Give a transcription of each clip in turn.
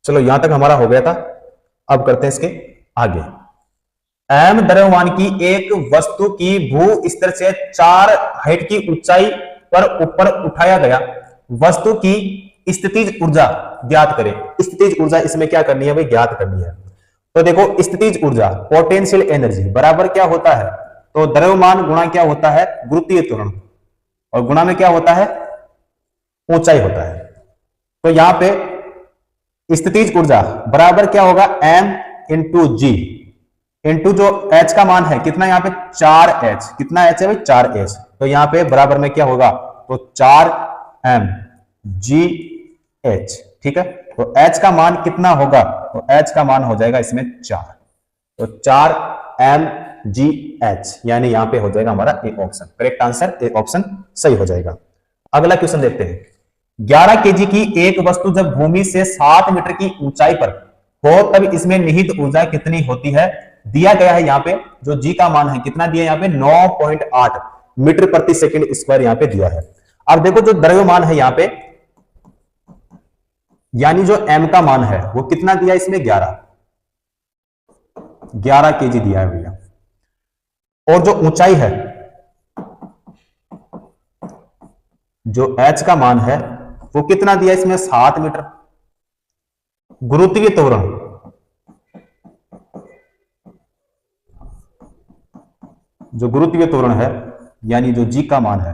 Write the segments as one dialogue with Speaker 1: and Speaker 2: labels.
Speaker 1: चलो यहां तक हमारा हो गया था। अब करते हैं इसके आगे। m द्रव्यमान की एक वस्तु की भू स्तर से 4 हाइट की ऊंचाई पर ऊपर उठाया गया वस्तु की स्थितिज ऊर्जा ज्ञात करें। स्थितिज ऊर्जा इसमें क्या करनी है भाई, ज्ञात करनी है। तो देखो स्थितिज ऊर्जा पोटेंशियल एनर्जी बराबर क्या होता है, तो द्रव्यमान गुणा क्या होता है, गुरुत्वीय त्वरण, और गुणा में क्या होता है, ऊंचाई होता है। तो यहां पे स्थितिज ऊर्जा बराबर क्या होगा, m इंटू जी इंटू जो h का मान है कितना, यहाँ पे 4h, कितना h है भाई, 4h। तो यहाँ पे बराबर में क्या होगा, तो 4m जी h, ठीक है। तो h का मान कितना होगा, तो h का मान हो जाएगा इसमें 4, तो 4m जी h, यानी यहां पे हो जाएगा हमारा A option correct answer, A option सही हो जाएगा। अगला क्वेश्चन देखते हैं। 11 केजी की एक वस्तु जब भूमि से 7 मीटर की ऊंचाई पर हो तब इसमें निहित ऊर्जा कितनी होती है, दिया गया है। यहाँ पे जो जी का मान है कितना दिया है, यहाँ पे 9.8 मीटर प्रति सेकंड स्क्वायर यहाँ पे दिया है। अब देखो जो द्रव्यमान है यहाँ पे, यानी जो m का मान है वो कितना दिया है इसमें, 11 केजी दिया है भैया। और जो ऊंचाई है, जो h का मान है वो कितना दिया है इसमें, 7 मीटर। गुरुत्वीय त्वरण, जो गुरुत्वीय त्वरण है यानी जो जी का मान है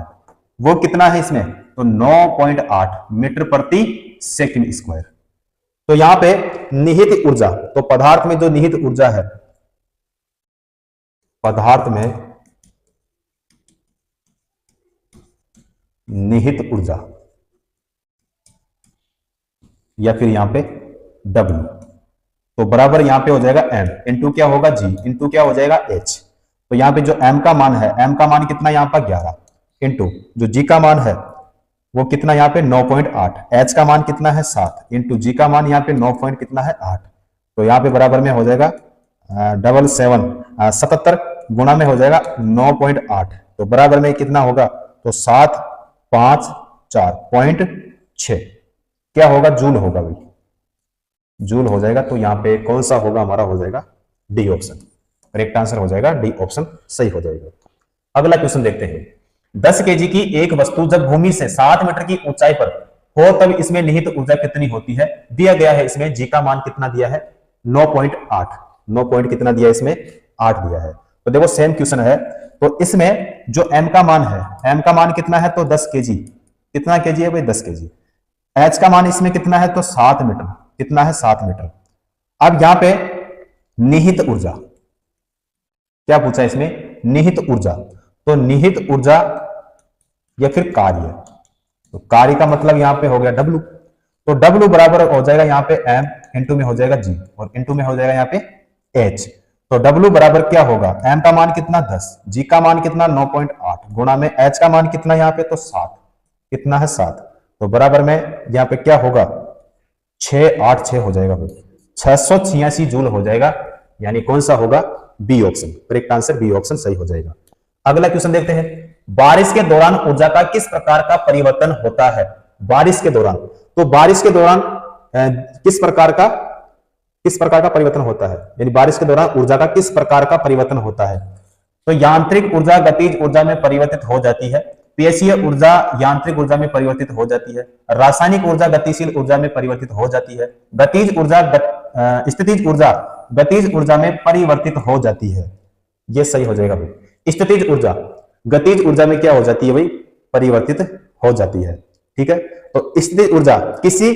Speaker 1: वो कितना है इसमें, तो 9.8 मीटर प्रति सेकंड स्क्वायर। तो यहां पे निहित ऊर्जा, तो पदार्थ में जो निहित ऊर्जा है, पदार्थ में निहित ऊर्जा या फिर यहां पे W, तो बराबर यहां पे हो जाएगा m इंटू क्या होगा g इंटू क्या हो जाएगा h। तो यहां पे जो m का मान है, m का मान कितना यहां पर 11 इंटू जो g का मान है वो कितना यहाँ पे 9.8, h का मान कितना है 7 इंटू जी का मान यहाँ पे 9 पॉइंट कितना है 8। तो यहाँ पे बराबर में हो जाएगा 77 गुणा में हो जाएगा 9.8, तो बराबर में कितना होगा, तो 754.6 क्या होगा, जूल होगा भाई, जूल हो जाएगा। तो यहाँ पे कौन सा होगा हमारा, हो जाएगा डी ऑप्शन करेक्ट आंसर हो जाएगा, डी ऑप्शन सही हो जाएगा। अगला क्वेश्चन देखते हैं। 10 केजी की एक वस्तु जब भूमि से 7 मीटर की ऊंचाई पर हो तब इसमें निहित ऊर्जा कितनी होती है, दिया गया है। इसमें जी का मान कितना दिया है, 9.8, 9 पॉइंट कितना दिया है इसमें, 8 दिया है। तो देखो सेम क्वेश्चन है। तो इसमें जो m का मान है, m का मान कितना है, तो 10 केजी, कितना केजी है भाई, 10 केजी। h का मान इसमें कितना है, तो 7 मीटर, कितना है 7 मीटर। अब यहां पे निहित ऊर्जा क्या पूछा है इसमें, निहित ऊर्जा, तो निहित ऊर्जा या फिर कार्य, तो कार्य का मतलब यहां पे हो गया W, तो W बराबर हो जाएगा यहाँ पे m इंटू में हो जाएगा g और इंटू में हो जाएगा यहाँ पे h। तो W बराबर क्या होगा, m का मान कितना 10, g का मान कितना 9.8 गुणा में h का मान कितना यहाँ पे, तो 7, कितना है 7। तो बराबर में यहाँ पे क्या होगा, 686 हो जाएगा भाई, 686 जूल हो जाएगा, यानी कौन सा होगा, B option correct answer, B option सही हो जाएगा। अगला क्वेश्चन देखते हैं। बारिश के दौरान ऊर्जा का किस प्रकार का परिवर्तन होता है, बारिश के दौरान, तो बारिश के दौरान किस प्रकार का परिवर्तन होता है, यानी बारिश के दौरान ऊर्जा का किस प्रकार का परिवर्तन होता है। तो यांत्रिक ऊर्जा गतिज ऊर्जा में परिवर्तित हो जाती है, पेशीय ऊर्जा यांत्रिक ऊर्जा में परिवर्तित हो जाती है, रासायनिक ऊर्जा गतिशील ऊर्जा में परिवर्तित हो जाती है, गतिज ऊर्जा स्थितिज ऊर्जा गतिज ऊर्जा में परिवर्तित हो जाती है। यह सही हो जाएगा भाई, स्थितिज ऊर्जा गतिज ऊर्जा में क्या हो जाती है भाई, परिवर्तित हो जाती है, ठीक है। तो स्थितिज ऊर्जा किसी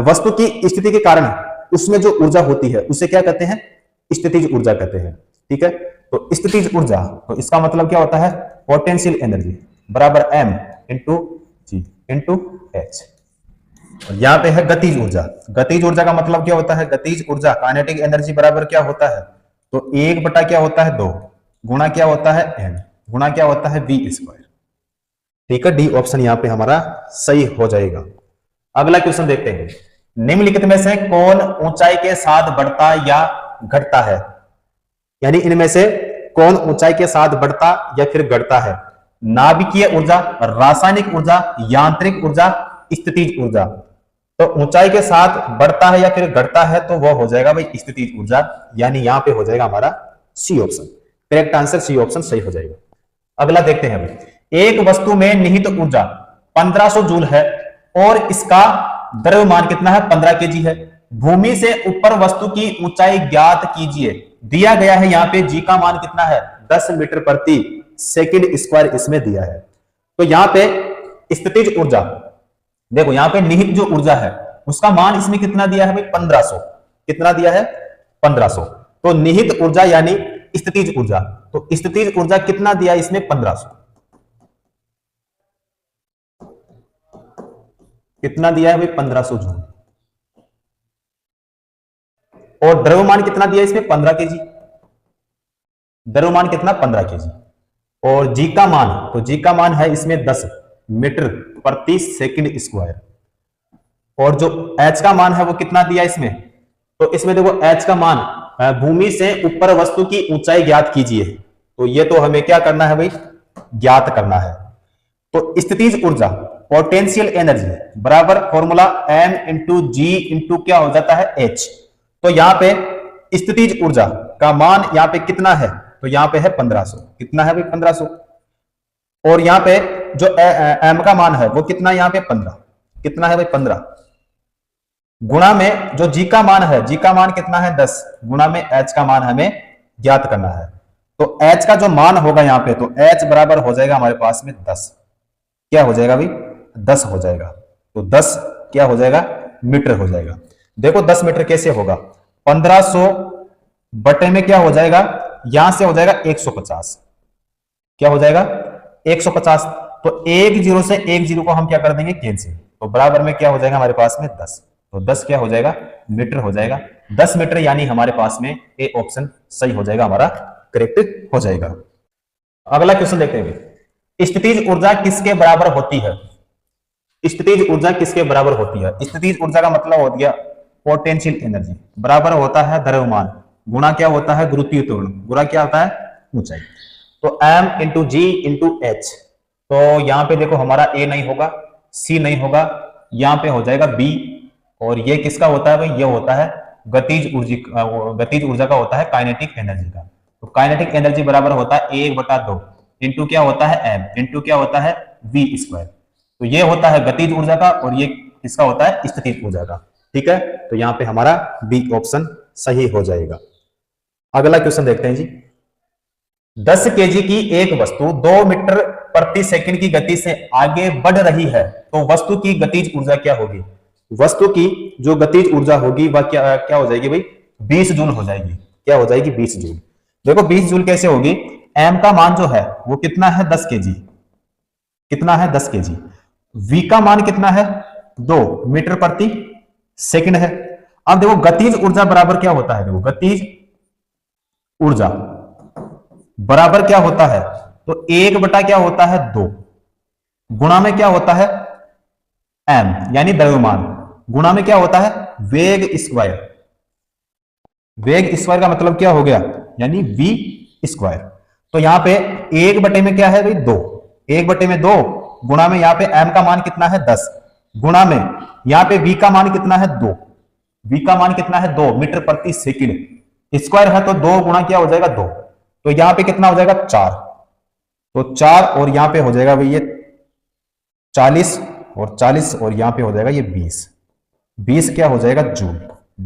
Speaker 1: वस्तु की स्थिति के कारण उसमें जो ऊर्जा होती है उसे क्या कहते हैं, स्थितिज ऊर्जा कहते हैं, ठीक है। तो स्थितिज ऊर्जा, तो इसका मतलब क्या होता है, पोटेंशियल एनर्जी बराबर m इंटू जी इंटू h। यहां पे है गतिज ऊर्जा, गतिज ऊर्जा का मतलब क्या होता है, गतिज ऊर्जा काइनेटिक एनर्जी बराबर क्या होता है, तो 1 बटा क्या होता है 2 गुणा क्या होता है m गुणा क्या होता है v स्क्वायर, ठीक है। डी ऑप्शन यहां पे हमारा सही हो जाएगा। अगला क्वेश्चन देखते हैं। निम्नलिखित में से कौन ऊंचाई के साथ बढ़ता या घटता है, यानी इनमें से कौन ऊंचाई के साथ बढ़ता या फिर घटता है, नाभिकीय ऊर्जा, रासायनिक ऊर्जा, यांत्रिक ऊर्जा, स्थितिज ऊर्जा। तो ऊंचाई के साथ बढ़ता है या फिर घटता है तो वो हो जाएगा भाई स्थितिज ऊर्जा, यानी यहां पे हो जाएगा हमारा C option. Correct answer C option सही हो जाएगा। अगला देखते हैं भाई, एक वस्तु में निहित ऊर्जा 1500 जूल है और इसका द्रव्यमान कितना है 15 केजी है। भूमि से ऊपर वस्तु की ऊंचाई ज्ञात कीजिए। दिया गया है यहाँ पे जी का मान कितना है 10 मीटर प्रति सेकंड स्क्वायर इसमें दिया है। तो यहाँ पे स्थितिज ऊर्जा देखो, यहाँ पे निहित जो ऊर्जा है उसका मान इसमें कितना दिया है भाई 1500। कितना दिया है 1500। तो निहित ऊर्जा यानी स्थितिज ऊर्जा, तो स्थितिज ऊर्जा कितना दिया इसमें 1500। कितना दिया है भाई 1500 जूल। और द्रव्यमान कितना दिया इसमें 15 केजी। द्रव्यमान कितना 15 केजी। और जी का मान, तो जी का मान है इसमें 10 मीटर प्रति सेकंड स्क्वायर। और जो एच का मान है वो कितना दिया इसमें, तो इसमें देखो एच का मान भूमि से ऊपर वस्तु की ऊंचाई ज्ञात कीजिए। तो ये तो हमें क्या करना है भाई ज्ञात करना है। तो स्थितिज ऊर्जा पोटेंशियल एनर्जी बराबर फॉर्मूला m इंटू जी इंटू क्या हो जाता है h। तो यहां पे स्थितिज ऊर्जा का मान यहां पे कितना है, तो यहां पे है 1500। कितना है भाई 1500। और यहां पे जो m का मान है वो कितना यहां पे 15। कितना है भाई 15। गुणा में जो g का मान है, g का मान कितना है 10, गुणा में h का मान हमें ज्ञात करना है। तो h का जो मान होगा यहां पे, तो h बराबर हो जाएगा हमारे पास में 10। क्या हो जाएगा भाई 10 हो जाएगा। तो 10 क्या हो जाएगा मीटर हो जाएगा। देखो 10 मीटर कैसे होगा, 1500 बटे में क्या हो जाएगा, यहां से हो जाएगा 150। क्या हो जाएगा 150। तो एक जीरो से एक जीरो को हम क्या कर देंगे कैंसिल, तो बराबर में क्या हो जाएगा हमारे पास में 10। तो 10 क्या हो जाएगा मीटर हो जाएगा। 10 मीटर यानी हमारे पास में ए ऑप्शन सही हो जाएगा, हमारा करेक्ट हो जाएगा। अगला क्वेश्चन देखते हैं, स्थितिज ऊर्जा किसके बराबर होती है। स्थितिज ऊर्जा किसके बराबर होती है। स्थितिज ऊर्जा का मतलब हो गया पोटेंशियल एनर्जी बराबर होता है द्रव्यमान गुणा क्या होता है गुरुत्वीय त्वरण गुणा क्या होता है ऊंचाई। तो m इंटू जी इंटू एच। तो यहां पे देखो हमारा a नहीं होगा, c नहीं होगा, यहां पे हो जाएगा b। और ये किसका होता है भाई, ये होता है गतिज ऊर्जा का होता है काइनेटिक एनर्जी का। तो काइनेटिक एनर्जी बराबर होता है 1/2 इंटू क्या होता है m इंटू क्या होता है v स्क्वायर। तो ये होता है गतिज ऊर्जा का और ये किसका होता है स्थितिज ऊर्जा का। ठीक है, तो यहां पे हमारा बी ऑप्शन सही हो जाएगा। अगला क्वेश्चन देखते हैं जी, 10 केजी की एक वस्तु 2 मीटर प्रति सेकंड की गति से आगे बढ़ रही है तो वस्तु की गतिज ऊर्जा क्या होगी। वस्तु की जो गतिज ऊर्जा होगी वह क्या हो जाएगी भाई 20 जूल हो जाएगी। क्या हो जाएगी 20 जूल। देखो 20 जूल कैसे होगी, m का मान जो है वो कितना है 10 केजी। कितना है 10 केजी। v का मान कितना है 2 मीटर प्रति सेकंड है। अब देखो गतिज ऊर्जा बराबर क्या होता है, देखो गतिज ऊर्जा बराबर क्या होता है, तो 1 क्या होता है 2 गुणा में क्या होता है m यानी द्रव्यमान गुणा में क्या होता है वेग स्क्वायर। वेग स्क्वायर का मतलब क्या हो गया यानी v स्क्वायर। तो यहां पे 1 में क्या है भाई 2, 1/2 गुणा में यहां पे m का मान कितना है 10 गुणा में यहां पे v का मान कितना है 2, v का मान कितना है 2 मीटर प्रति सेकंड स्क्वायर है। तो 2 गुणा क्या हो जाएगा 2, तो यहां पे कितना हो जाएगा 4। तो 4 और यहां पे हो जाएगा भाई ये 40 और 40 और यहां पे हो जाएगा ये 20। 20 क्या हो जाएगा जूल,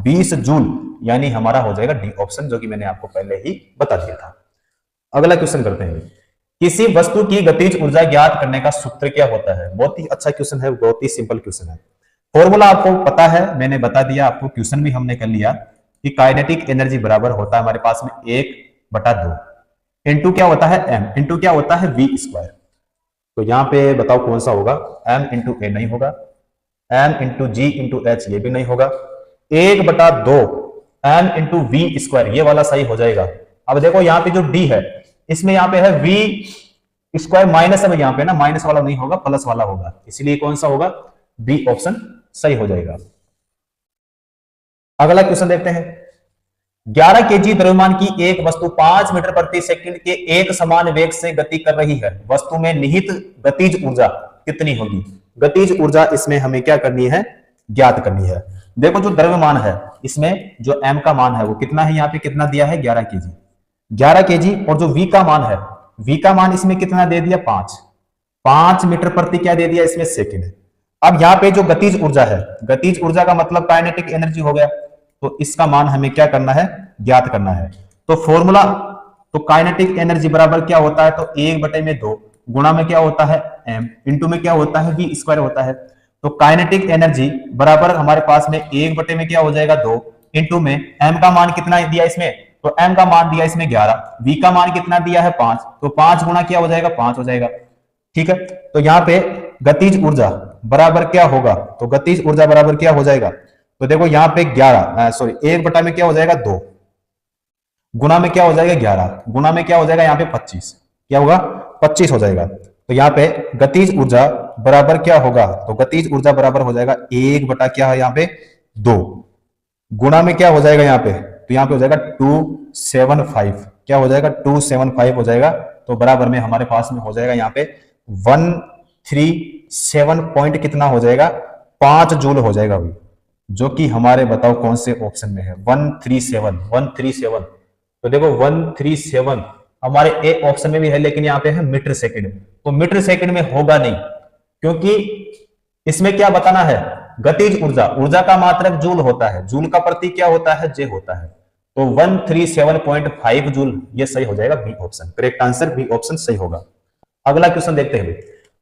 Speaker 1: 20 जूल यानी हमारा हो जाएगा डी ऑप्शन, जो कि मैंने आपको पहले ही बता दिया था। अगला क्वेश्चन करते हैं, किसी वस्तु की गतिज ऊर्जा ज्ञात करने का सूत्र क्या होता है। बहुत ही अच्छा क्वेश्चन है, बहुत ही सिंपल क्वेश्चन है। फॉर्मूला आपको पता है, मैंने बता दिया आपको, क्वेश्चन भी हमने कर लिया कि काइनेटिक एनर्जी बराबर होता है हमारे पास में 1/2 इंटू क्या होता है m इंटू क्या होता है v स्क्वायर। तो यहां पे बताओ कौन सा होगा, m इंटू a नहीं होगा, m into g into h ये भी नहीं होगा, 1/2 m इंटू v स्क्वायर ये वाला सही हो जाएगा। अब देखो यहाँ पे जो d है इसमें यहाँ पे है v स्क्वायर माइनस है, यहाँ पे ना माइनस वाला नहीं होगा प्लस वाला होगा, इसलिए कौन सा होगा बी ऑप्शन सही हो जाएगा। अगला क्वेश्चन देखते हैं, 11 केजी द्रव्यमान की एक वस्तु 5 मीटर प्रति सेकंड के एक समान वेग से गति कर रही है, वस्तु में निहित गतिज ऊर्जा कितनी होगी। गतिज ऊर्जा इसमें हमें क्या करनी है ज्ञात करनी है। देखो जो द्रव्यमान है इसमें जो m का मान है वो कितना है, यहाँ पे कितना दिया है 11 केजी, 11 केजी। और जो v का मान है, v का मान इसमें कितना दे दिया 5 मीटर प्रति क्या दे दिया इसमें सेकंड। अब यहाँ पे जो गतिज ऊर्जा है, गतिज ऊर्जा का मतलब काइनेटिक एनर्जी हो गया, तो इसका मान हमें क्या करना है, ज्ञात करना है। तो फॉर्मूला, तो काइनेटिक एनर्जी बराबर क्या होता है, तो 1/2 गुणा में क्या होता है m, इंटू में क्या होता है v स्क्वायर होता है। तो काइनेटिक एनर्जी बराबर हमारे पास में 1 में क्या हो जाएगा 2, इंटू में m का मान कितना दिया इसमें, तो m का मान दिया इसमें 11, v का मान कितना दिया है 5, तो 5 गुणा क्या हो जाएगा 5 हो जाएगा। ठीक है, तो यहाँ पे गतिज ऊर्जा बराबर क्या होगा, तो गतिज ऊर्जा बराबर क्या हो जाएगा, तो देखो यहाँ पे 1 में क्या हो जाएगा 2, गुणा में क्या हो जाएगा 11, गुणा में क्या हो जाएगा यहाँ पे 25, क्या होगा 25 हो जाएगा। तो यहाँ पे गतिज ऊर्जा बराबर क्या होगा, तो गतिज ऊर्जा बराबर हो जाएगा 1 क्या है यहाँ पे 2, गुणा में क्या हो जाएगा यहाँ पे, तो यहाँ पे हो जाएगा 275, क्या हो जाएगा 275 हो जाएगा। तो बराबर में हमारे पास में हो जाएगा यहाँ पे 137 पॉइंट कितना हो जाएगा 5 जूल हो जाएगा अभी, जो कि हमारे बताओ कौन से ऑप्शन में है 137। तो देखो 137 हमारे ए ऑप्शन में भी है, लेकिन यहाँ पे है मीटर सेकंड, तो मीटर सेकंड में होगा नहीं, क्योंकि इसमें क्या बताना है, गतिज ऊर्जा, ऊर्जा का मात्रक जूल होता है, जूल का प्रतीक क्या होता है जे होता है। तो 137.5 जूल ये सही हो जाएगा B option, correct answer B option सही होगा। अगला क्वेश्चन देखते हैं।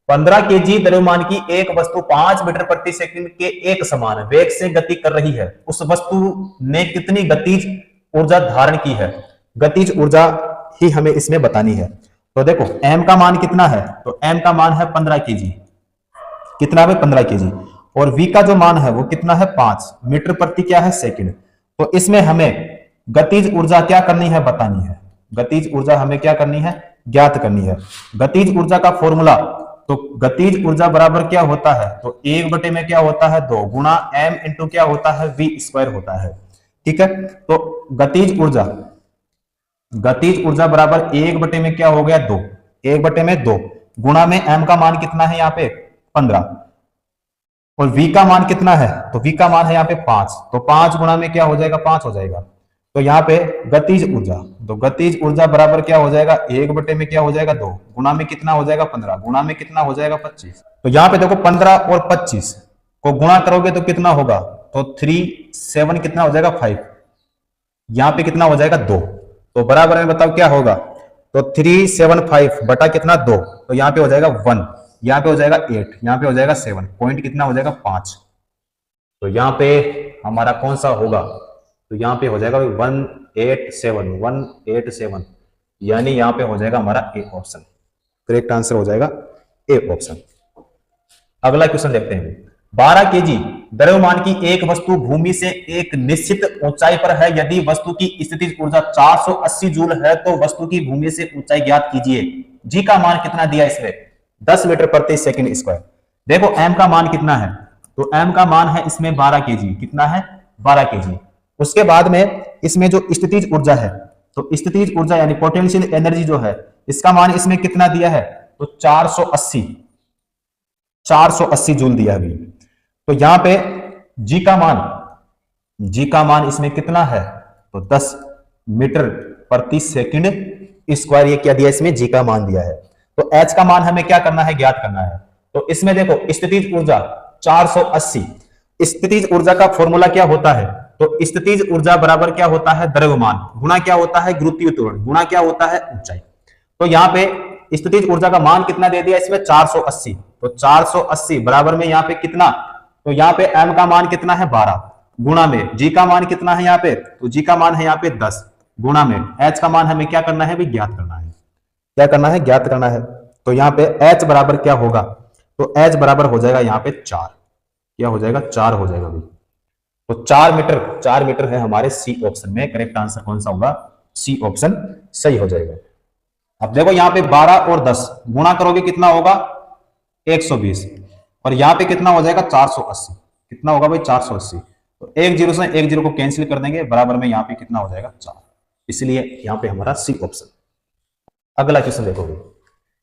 Speaker 1: 15 केजी द्रव्यमान की एक वस्तु 5 मीटर प्रति सेकंड के एक समान वेग से गति कर रही है, उस वस्तु ने कितनी गतिज ऊर्जा धारण की है, गतिज ऊर्जा ही हमें इसमें बतानी है। तो देखो m का मान कितना है, तो m का मान है 15 केजी, कितना है 15 केजी, और v का जो मान है वो कितना है 5 मीटर प्रति क्या है सेकंड। तो इसमें हमें गतिज ऊर्जा क्या करनी है बतानी है, गतिज ऊर्जा हमें क्या करनी है ज्ञात करनी है। गतिज ऊर्जा का फॉर्मूला, तो गतिज ऊर्जा बराबर क्या होता है, तो 1 में क्या होता है 2 गुणा m इंटू क्या होता है v स्क्वायर होता है। ठीक है, तो गतिज ऊर्जा बराबर 1 में क्या हो गया 2, 1/2 गुणा में m का मान कितना है यहाँ पे 15, और v का मान कितना है, तो v का मान है यहाँ पे 5, तो 5 गुणा में क्या हो जाएगा 5 हो जाएगा। तो यहाँ पे गतिज ऊर्जा, तो गतिज ऊर्जा बराबर क्या हो जाएगा 1 में क्या हो जाएगा 2 गुणा में कितना हो जाएगा 15 गुणा में कितना हो जाएगा 25। तो यहाँ पे देखो 15 और 25 को गुणा करोगे तो कितना होगा, तो 37 कितना हो जाएगा 5, यहाँ पे कितना हो जाएगा 2, तो बराबर में बताओ क्या होगा, तो 375 बटा कितना 2, तो यहाँ पे हो जाएगा 1, यहाँ पे हो जाएगा 8, यहाँ पे हो जाएगा 7, पॉइंट कितना हो जाएगा 5। तो यहाँ पे हमारा कौन सा होगा, तो यहाँ पे हो जाएगा 187, यानी यहाँ पे हो जाएगा हमारा ए ऑप्शन, करेक्ट आंसर हो जाएगा ए ऑप्शन। अगला क्वेश्चन देखते हैं। 12 केजी द्रव्यमान की एक वस्तु भूमि से एक निश्चित ऊंचाई पर है, यदि वस्तु की स्थितिज ऊर्जा 480 जूल है तो वस्तु की भूमि से ऊंचाई ज्ञात कीजिए। जी का मान कितना दिया इसमें 10 मीटर प्रति सेकंड स्क्वायर। देखो m का मान कितना है, तो m का मान है इसमें 12 केजी, कितना है 12 केजी। उसके बाद में इसमें जो स्थितिज ऊर्जा है, तो स्थितिज ऊर्जा यानी पोटेंशियल एनर्जी जो है, इसका मान इसमें कितना दिया है, तो 480 जूल दिया अभी। तो यहां पे जी का मान इसमें कितना है, तो 10 मीटर प्रति सेकंड स्क्वायर, ये क्या दिया इसमें जी का मान दिया है। तो एच का मान हमें क्या करना है ज्ञात करना है। तो इसमें देखो स्थितिज ऊर्जा 480, स्थितिज ऊर्जा का फॉर्मूला क्या होता है, तो स्थितिज ऊर्जा बराबर क्या होता है द्रव्यमान गुणा क्या होता है गुरुत्वीय त्वरण गुणा क्या होता है ऊंचाई। तो यहाँ पे स्थितिज ऊर्जा का मान कितना दे दिया इसमें 480, तो 480 बराबर में यहाँ पे कितना, तो यहाँ पे m का मान कितना है 12 गुणा में g का मान कितना है यहाँ पे, तो g का मान है यहाँ पे 10 गुणा में h का मान हमें क्या करना है भी ज्ञात करना है, क्या करना है ज्ञात करना है। तो यहाँ पे h बराबर क्या होगा, तो h बराबर हो जाएगा यहाँ पे 4, क्या हो जाएगा 4 हो जाएगा भी। तो 4 मीटर है हमारे सी ऑप्शन में, करेक्ट आंसर कौन सा होगा, सी ऑप्शन सही हो जाएगा। अब देखो यहाँ पे 12 और 10 गुणा करोगे कितना होगा 120, और यहाँ पे कितना हो जाएगा 480, कितना होगा भाई 480। तो एक जीरो से एक जीरो को कैंसिल कर देंगे, बराबर में यहाँ पे कितना हो जाएगा 4, इसलिए यहाँ पे हमारा सी ऑप्शन। अगला क्वेश्चन देखोगे,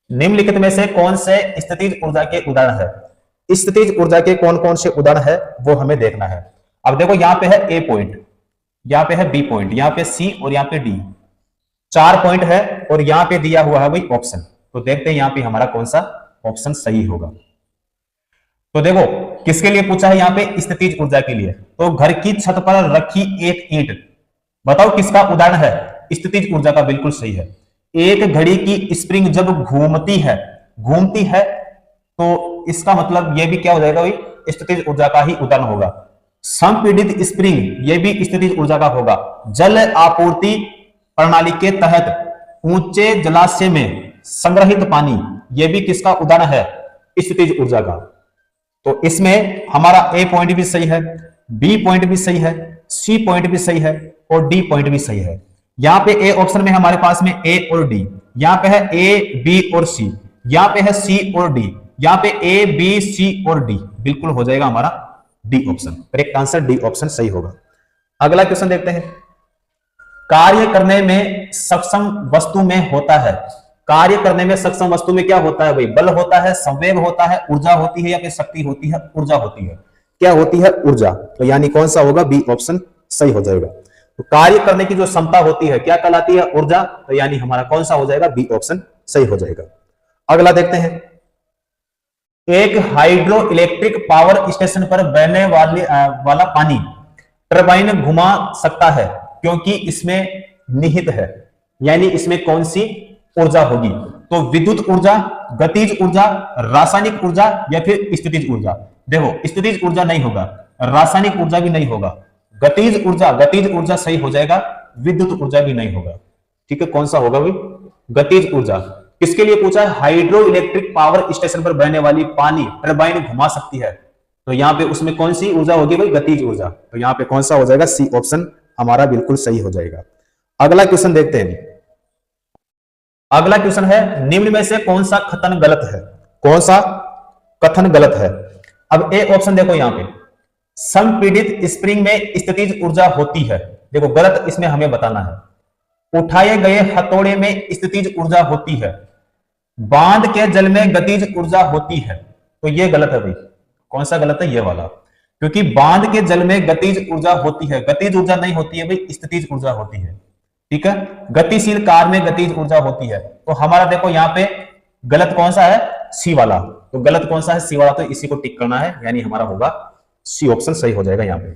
Speaker 1: निम्नलिखित में से कौन से स्थितिज ऊर्जा के उदाहरण है। स्थितिज ऊर्जा के कौन कौन से उदाहरण है वो हमें देखना है। अब देखो यहां पे है ए पॉइंट, यहां पे है बी पॉइंट, यहां पे सी और यहां पे डी, 4 पॉइंट है और यहां पे दिया हुआ है भाई ऑप्शन। तो देखते हैं यहां पे हमारा कौन सा ऑप्शन सही होगा। तो देखो किसके लिए पूछा है, यहां पे स्थितिज ऊर्जा के लिए। तो घर की छत पर रखी एक ईंट, बताओ किसका उदाहरण है, स्थितिज ऊर्जा का, बिल्कुल सही है। एक घड़ी की स्प्रिंग जब घूमती है तो इसका मतलब यह भी क्या हो जाएगा भाई, स्थितिज ऊर्जा का ही उदाहरण होगा। संपीड़ित स्प्रिंग, यह भी स्थितिज ऊर्जा का होगा। जल आपूर्ति प्रणाली के तहत ऊंचे जलाशय में संग्रहित पानी, यह भी किसका उदाहरण है, स्थितिज ऊर्जा का। तो इसमें हमारा ए पॉइंट भी सही है, बी पॉइंट भी सही है, सी पॉइंट भी सही है और डी पॉइंट भी सही है। यहां पे ए ऑप्शन में हमारे पास में ए और डी, यहां पे है ए बी और सी, यहां पे है सी और डी, यहां पे ए बी सी और डी, बिल्कुल हो जाएगा हमारा D option. Correct answer D option सही होगा। अगला क्वेश्चन देखते हैं। कार्य करने में सक्षम वस्तु में होता है, कार्य करने में सक्षम वस्तु में क्या होता है भाई, बल होता है, संवेग होता है, ऊर्जा होती है या फिर शक्ति होती है, ऊर्जा होती है। क्या होती है, ऊर्जा। तो यानी कौन सा होगा, बी ऑप्शन सही हो जाएगा। तो कार्य करने की जो क्षमता होती है क्या कहलाती है, ऊर्जा। तो यानी हमारा कौन सा हो जाएगा, बी ऑप्शन सही हो जाएगा। अगला देखते हैं। एक हाइड्रो इलेक्ट्रिक पावर स्टेशन पर बहने वाला पानी टरबाइन घुमा सकता है क्योंकि इसमें निहित है, यानी इसमें कौन सी ऊर्जा होगी। तो विद्युत ऊर्जा, गतिज ऊर्जा, रासायनिक ऊर्जा या फिर स्थितिज ऊर्जा। देखो स्थितिज ऊर्जा नहीं होगा, रासायनिक ऊर्जा भी नहीं होगा, गतिज ऊर्जा सही हो जाएगा, विद्युत ऊर्जा भी नहीं होगा। ठीक है, कौन सा होगा भाई, गतिज ऊर्जा। किसके लिए पूछा है, हाइड्रो इलेक्ट्रिक पावर स्टेशन पर बहने वाली पानी टरबाइन घुमा सकती है। तो यहां पे उसमें कौन सी ऊर्जा होगी भाई, गतिज ऊर्जा। तो यहां पे कौन सा हो जाएगा, सी ऑप्शन हमारा बिल्कुल सही हो जाएगा। अगला क्वेश्चन देखते हैं। अगला क्वेश्चन है, निम्न में से कौन सा कथन गलत है, कौन सा कथन गलत है। अब ए ऑप्शन देखो, यहां पे संपीड़ित स्प्रिंग में स्थितिज ऊर्जा होती है, देखो गलत इसमें हमें बताना है। उठाए गए हथौड़े में स्थितिज ऊर्जा होती है, बांध के जल में गतिज ऊर्जा होती है। तो ये गलत है भाई, कौन सा गलत है, ये वाला। क्योंकि बांध के जल में गतिज ऊर्जा होती है, गतिज ऊर्जा नहीं होती है भाई, स्थितिज ऊर्जा होती है। ठीक है, गतिशील कार में गतिज ऊर्जा होती है। तो हमारा देखो यहाँ पे गलत कौन सा है, सी वाला। तो गलत कौन सा है, सी वाला। तो इसी को टिक करना है, यानी हमारा होगा सी ऑप्शन सही हो जाएगा यहाँ पे।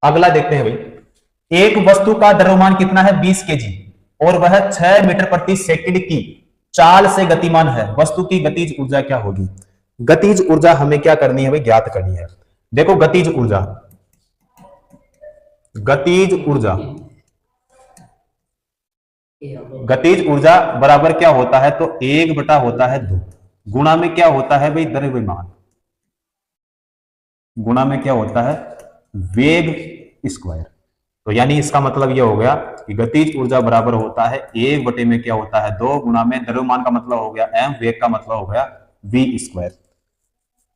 Speaker 1: अगला देखते हैं भाई। एक वस्तु का द्रव्यमान कितना है, 20 केजी, और वह 6 मीटर प्रति सेकंड की चाल से गतिमान है। वस्तु की गतिज ऊर्जा क्या होगी। गतिज ऊर्जा हमें क्या करनी है भाई, ज्ञात करनी है। देखो गतिज ऊर्जा, गतिज ऊर्जा बराबर क्या होता है, तो 1 बटा होता है 2, गुणा में क्या होता है भाई, द्रव्यमान, गुणा में क्या होता है, वेग स्क्वायर। तो यानी इसका मतलब यह हो गया कि गतिज ऊर्जा बराबर होता है 1 बटे में क्या होता है 2, गुणा में द्रव्यमान का मतलब हो गया m, वेग का मतलब हो गया v स्क्वायर।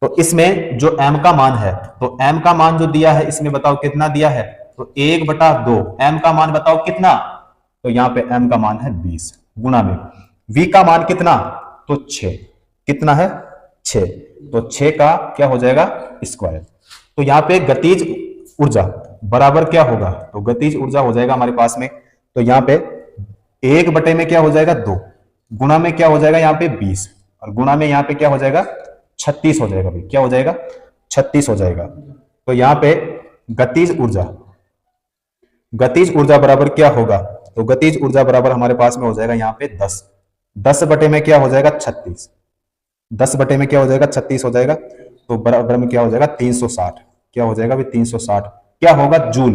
Speaker 1: तो इसमें जो m का मान है, तो m का मान जो दिया है इसमें बताओ कितना दिया है, तो 1 बटा 2, m का मान बताओ कितना, तो यहां पे m का मान है 20, गुणा में v का मान कितना, तो 6, कितना है 6, तो 6 का क्या हो जाएगा स्क्वायर। तो यहां पे गतिज ऊर्जा बराबर क्या होगा, तो गतिज ऊर्जा हो जाएगा हमारे पास में, तो यहां पे 1 बटे में क्या हो जाएगा 2, गुणा में क्या हो जाएगा यहाँ पे 20, और गुणा में यहाँ पे क्या हो जाएगा 36 हो जाएगा भाई, क्या हो जाएगा 36 हो जाएगा। तो यहाँ पे गतिज ऊर्जा बराबर क्या होगा, तो गतिज ऊर्जा बराबर हमारे पास में हो जाएगा यहाँ पे 10 बटे में क्या हो जाएगा 36, 10 बटे में क्या हो जाएगा 36 हो जाएगा। तो बराबर में क्या हो जाएगा 360, क्या हो जाएगा भाई 360, क्या होगा जूल।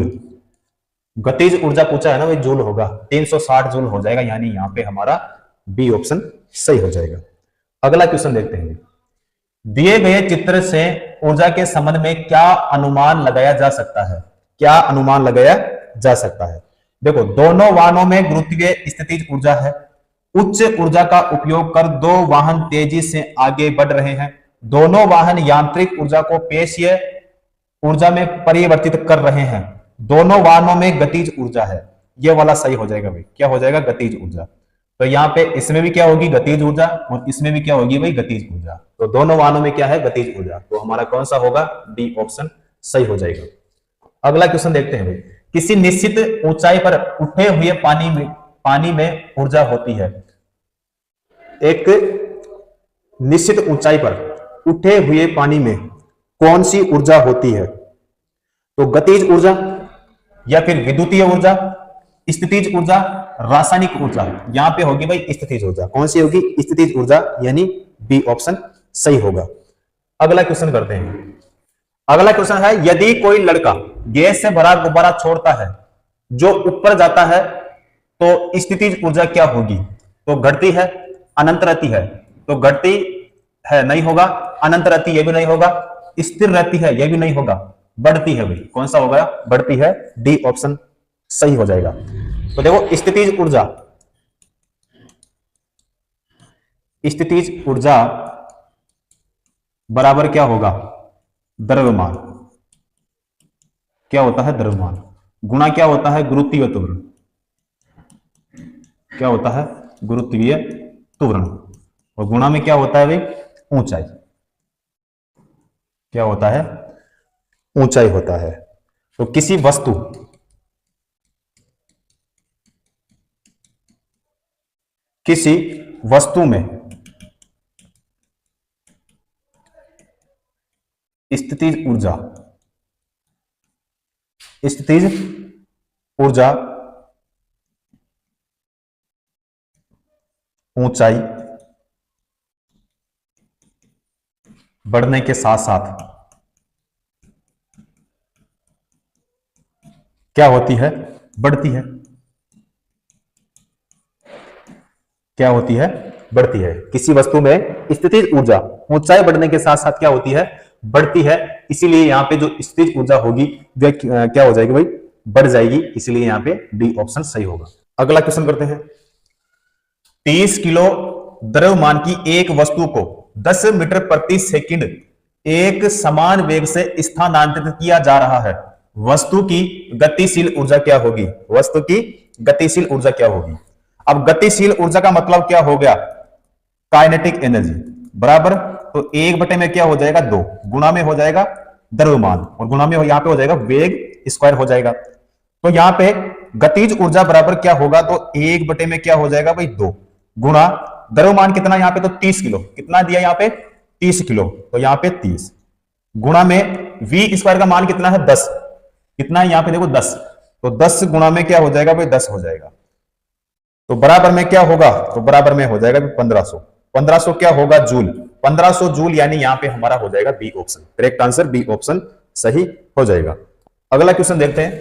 Speaker 1: गतिज ऊर्जा पूछा है ना भाई, जूल होगा, 360 जूल हो जाएगा, यानी यहाँ पे हमारा बी ऑप्शन सही हो जाएगा। अगला क्वेश्चन देखते हैं। दिए गए चित्र से ऊर्जा के संबंध में क्या अनुमान लगाया जा सकता है, क्या अनुमान लगाया जा सकता है। देखो दोनों वाहनों में गुरुत्वीय स्थितिज ऊर्जा है, उच्च ऊर्जा का उपयोग कर 2 वाहन तेजी से आगे बढ़ रहे हैं, दोनों वाहन यांत्रिक ऊर्जा को पेशीय ऊर्जा में परिवर्तित कर रहे हैं, दोनों वाहनों में गतिज ऊर्जा है। यह वाला सही हो जाएगा भाई, क्या हो जाएगा गतिज ऊर्जा। तो यहाँ पे इसमें भी क्या होगी, गतिज ऊर्जा, और इसमें भी क्या होगी भाई, गतिज ऊर्जा। तो दोनों वाहनों में क्या है, गतिज ऊर्जा। तो हमारा कौन सा होगा, डी ऑप्शन सही हो जाएगा। अगला क्वेश्चन देखते हैं भाई। किसी निश्चित ऊंचाई पर उठे हुए पानी में ऊर्जा होती है। एक निश्चित ऊंचाई पर उठे हुए पानी में कौन सी ऊर्जा होती है? तो गतिज ऊर्जा, या फिर विद्युतीय ऊर्जा, स्थितिज ऊर्जा, रासायनिक ऊर्जा। यहां पे होगी भाई स्थितिज ऊर्जा। कौन सी होगी, स्थितिज ऊर्जा, यानी बी ऑप्शन सही होगा। अगला क्वेश्चन करते हैं। अगला क्वेश्चन है, यदि कोई लड़का गैस से भरा गुब्बारा छोड़ता है जो ऊपर जाता है तो स्थितिज ऊर्जा क्या होगी? तो घटती है, अनंत रहती है? तो घटती है, नहीं होगा। अनंत रहती, यह भी नहीं होगा। स्थिर रहती है, यह भी नहीं होगा। बढ़ती है भाई, कौन सा होगा, बढ़ती है, डी ऑप्शन सही हो जाएगा। तो देखो स्थितिज ऊर्जा, स्थितिज ऊर्जा बराबर क्या होगा, द्रव्यमान। क्या होता है, द्रव्यमान, गुणा क्या होता है, गुरुत्वीय त्वरण। क्या होता है, गुरुत्वीय त्वरण। और गुणा में क्या होता है भाई, ऊंचाई। क्या होता है, ऊंचाई होता है। तो किसी वस्तु में स्थितिज ऊर्जा, स्थितिज ऊर्जा ऊंचाई बढ़ने के साथ साथ क्या होती है, बढ़ती है। क्या होती है, बढ़ती है। किसी वस्तु में स्थितिज ऊर्जा ऊंचाई बढ़ने के साथ साथ क्या होती है, बढ़ती है। इसीलिए यहां पे जो स्थितिज ऊर्जा होगी वह क्या हो जाएगी भाई, बढ़ जाएगी। इसलिए यहां पे डी ऑप्शन सही होगा। अगला क्वेश्चन करते हैं। 30 किलो द्रव्यमान की एक वस्तु को 10 मीटर प्रति सेकंड एक समान वेग से स्थानांतरित किया जा रहा है। वस्तु की गतिशील ऊर्जा क्या होगी? वस्तु की गतिशील ऊर्जा क्या होगी? अब गतिशील ऊर्जा का मतलब क्या हो गया, काइनेटिक एनर्जी बराबर। तो 1 में क्या हो जाएगा, 2 गुणा में हो जाएगा द्रव्यमान, और गुणा में यहां पे हो जाएगा वेग स्क्वायर हो जाएगा। तो यहां पे गतिज ऊर्जा बराबर क्या होगा, तो 1 में क्या हो जाएगा भाई, 2 गुणा द्रव्यमान कितना यहां पे, तो 30 किलो। कितना दिया यहां पे, 30 किलो। तो यहां पे 30 गुणा में वी स्क्वायर का मान कितना है, 10। कितना है यहां पे देखो, 10। तो 10 गुणा में क्या हो जाएगा भाई, 10 हो जाएगा। तो बराबर में क्या होगा, तो बराबर में हो जाएगा 1500। 1500 क्या होगा, जूल। 1500 जूल, यानी यहां पे हमारा हो जाएगा B option. Correct answer B option सही हो जाएगा। अगला क्वेश्चन देखते हैं।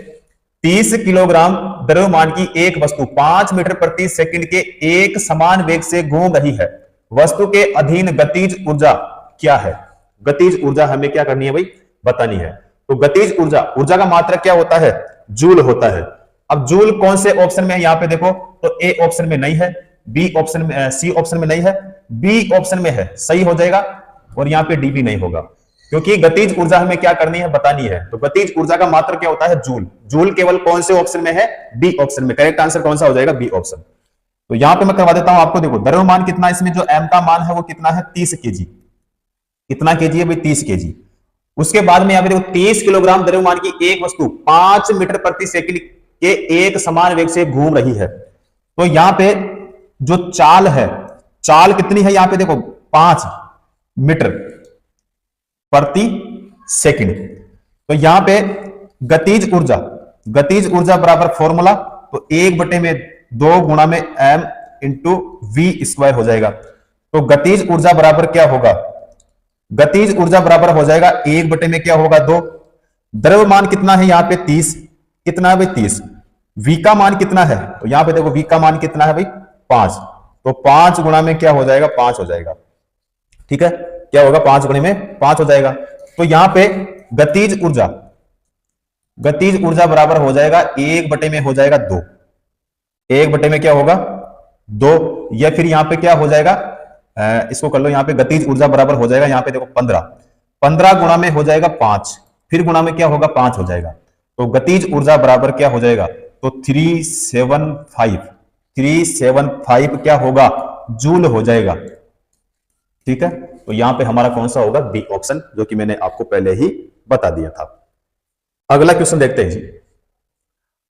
Speaker 1: 30 किलोग्राम द्रव्यमान की एक वस्तु 5 मीटर प्रति सेकंड के एक समान वेग से घूम रही है। वस्तु के अधीन गतिज ऊर्जा क्या है? गतिज ऊर्जा हमें क्या करनी है भाई, बतानी है। तो गतिज ऊर्जा, ऊर्जा का मात्रक क्या होता है, जूल होता है। अब जूल कौन से ऑप्शन में है यहां पे देखो, तो ए ऑप्शन में नहीं है, बी ऑप्शन में, सी ऑप्शन में नहीं है, बी ऑप्शन में है, सही हो जाएगा। और यहां पे डी भी नहीं होगा, क्योंकि गतिज ऊर्जा हमें क्या करनी है, बतानी है। तो गतिज ऊर्जा का मात्रक क्या होता है, जूल। जूल केवल कौन से ऑप्शन में है, बी ऑप्शन में। करेक्ट आंसर कौन सा हो जाएगा, बी ऑप्शन। तो यहां पे मैं करवा देता हूं आपको। देखो द्रव्यमान कितना, इसमें जो एम का मान है वो कितना है, 30 केजी। कितना केजी है भाई, 30 केजी। उसके बाद में यहां पे देखो 30 किलोग्राम द्रव्यमान की एक वस्तु 5 मीटर प्रति सेकंड के एक समान वेग से घूम रही है। तो यहां पे जो चाल है, चाल कितनी है यहां पे देखो, 5 मीटर प्रति सेकंड। तो यहां पे गतिज ऊर्जा, गतिज ऊर्जा बराबर फॉर्मूला, तो 1/2 गुणा में m इंटू वी स्क्वायर हो जाएगा। तो गतिज ऊर्जा बराबर क्या होगा, गतिज ऊर्जा बराबर हो जाएगा 1 में क्या होगा, 2। द्रव्यमान कितना है यहां पे 30, कितना है भाई 30। v का मान कितना है, तो यहां पे देखो v का मान कितना है भाई 5। तो 5 गुणा में क्या हो जाएगा, 5 हो जाएगा। ठीक है, क्या होगा, 5 गुणे में 5 हो जाएगा। तो यहां पे गतिज ऊर्जा, गतिज ऊर्जा बराबर हो जाएगा 1 में हो जाएगा 2। 1 में क्या होगा, 2। या फिर यहां पे क्या हो जाएगा, इसको कर लो, यहां पे गतिज ऊर्जा बराबर हो जाएगा, यहां पे देखो 15। 15 गुणा में हो जाएगा 5, फिर गुणा में क्या होगा, 5 हो जाएगा। तो गतिज ऊर्जा बराबर क्या हो जाएगा, तो 375 375 क्या होगा, जूल हो जाएगा। ठीक है, तो यहां पे हमारा कौन सा होगा, बी ऑप्शन, जो कि मैंने आपको पहले ही बता दिया था। अगला क्वेश्चन देखते हैं जी।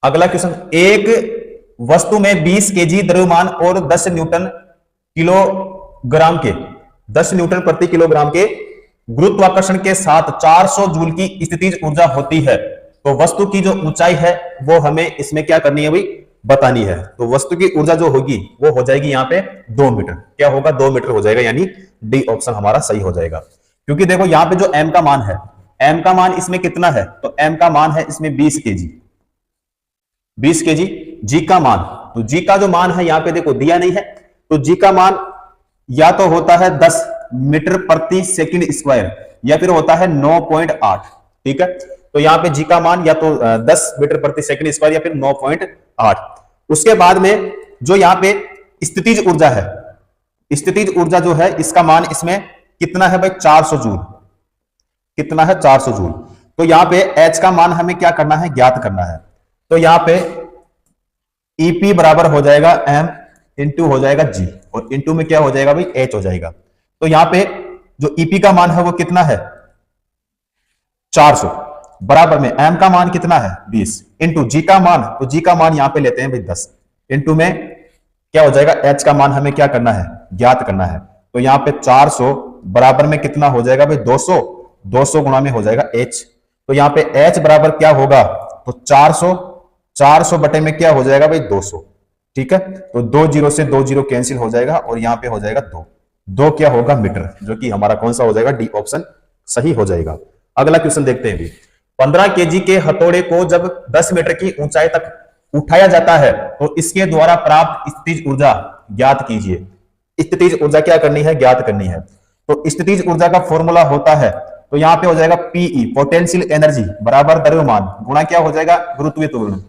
Speaker 1: अगला क्वेश्चन, एक वस्तु में 20 केजी द्रव्यमान और 10 न्यूटन किलोग्राम के 10 न्यूटन प्रति किलोग्राम के गुरुत्वाकर्षण के साथ 400 जूल की स्थितिज ऊर्जा होती है। तो वस्तु की जो ऊंचाई है वो हमें इसमें क्या करनी है भाई, बतानी है। तो वस्तु की ऊर्जा जो होगी वो हो जाएगी यहाँ पे 2 मीटर। क्या होगा, 2 मीटर हो जाएगा, यानी डी ऑप्शन हमारा सही हो जाएगा। क्योंकि देखो यहाँ पे जो एम का मान है, एम का मान इसमें कितना है, तो एम का मान है इसमें 20 केजी, 20 केजी। जी का मान, तो जी का जो मान है यहाँ पे देखो दिया नहीं है, तो जी का मान या तो होता है 10 मीटर प्रति सेकंड स्क्वायर या फिर होता है 9.8। ठीक है, तो यहाँ पे जी का मान या तो 10 मीटर प्रति सेकंड स्क्वायर या फिर 9.8। उसके बाद में जो यहाँ पे स्थितिज ऊर्जा है, स्थितिज ऊर्जा जो है इसका मान इसमें कितना है भाई, 400 जूल। कितना है, 400 जूल। तो यहाँ पे एच का मान हमें क्या करना है, ज्ञात करना है। तो यहाँ पे ईपी बराबर हो जाएगा एम इंटू हो जाएगा जी, और इंटू में क्या हो जाएगा भाई, एच हो जाएगा। तो यहाँ पे जो ईपी का मान है वो कितना है, 400, बराबर में एम का मान कितना है 20, इंटू जी का मान, तो जी का मान यहां पे लेते हैं भाई 10, इंटू में क्या हो जाएगा, एच का मान हमें क्या करना है, ज्ञात करना है। तो यहाँ पे 400 बराबर में कितना हो जाएगा भाई 200, 200 गुणा में हो जाएगा एच। तो यहाँ पे एच बराबर क्या होगा, तो 400, 400 बटे में क्या हो जाएगा भाई 200। ठीक है, तो 2 जीरो से 2 जीरो कैंसिल हो जाएगा और यहाँ पे हो जाएगा 2, 2 क्या होगा मीटर, जो कि हमारा कौन सा हो जाएगा, डी ऑप्शन सही हो जाएगा। अगला क्वेश्चन देखते हैं भी। 15 केजी के हथौड़े को जब 10 मीटर की ऊंचाई तक उठाया जाता है तो इसके द्वारा प्राप्त स्थितिज ऊर्जा ज्ञात कीजिए। स्थितिज ऊर्जा क्या करनी है, ज्ञात करनी है। तो स्थितिज ऊर्जा का फॉर्मूला होता है, तो यहां पे हो जाएगा पीई पोटेंशियल एनर्जी बराबर द्रव्यमान गुणा क्या हो जाएगा, गुरुत्वीय त्वरण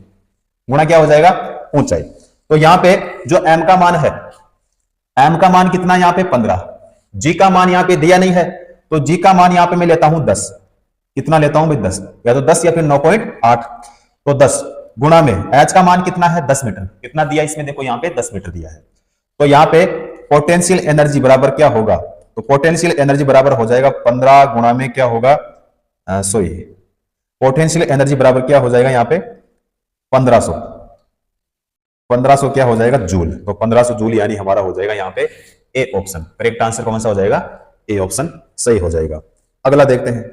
Speaker 1: गुणा क्या हो जाएगा, ऊंचाई। तो यहां पे जो एम का मान है, एम का मान कितना यहां पे 15, जी का मान यहां पे दिया नहीं है, तो जी का मान यहां पे मैं लेता हूं 10। कितना लेता हूं भाई 10, या तो 10 या फिर 9.8। तो 10 गुणा में एच का मान कितना है 10 मीटर, कितना दिया इसमें देखो यहाँ पे 10 मीटर दिया है। तो यहाँ पे पोटेंशियल एनर्जी बराबर क्या होगा, तो पोटेंशियल एनर्जी बराबर हो जाएगा 15 गुणा में क्या होगा, सॉरी पोटेंशियल एनर्जी बराबर क्या हो जाएगा यहाँ पे 1500, 1500 क्या हो जाएगा जूल। तो 1500 जूल यानी हमारा हो जाएगा यहाँ पे ए ऑप्शन। करेक्ट आंसर कौन सा हो जाएगा, ए ऑप्शन सही हो जाएगा। अगला देखते हैं।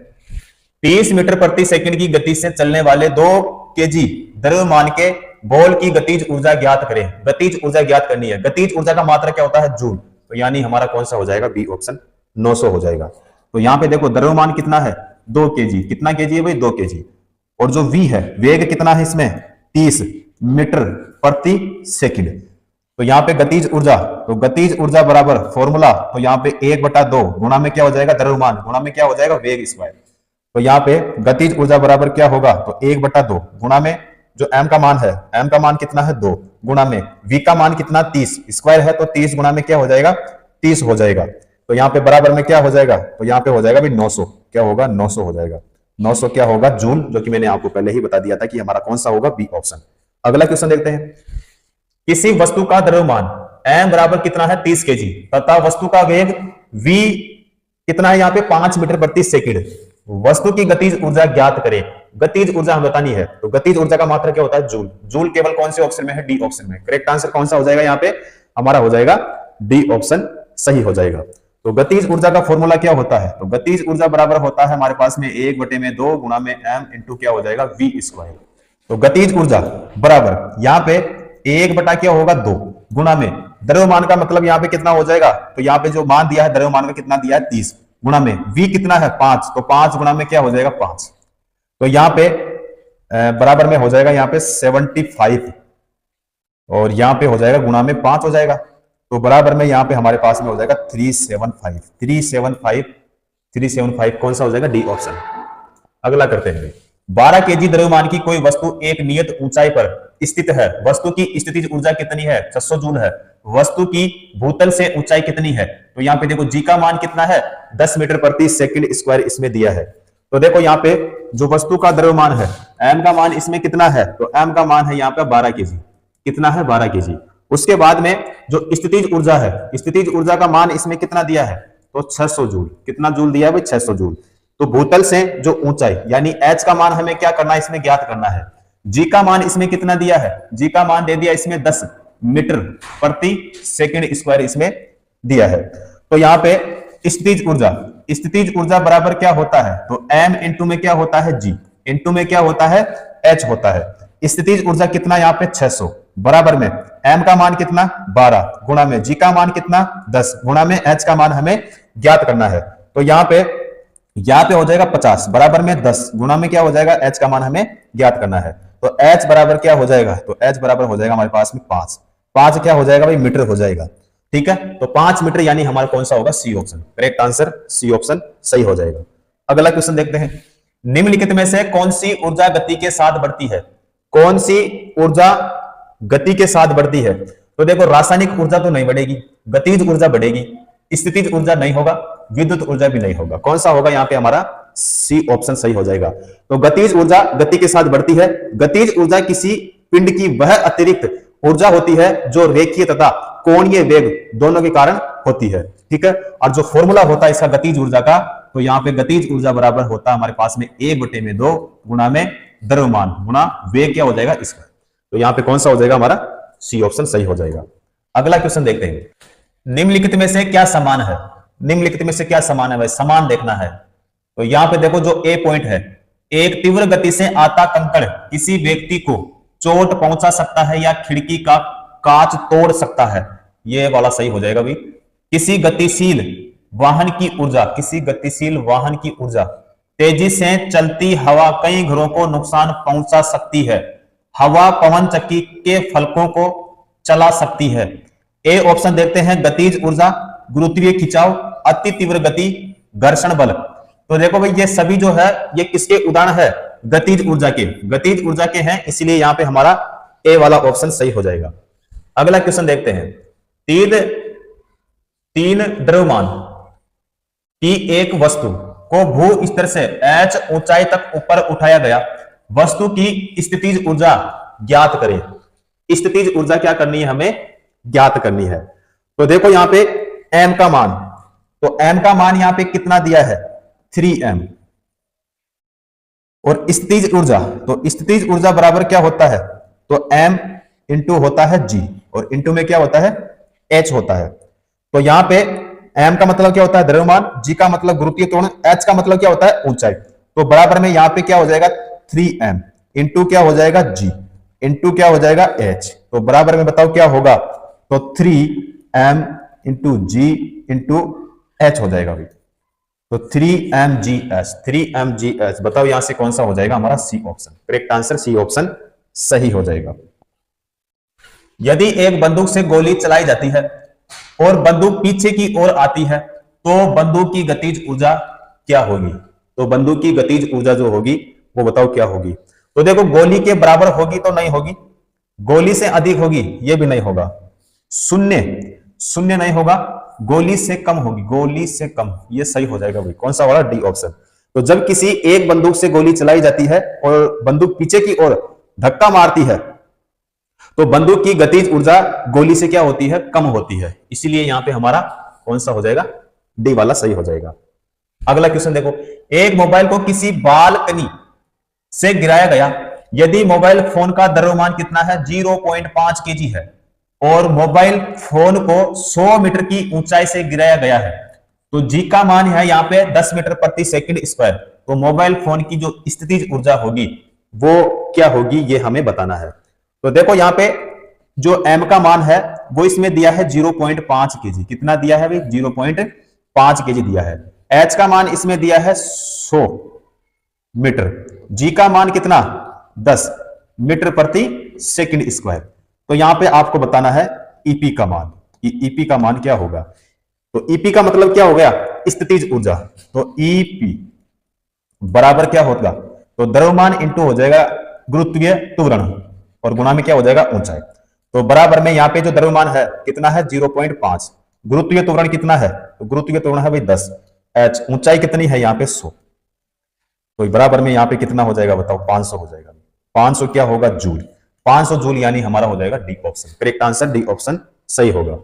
Speaker 1: 30 मीटर प्रति सेकंड की गति से चलने वाले 2 केजी द्रव्यमान के बॉल की गतिज ऊर्जा ज्ञात करें। गतिज ऊर्जा ज्ञात करनी है। गतिज ऊर्जा का मात्रा क्या होता है, जूल। तो यानी हमारा कौन सा हो जाएगा, बी ऑप्शन 900 हो जाएगा। तो यहाँ पे देखो द्रव्यमान कितना है 2 केजी, कितना केजी है भाई 2 केजी, और जो v है वेग कितना है इसमें 30 मीटर प्रति सेकंड। तो यहाँ पे गतिज ऊर्जा, तो गतिज ऊर्जा बराबर फॉर्मूला, तो यहाँ पे 1/2 गुणा में क्या हो जाएगा द्रव्यमान गुणा में क्या हो जाएगा वेग स्क्वायर। तो यहाँ पे गतिज ऊर्जा बराबर क्या होगा, तो 1/2 गुणा में जो m का मान है, m का मान कितना है 2 गुणा में v का मान कितना 30 स्क्वायर है, तो 30 गुणा में क्या हो जाएगा 30 हो जाएगा। तो यहाँ पे बराबर में क्या हो जाएगा, तो यहाँ पे हो जाएगा भी 900, क्या होगा 900 हो जाएगा। 900 क्या होगा जूल, जो कि मैंने आपको पहले ही बता दिया था कि हमारा कौन सा होगा, बी ऑप्शन। अगला क्वेश्चन देखते हैं। किसी वस्तु का द्रव्यमान m बराबर कितना है 30 केजी तथा वस्तु का वेग v कितना है यहाँ पे 5 मीटर प्रति सेकंड। वस्तु की गतिज ऊर्जा ज्ञात करें। गतिज ऊर्जा हमें बतानी है, तो गतिज ऊर्जा का मात्रा क्या होता है, जूल। जूल केवल कौन से ऑप्शन में है, डी ऑप्शन में। करेक्ट आंसर कौन सा हो जाएगा यहाँ पे, हमारा हो जाएगा डी ऑप्शन सही हो जाएगा। तो गतिज ऊर्जा का फॉर्मूला क्या होता है, तो गतिज ऊर्जा बराबर होता है हमारे पास में 1/2 गुणा में m इंटू क्या हो जाएगा v स्क्वायर। तो गतिज ऊर्जा बराबर यहाँ पे 1 क्या होगा 2 गुणा में द्रव्यमान का मतलब यहाँ पे कितना हो जाएगा, तो यहाँ पे जो मान दिया है द्रव्यमान का कितना दिया है 30 गुणा में v कितना है 5, तो 5 गुणा में क्या हो जाएगा 5। तो यहाँ पे बराबर में हो जाएगा यहाँ पे 75 और यहाँ पे हो जाएगा गुणा में 5 हो जाएगा। तो बराबर में यहाँ पे हमारे पास में हो जाएगा 375, 375 कौन सा हो जाएगा, डी ऑप्शन। अगला करते हैं। 12 केजी द्रव्यमान की कोई वस्तु एक नियत ऊंचाई पर स्थित है। वस्तु की स्थितिज ऊर्जा कितनी है, 600 जूल है। वस्तु की भूतल से ऊंचाई कितनी है, तो यहाँ पे देखो जी का मान कितना है 10 मीटर प्रति सेकंड स्क्वायर इसमें दिया है। तो देखो यहाँ पे जो वस्तु का द्रव्यमान है m का मान इसमें कितना है, तो m का मान है यहाँ पे 12 केजी। कितना है 12 केजी। उसके बाद में जो स्थितिज ऊर्जा है, स्थितिज ऊर्जा का मान इसमें कितना दिया है, तो 600 जूल। कितना जूल दिया है भाई, 600 जूल। तो भूतल से जो ऊंचाई यानी h का मान हमें क्या करना है, इसमें ज्ञात करना है। g का मान इसमें कितना दिया है, g का मान दे दिया इसमें 10 मीटर प्रति सेकंड स्क्वायर इसमें दिया है। तो यहाँ पे स्थितिज ऊर्जा, स्थितिज ऊर्जा बराबर क्या होता है, तो m इंटू में क्या होता है, g इंटू में क्या होता है, h होता है। स्थितिज ऊर्जा कितना यहाँ पे 600 बराबर में m का मान कितना 12 गुणा में g का मान कितना 10 गुणा में h का मान हमें ज्ञात करना है। तो यहाँ पे हो जाएगा 50 बराबर में 10 गुणा में क्या हो जाएगा, h का मान हमें ज्ञात करना है। तो h बराबर क्या हो जाएगा, तो h बराबर हो जाएगा हमारे पास में 5 क्या हो जाएगा भाई, मीटर हो जाएगा। ठीक है, तो 5 मीटर यानी हमारा कौन सा होगा, C option. Correct answer C option सही हो जाएगा। अगला क्वेश्चन देखते हैं, निम्नलिखित में से कौन सी ऊर्जा गति के साथ बढ़ती है, कौन सी ऊर्जा गति के साथ बढ़ती है। तो देखो रासायनिक ऊर्जा तो नहीं बढ़ेगी, गतिज ऊर्जा बढ़ेगी, स्थितिज ऊर्जा नहीं होगा, विद्युत ऊर्जा भी नहीं होगा। कौन सा होगा यहाँ पे हमारा, सी ऑप्शन सही हो जाएगा। तो गतिज ऊर्जा गति के साथ बढ़ती है। गतिज ऊर्जा किसी पिंड की वह अतिरिक्त ऊर्जा होती है जो रेखीय तथा कोणीय वेग दोनों के कारण होती है। ठीक है, और जो फॉर्मूला होता है इसका गतिज ऊर्जा का, तो यहाँ पे गतिज ऊर्जा बराबर होता है हमारे पास में 1/2 गुणा में द्रव्यमान गुणा वेग क्या हो जाएगा इसका। तो यहाँ पे कौन सा हो जाएगा हमारा, सी ऑप्शन सही हो जाएगा। अगला क्वेश्चन देखते हैं, निम्नलिखित में से क्या समान है, निम्नलिखित में से क्या समान है भाई, समान देखना है। तो यहाँ पे देखो जो ए पॉइंट है, एक तीव्र गति से आता कंकड़ किसी व्यक्ति को चोट पहुंचा सकता है या खिड़की का कांच तोड़ सकता है, ये वाला सही हो जाएगा भाई। किसी गतिशील वाहन की ऊर्जा, किसी गतिशील वाहन की ऊर्जा तेजी से चलती हवा कई घरों को नुकसान पहुंचा सकती है। हवा पवन चक्की के फलकों को चला सकती है। ए ऑप्शन देखते हैं, गतिज ऊर्जा, गुरुत्वीय खिंचाव, अति तीव्र गति, घर्षण बल। तो देखो भाई ये सभी जो है ये किसके उदाहरण है, गतिज ऊर्जा के, गतिज ऊर्जा के हैं, इसलिए यहां पे हमारा ए वाला ऑप्शन सही हो जाएगा। अगला क्वेश्चन देखते हैं, तीन द्रव्यमान की एक वस्तु को भू स्तर से h ऊंचाई तक ऊपर उठाया गया, वस्तु की स्थितिज ऊर्जा ज्ञात करें। स्थितिज ऊर्जा क्या करनी है, हमें ज्ञात करनी है। तो देखो यहां पे m का मान, तो m का मान यहां पे कितना दिया है, 3m। और स्थितिज ऊर्जा, तो स्थितिज ऊर्जा बराबर क्या होता है, तो m इंटू होता है g, और इंटू में क्या होता है, h होता है। तो यहां पे m का मतलब क्या होता है, द्रव्यमान, g का मतलब गुरुत्वीय त्वरण, h का मतलब क्या होता है, ऊंचाई। तो बराबर में यहां पे क्या हो जाएगा, 3m इंटू क्या हो जाएगा, g इंटू क्या हो जाएगा, h। तो बराबर में बताओ क्या होगा, तो 3m into g into h हो जाएगा भाई। तो 3mgs, 3mgs बताओ यहां से कौन सा हो जाएगा हमारा, C option. Correct answer C option सही हो जाएगा। यदि एक बंदूक से गोली चलाई जाती है और बंदूक पीछे की ओर आती है तो बंदूक की गतिज ऊर्जा क्या होगी। तो बंदूक की गतिज ऊर्जा जो होगी वो बताओ क्या होगी। तो देखो गोली के बराबर होगी तो नहीं होगी, गोली से अधिक होगी ये भी नहीं होगा, शून्य नहीं होगा, गोली से कम होगी, गोली से कम, ये सही हो जाएगा भाई। कौन सा वाला, डी ऑप्शन। तो जब किसी एक बंदूक से गोली चलाई जाती है और बंदूक पीछे की ओर धक्का मारती है तो बंदूक की गतिज ऊर्जा गोली से क्या होती है, कम होती है, इसीलिए यहां पे हमारा कौन सा हो जाएगा, डी वाला सही हो जाएगा। अगला क्वेश्चन देखो, एक मोबाइल को किसी बालकनी से गिराया गया, यदि मोबाइल फोन का द्रव्यमान कितना है, 0.5 केजी है और मोबाइल फोन को 100 मीटर की ऊंचाई से गिराया गया है, तो जी का मान है यहाँ पे 10 मीटर प्रति सेकंड स्क्वायर। तो मोबाइल फोन की जो स्थितिज ऊर्जा होगी वो क्या होगी, ये हमें बताना है। तो देखो यहाँ पे जो m का मान है वो इसमें दिया है 0.5 केजी, कितना दिया है भाई, 0.5 केजी दिया है। h का मान इसमें दिया है 100 मीटर, g का मान कितना 10 मीटर प्रति सेकंड स्क्वायर। तो यहां पे आपको बताना है ईपी का मान, ईपी का मान क्या होगा। तो ईपी का मतलब क्या हो गया, स्थितिज ऊर्जा। तो ईपी बराबर क्या होगा, तो द्रव्यमान इंटू हो जाएगा गुरुत्वीय त्वरण और गुणा में क्या हो जाएगा, ऊंचाई। तो बराबर में यहाँ पे जो द्रव्यमान है कितना है, 0.5, गुरुत्वीय त्वरण कितना है, तो गुरुत्वीय त्वरण है भाई 10, h ऊंचाई कितनी है यहाँ पे 100, तो बराबर में यहाँ पे कितना हो जाएगा बताओ, 500 हो जाएगा। 500 क्या होगा, जूल। 500 जूल, यानी हमारा हो जाएगा D option. Correct answer D option सही होगा।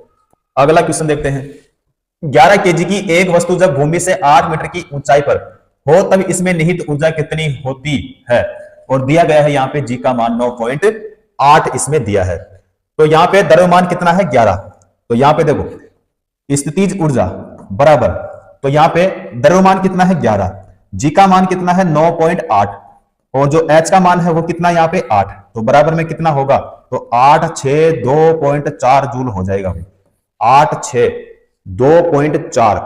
Speaker 1: अगला क्वेश्चन देखते हैं। 11 केजी की एक वस्तु जब भूमि से 8 मीटर की ऊंचाई पर हो तब इसमें निहित ऊर्जा कितनी होती है, और दिया गया है यहाँ पे जी का मान 9.8 इसमें दिया है। तो यहाँ पे द्रव्यमान कितना है 11, तो यहाँ पे देखो स्थितिज ऊर्जा बराबर, तो यहाँ पे द्रव्यमान कितना है 11, जी का मान कितना है 9.8, और जो एच का मान है वो कितना यहाँ पे 8, तो बराबर में कितना होगा, तो 8 6 2.4 जूल हो जाएगा भाई। 8 6 2.4,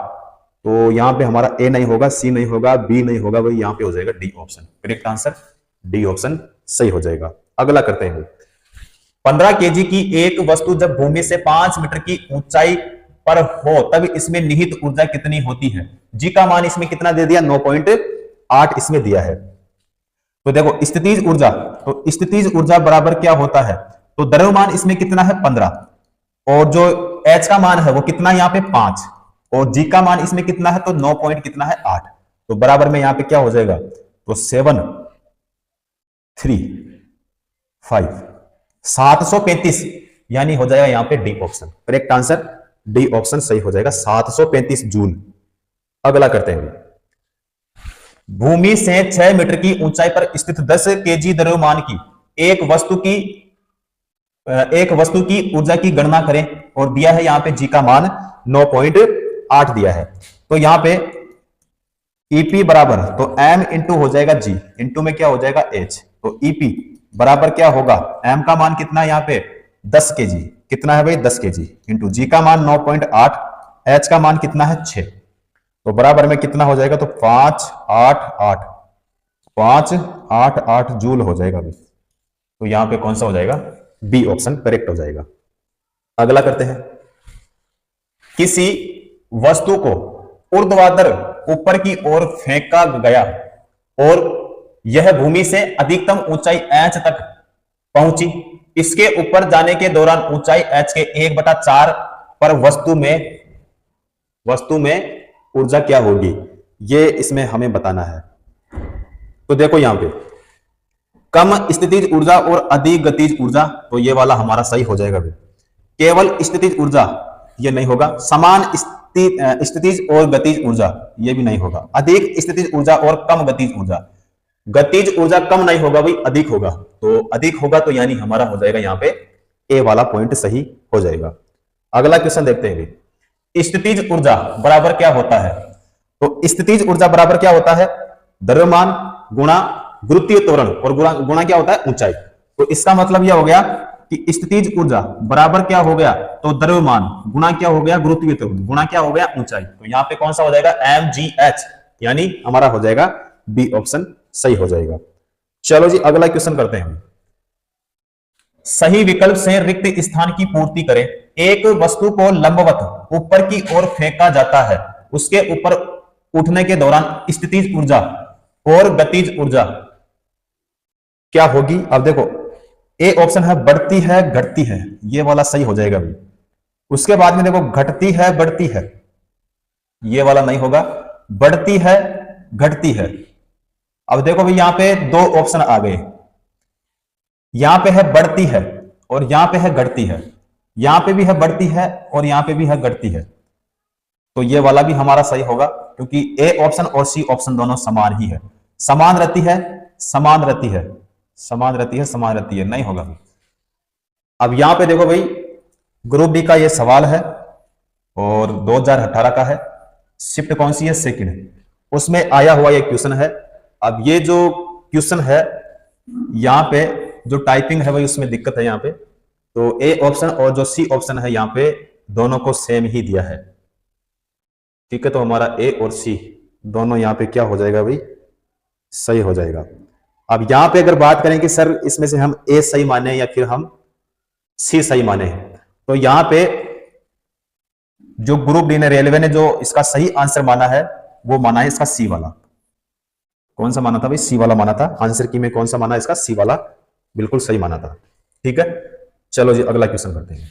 Speaker 1: तो यहाँ पे हमारा ए नहीं होगा, सी नहीं होगा, बी नहीं होगा भाई, यहाँ पे हो जाएगा D option. Correct answer D option सही हो जाएगा। अगला करते हैं। 15 केजी की एक वस्तु जब भूमि से 5 मीटर की ऊंचाई पर हो तब इसमें निहित ऊर्जा कितनी होती है। जी का मान इसमें कितना दे दिया 9.8 इसमें दिया है। तो देखो स्थितिज ऊर्जा, तो स्थितिज ऊर्जा बराबर क्या होता है, तो द्रव्यमान इसमें कितना है 15, और जो एच का मान है वो कितना यहाँ पे 5, और जी का मान इसमें कितना है तो 9 पॉइंट कितना है 8, तो बराबर में यहाँ पे क्या हो जाएगा, तो 7 3 5 735, यानी हो जाएगा यहाँ पे D option. Correct answer D option सही हो जाएगा, 735 जूल। अगला करते हैं। भूमि से 6 मीटर की ऊंचाई पर स्थित 10 केजी द्रव्यमान की एक वस्तु की ऊर्जा की गणना करें, और दिया है यहाँ पे जी का मान 9.8 दिया है। तो यहाँ पे ईपी बराबर, तो एम इंटू हो जाएगा जी, इंटू में क्या हो जाएगा एच, तो ईपी बराबर क्या होगा, एम का मान कितना है यहाँ पे 10 केजी, कितना है भाई 10 केजी, इंटू जी का मान 9.8, एच का मान कितना है 6, तो बराबर में कितना हो जाएगा, तो 588 जूल हो जाएगा भाई। तो यहां पे कौन सा हो जाएगा, बी ऑप्शन करेक्ट हो जाएगा। अगला करते हैं। किसी वस्तु को ऊर्ध्वाधर ऊपर की ओर फेंका गया और यह भूमि से अधिकतम ऊंचाई एच तक पहुंची। इसके ऊपर जाने के दौरान ऊंचाई एच के 1/4 पर वस्तु में ऊर्जा क्या होगी, ये इसमें हमें बताना है। तो देखो यहां पे कम स्थितिज ऊर्जा और अधिक गतिज ऊर्जा, तो ये वाला हमारा सही हो जाएगा भाई। केवल स्थितिज ऊर्जा ये नहीं होगा, समान स्थितिज और गतिज ऊर्जा ये भी नहीं होगा, अधिक स्थितिज ऊर्जा और कम गतिज ऊर्जा। गतिज ऊर्जा कम नहीं होगा भाई, अधिक होगा, तो अधिक होगा, तो यानी हमारा हो जाएगा यहाँ पे ए वाला पॉइंट सही हो जाएगा। अगला क्वेश्चन देखते हैं। स्थितिज ऊर्जा बराबर क्या होता है, तो स्थितिज ऊर्जा बराबर क्या होता है, द्रव्यमान गुणा गुरुत्वीय त्वरण, और गुणा क्या होता है ऊंचाई। तो इसका मतलब यह हो गया कि स्थितिज ऊर्जा बराबर क्या हो गया, तो द्रव्यमान गुणा क्या हो गया गुरुत्वीय त्वरण, गुणा क्या हो गया ऊंचाई। तो यहाँ पे कौन सा हो जाएगा mgh, यानी हमारा हो जाएगा बी ऑप्शन सही हो जाएगा। चलो जी अगला क्वेश्चन करते हैं। सही विकल्प से रिक्त स्थान की पूर्ति करें। एक वस्तु को लंबवत ऊपर की ओर फेंका जाता है, उसके ऊपर उठने के दौरान स्थितिज ऊर्जा और गतिज ऊर्जा क्या होगी। अब देखो ए ऑप्शन है बढ़ती है घटती है, ये वाला सही हो जाएगा भाई। उसके बाद में देखो घटती है बढ़ती है, ये वाला नहीं होगा, बढ़ती है घटती है। अब देखो भाई यहां पे दो ऑप्शन आ गए, यहां पे है बढ़ती है और यहां पे है घटती है, यहां पे भी है बढ़ती है और यहां पे भी है घटती है। तो ये वाला भी हमारा सही होगा, क्योंकि ए ऑप्शन और सी ऑप्शन दोनों समान ही है। समान रहती है, समान रहती है, समान रहती है, समान रहती है, नहीं होगा। अब यहां पे देखो भाई ग्रुप डी का ये सवाल है और 2018 का है, शिफ्ट कौन सी है सेकंड, उसमें आया हुआ ये क्वेश्चन है। अब ये जो क्वेश्चन है यहां पे जो टाइपिंग है भाई उसमें दिक्कत है यहां पे। तो ए ऑप्शन और जो सी ऑप्शन है यहां पे दोनों को सेम ही दिया है, ठीक है। तो हमारा ए और सी दोनों यहां पे क्या हो जाएगा भाई, सही हो जाएगा। अब यहां पे अगर बात करें कि सर इसमें से हम ए सही माने या फिर हम सी सही माने, तो यहां पे जो ग्रुप डी ने रेलवे ने जो इसका सही आंसर माना है वो माना है इसका सी वाला। कौन सा माना था भाई, सी वाला माना था। आंसर की में कौन सा माना, इसका सी वाला बिल्कुल सही माना था, ठीक है। चलो जी अगला क्वेश्चन करते हैं।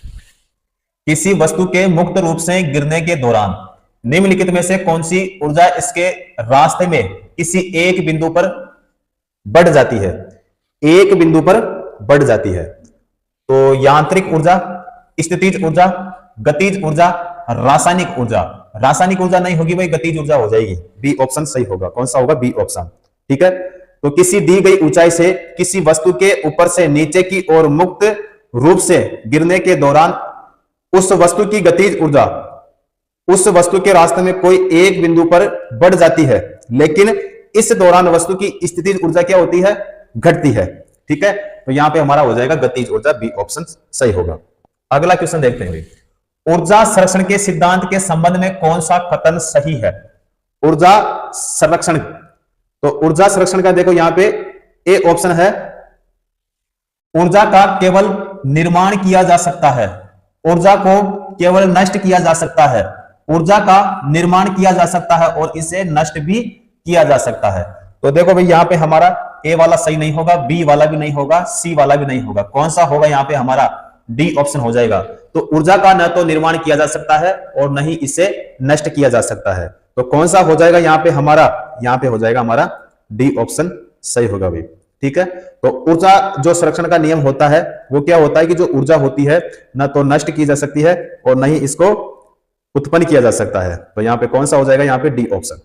Speaker 1: किसी वस्तु के मुक्त रूप से गिरने के दौरान निम्नलिखित में से कौन सी ऊर्जा इसके रास्ते में किसी एक बिंदु पर बढ़ जाती है, एक बिंदु पर बढ़ जाती है। तो यांत्रिक ऊर्जा, स्थितिज ऊर्जा, गतिज ऊर्जा, रासायनिक ऊर्जा। रासायनिक ऊर्जा नहीं होगी भाई, गतिज ऊर्जा हो जाएगी। बी ऑप्शन सही होगा। कौन सा होगा? B option. ठीक है, तो किसी दी गई ऊंचाई से किसी वस्तु के ऊपर से नीचे की ओर मुक्त रूप से गिरने के दौरान उस वस्तु की गतिज ऊर्जा उस वस्तु के रास्ते में कोई एक बिंदु पर बढ़ जाती है, लेकिन इस दौरान वस्तु की स्थितिज ऊर्जा क्या होती है? घटती है। ठीक है, तो यहां पे हमारा हो जाएगा गतिज ऊर्जा। बी ऑप्शन सही होगा। अगला क्वेश्चन देखते हैं। ऊर्जा संरक्षण के सिद्धांत के संबंध में कौन सा कथन सही है? ऊर्जा संरक्षण, तो ऊर्जा संरक्षण का देखो यहां पे ए ऑप्शन है, ऊर्जा का केवल निर्माण किया जा सकता है, ऊर्जा को केवल नष्ट किया जा सकता है, ऊर्जा का निर्माण किया जा सकता है और इसे नष्ट भी किया जा सकता है। तो देखो भाई यहां पे हमारा ए वाला सही नहीं होगा, बी वाला भी नहीं होगा, सी वाला भी नहीं होगा। कौन सा होगा यहां पे? हमारा डी ऑप्शन हो जाएगा। तो ऊर्जा का न तो निर्माण किया जा सकता है और न ही इसे नष्ट किया जा सकता है। तो कौन सा हो जाएगा यहां पे? हमारा यहां पे हो जाएगा हमारा डी ऑप्शन सही होगा भाई। ठीक है, तो ऊर्जा जो संरक्षण का नियम होता है वो क्या होता है कि जो ऊर्जा होती है न तो नष्ट की जा सकती है और न ही इसको उत्पन्न किया जा सकता है। तो यहां पे कौन सा हो जाएगा? यहां पे D option.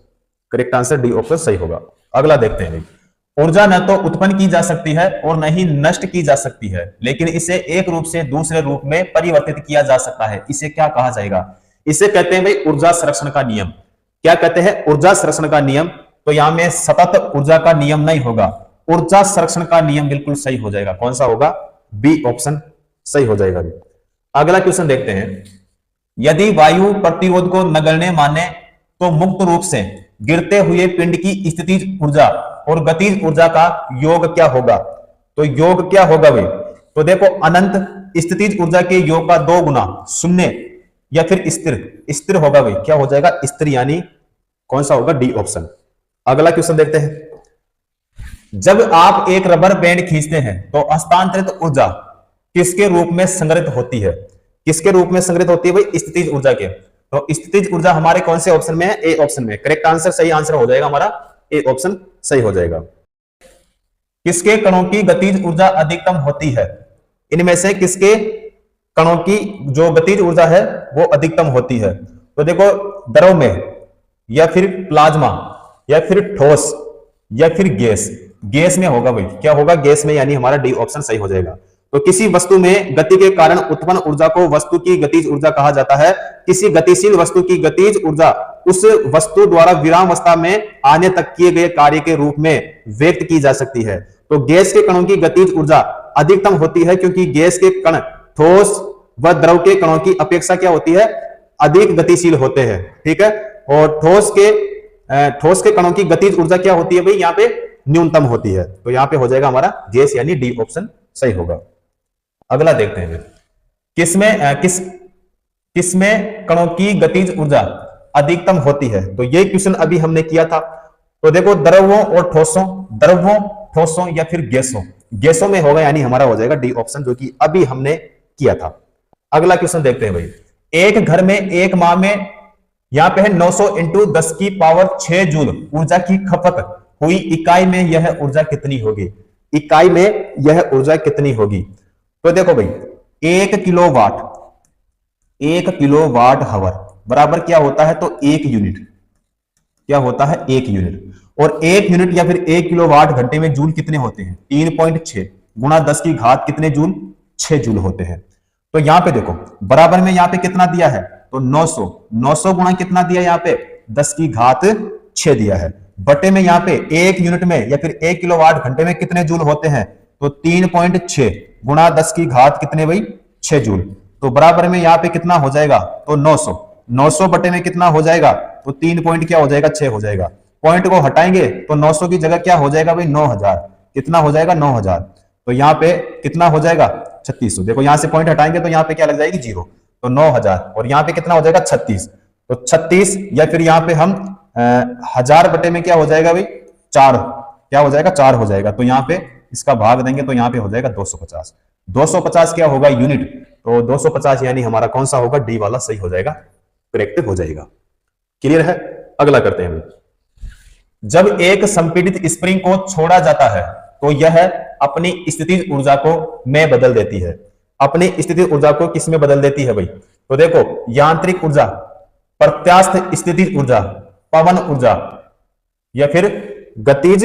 Speaker 1: Correct answer D option सही होगा। अगला देखते हैं भाई। ऊर्जा न तो उत्पन्न की जा सकती है और न ही नष्ट की जा सकती है, लेकिन इसे एक रूप से दूसरे रूप में परिवर्तित किया जा सकता है। इसे क्या कहा जाएगा? इसे कहते हैं भाई ऊर्जा संरक्षण का नियम। क्या कहते हैं? ऊर्जा संरक्षण का नियम। तो यहां में सतत ऊर्जा का नियम नहीं होगा, ऊर्जा संरक्षण का नियम बिल्कुल सही हो जाएगा। कौन सा होगा? बी ऑप्शन सही हो जाएगा। अगला क्वेश्चन देखते हैं। यदि वायु प्रतिरोध को नगण्य माने तो मुक्त रूप से गिरते हुए पिंड की स्थितिज ऊर्जा और गतिज ऊर्जा का योग क्या होगा? तो योग क्या होगा भाई? तो देखो अनंत स्थितिज ऊर्जा के योग का 2 गुना, शून्य या फिर स्थिर। स्थिर होगा भाई, क्या हो जाएगा? स्थिर, यानी कौन सा होगा? D option. अगला क्वेश्चन देखते हैं। जब आप एक रबर बैंड खींचते हैं तो हस्तांतरित ऊर्जा किसके रूप में संग्रहित होती है? किसके रूप में संग्रहित होती है भाई? स्थितिज ऊर्जा के। तो स्थितिज ऊर्जा हमारे कौन से ऑप्शन में है? ए ऑप्शन में। करेक्ट आंसर, सही आंसर हो जाएगा हमारा ए ऑप्शन सही हो जाएगा। किसके कणों की गतिज ऊर्जा अधिकतम होती है? इनमें से किसके कणों की जो गतिज ऊर्जा है वो अधिकतम होती है? तो देखो द्रव में, या फिर प्लाज्मा, या फिर ठोस, या फिर गैस। गैस में होगा भाई। क्या होगा? गैस में, यानी हमारा डी ऑप्शन सही हो जाएगा। तो किसी वस्तु में गति के कारण उत्पन्न ऊर्जा को वस्तु की गतिज ऊर्जा कहा जाता है। किसी गतिशील वस्तु की गतिज ऊर्जा उस वस्तु द्वारा विरामावस्था में आने तक किए गए कार्य के रूप में व्यक्त की जा सकती है। तो गैस के कणों की गतिज ऊर्जा अधिकतम होती है, क्योंकि गैस के कण ठोस व द्रव के कणों की अपेक्षा क्या होती है? अधिक गतिशील होते हैं। ठीक है, और ठोस के कणों की गतिज ऊर्जा क्या होती है भाई? यहाँ पे न्यूनतम होती है। तो यहाँ पे हो जाएगा हमारा गैस, यानी डी ऑप्शन सही होगा। अगला देखते हैं किसमें कणों की गतिज ऊर्जा अधिकतम होती है? तो ये क्वेश्चन अभी हमने किया था। तो देखो द्रवों और ठोसों या फिर गैसों में होगा, यानी हमारा हो जाएगा डी ऑप्शन, जो कि अभी हमने किया था। अगला क्वेश्चन देखते हैं भाई। एक घर में एक माह में यहां पे है 900 × 10⁶ जूल ऊर्जा की खपत हुई, इकाई में यह ऊर्जा कितनी होगी? इकाई में यह ऊर्जा कितनी होगी? तो देखो भाई 1 किलोवाट हावर बराबर क्या होता है? तो 1 यूनिट। क्या होता है? 1 यूनिट। और 1 यूनिट या फिर 1 किलोवाट घंटे में जूल कितने होते हैं? 3.6 गुणा 10 की घात कितने जूल? 6 जूल होते हैं। तो यहां पे देखो बराबर में यहां पे कितना दिया है? तो 900 गुणा कितना दिया? यहां पे 10 की घात 6 दिया है। बटे में यहां पे 1 यूनिट में या फिर 1 किलोवाट घंटे में कितने जूल होते हैं? तो 3.6 गुणा 10 की घात कितने भाई? 6 जूल। तो बराबर में यहां पे कितना हो जाएगा? तो 900 बटे में कितना हो जाएगा? तो 3 पॉइंट क्या हो जाएगा? 6 हो जाएगा। पॉइंट को हटाएंगे तो 900 की जगह क्या हो जाएगा भाई? 9000। कितना हो जाएगा? 9000। तो यहाँ पे कितना हो जाएगा? 3600। देखो यहां से पॉइंट हटाएंगे तो यहाँ पे क्या लग जाएगी? 0। तो 9000 और यहाँ पे कितना हो जाएगा? 36। तो 36 या फिर यहाँ पे हम 1000 बटे में क्या हो जाएगा भाई? 4। क्या हो जाएगा? 4 हो जाएगा। तो यहाँ पे इसका भाग देंगे तो यहाँ पे हो जाएगा 250। 250 क्या होगा? यूनिट। तो 250 यानी हमारा कौन सा होगा? डी वाला सही हो जाएगा, करेक्ट हो जाएगा। क्लियर है? अगला करते हैं। जब एक संपीड़ित स्प्रिंग को छोड़ा जाता है तो यह अपनी स्थितिज ऊर्जा को में बदल देती है। अपनी स्थिति ऊर्जा को किस में बदल देती है भाई? तो देखो, यांत्रिक ऊर्जा, प्रत्यास्थ स्थितिज ऊर्जा, पवन ऊर्जा या फिर गतिज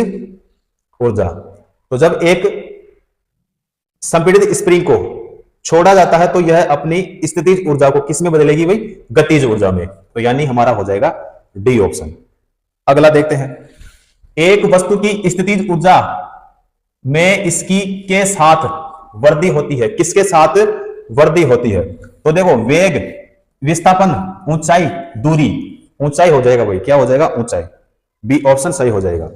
Speaker 1: ऊर्जा। तो जब एक संपीड़ित स्प्रिंग को छोड़ा जाता है तो यह अपनी स्थितिज ऊर्जा को किस में बदलेगी भाई? गतिज ऊर्जा में। तो यानी हमारा हो जाएगा डी ऑप्शन। अगला देखते हैं, एक वस्तु की स्थितिज ऊर्जा में इसकी के साथ वृद्धि होती है। किसके साथ वृद्धि होती है? तो देखो, वेग, विस्थापन, ऊंचाई, दूरी। ऊंचाई हो जाएगा भाई, क्या हो जाएगा? ऊंचाई। बी ऑप्शन सही हो जाएगा।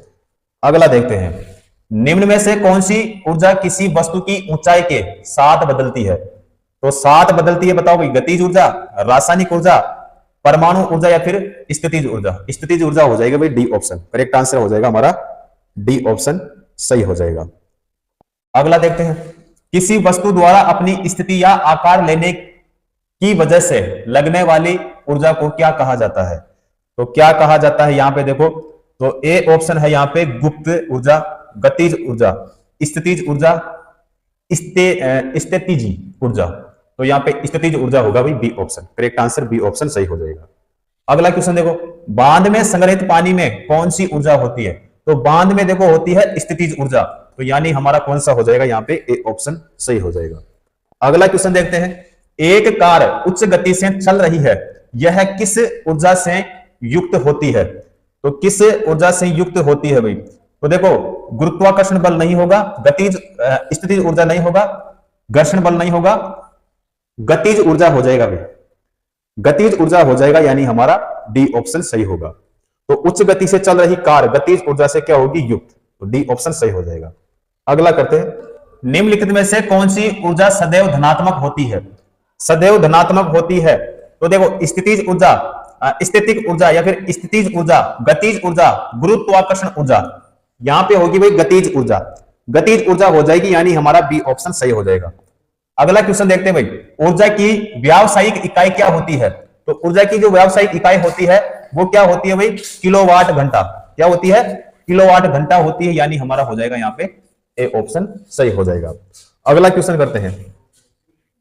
Speaker 1: अगला देखते हैं, निम्न में से कौन सी ऊर्जा किसी वस्तु की ऊंचाई के साथ बदलती है? तो साथ बदलती है, बताओ भाई। गतिज ऊर्जा, रासायनिक ऊर्जा, परमाणु ऊर्जा या फिर स्थितिज ऊर्जा? स्थितिज ऊर्जा हो जाएगा भाई, डी ऑप्शन। करेक्ट आंसर हो जाएगा हमारा डी ऑप्शन सही हो जाएगा। अगला देखते हैं, किसी वस्तु द्वारा अपनी स्थिति या आकार लेने की वजह से लगने वाली ऊर्जा को क्या कहा जाता है? तो क्या कहा जाता है यहां पे देखो, तो ए ऑप्शन है यहां पे गुप्त ऊर्जा, गतिज ऊर्जा, स्थितिज ऊर्जा, स्थितिज ऊर्जा। तो यहां पे स्थितिज ऊर्जा होगा भाई, B option. Correct answer B option सही हो जाएगा। अगला क्वेश्चन देखो, बांध में संग्रहित पानी में कौन सी ऊर्जा होती है? तो बांध में देखो होती है स्थितिज ऊर्जा। तो यानी हमारा कौन सा हो जाएगा यहाँ पे? ए ऑप्शन सही हो जाएगा। अगला क्वेश्चन देखते हैं, एक कार उच्च गति से चल रही है, यह किस ऊर्जा से युक्त होती है? तो किस ऊर्जा से युक्त होती है भाई? तो देखो, गुरुत्वाकर्षण बल नहीं होगा, गतिज स्थितिज ऊर्जा नहीं होगा, घर्षण बल नहीं होगा, गतिज ऊर्जा हो जाएगा भाई। गतिज ऊर्जा हो जाएगा, यानी हमारा डी ऑप्शन सही होगा। तो उच्च गति से चल रही कार गतिज ऊर्जा से क्या होगी? युक्त। तो डी ऑप्शन सही हो जाएगा। अगला करते हैं, निम्नलिखित में से कौन सी ऊर्जा सदैव धनात्मक होती है? सदैव धनात्मक होती है। तो देखो, स्थितिज ऊर्जा, स्थितिक ऊर्जा या फिर स्थितिज ऊर्जा, गतिज ऊर्जा, गुरुत्वाकर्षण ऊर्जा। यहां पे होगी भाई गतिज ऊर्जा। गतिज ऊर्जा हो जाएगी, यानी हमारा बी ऑप्शन सही हो जाएगा। अगला क्वेश्चन देखते हैं भाई, ऊर्जा की व्यावसायिक इकाई क्या होती है? तो ऊर्जा की जो व्यावसायिक इकाई होती है वो क्या होती है भाई? किलोवाट घंटा। क्या होती है? किलोवाट घंटा होती है, यानी हमारा हो जाएगा यहाँ पे ए ऑप्शन सही हो जाएगा। अगला क्वेश्चन करते हैं।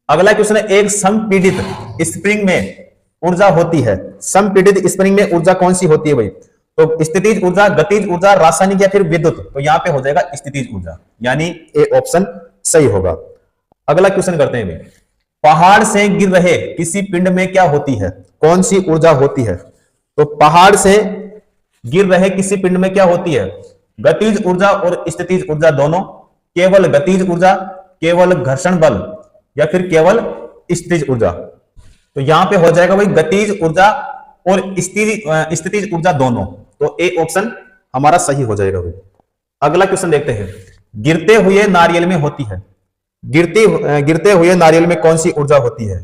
Speaker 1: अगला क्वेश्चन है, एक संपीड़ित स्प्रिंग में ऊर्जा होती है। संपीड़ित स्प्रिंग में ऊर्जा कौन सी होती है भाई? तो स्थितिज ऊर्जा, गतिज ऊर्जा, रासायनिक या फिर विद्युत? तो यहाँ पे हो जाएगा स्थितिज ऊर्जा, यानी ए ऑप्शन सही होगा। अगला क्वेश्चन करते हैं भाई, पहाड़ से गिर रहे किसी पिंड में क्या होती है? कौन सी ऊर्जा होती है? तो पहाड़ से गिर रहे किसी पिंड में क्या होती है? गतिज ऊर्जा और स्थितिज ऊर्जा दोनों, केवल गतिज ऊर्जा, केवल घर्षण बल या फिर केवल स्थितिज ऊर्जा? तो यहां पे हो जाएगा भाई गतिज ऊर्जा और स्थितिज ऊर्जा दोनों। तो ए ऑप्शन हमारा सही हो जाएगा भाई। अगला क्वेश्चन देखते हैं, गिरते हुए नारियल में होती है। गिरते हुए नारियल में कौन सी ऊर्जा होती है?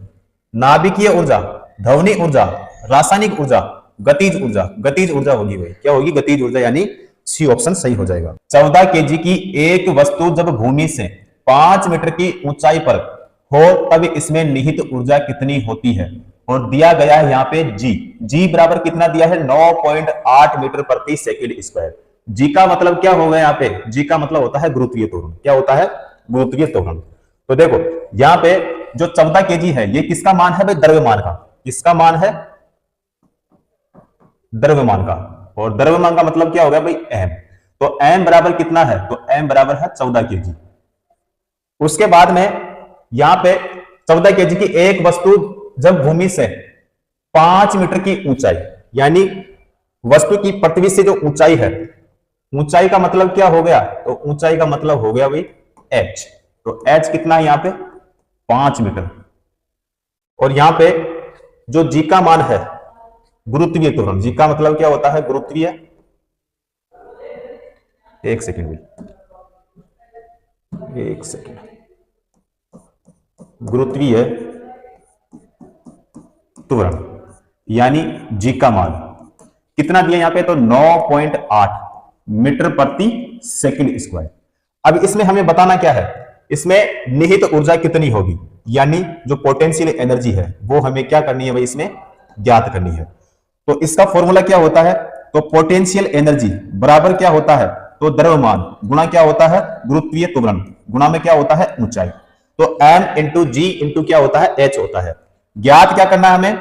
Speaker 1: नाभिकीय ऊर्जा, ध्वनि ऊर्जा, रासायनिक ऊर्जा, गतिज ऊर्जा? गतिज ऊर्जा होगी भाई। क्या होगी? गतिज ऊर्जा, यानी सी ऑप्शन सही हो जाएगा। 14 केजी की एक वस्तु जब भूमि से 5 मीटर की ऊंचाई पर हो तब इसमें निहित ऊर्जा कितनी होती है? और दिया गया है यहाँ पे जी बराबर कितना दिया है? 9.8 मीटर प्रति सेकंड स्क्वायर। जी का मतलब क्या होगा यहाँ पे? जी का मतलब होता है गुरुत्वीय त्वरण। क्या होता है? गुरुत्वीय त्वरण। तो देखो, यहाँ पे जो 14 केजी है ये किसका मान है भाई? द्रव्यमान का। किसका मान है? द्रव्यमान का। और द्रव्यमान का मतलब क्या होगा भाई? एम। तो एम बराबर कितना है? तो एम बराबर है 14 केजी। उसके बाद में यहां पे 14 केजी की एक वस्तु जब भूमि से 5 मीटर की ऊंचाई, यानी वस्तु की पृथ्वी से जो ऊंचाई है, ऊंचाई का मतलब क्या हो गया? तो ऊंचाई का मतलब हो गया भाई एच। तो एच कितना है यहां पे? 5 मीटर। और यहां पे जो जी का मान है गुरुत्वीय त्वरण, जी का मतलब क्या होता है? गुरुत्वीय, एक सेकेंड, गुरुत्वीय त्वरण, यानी जी का मान कितना दिया यहां पे? तो 9.8 मीटर प्रति सेकंड स्क्वायर। अब इसमें हमें बताना क्या है? इसमें निहित ऊर्जा कितनी होगी, यानी जो पोटेंशियल एनर्जी है वो हमें क्या करनी है भाई? इसमें ज्ञात करनी है। तो इसका फॉर्मूला क्या होता है? तो पोटेंशियल एनर्जी बराबर क्या होता है? तो द्रव्यमान गुणा क्या होता है? गुरुत्वीय त्वरण गुणा में क्या होता है? ऊंचाई। तो m इंटू जी इंटू क्या होता है, h होता है। ज्ञात क्या करना है हमें,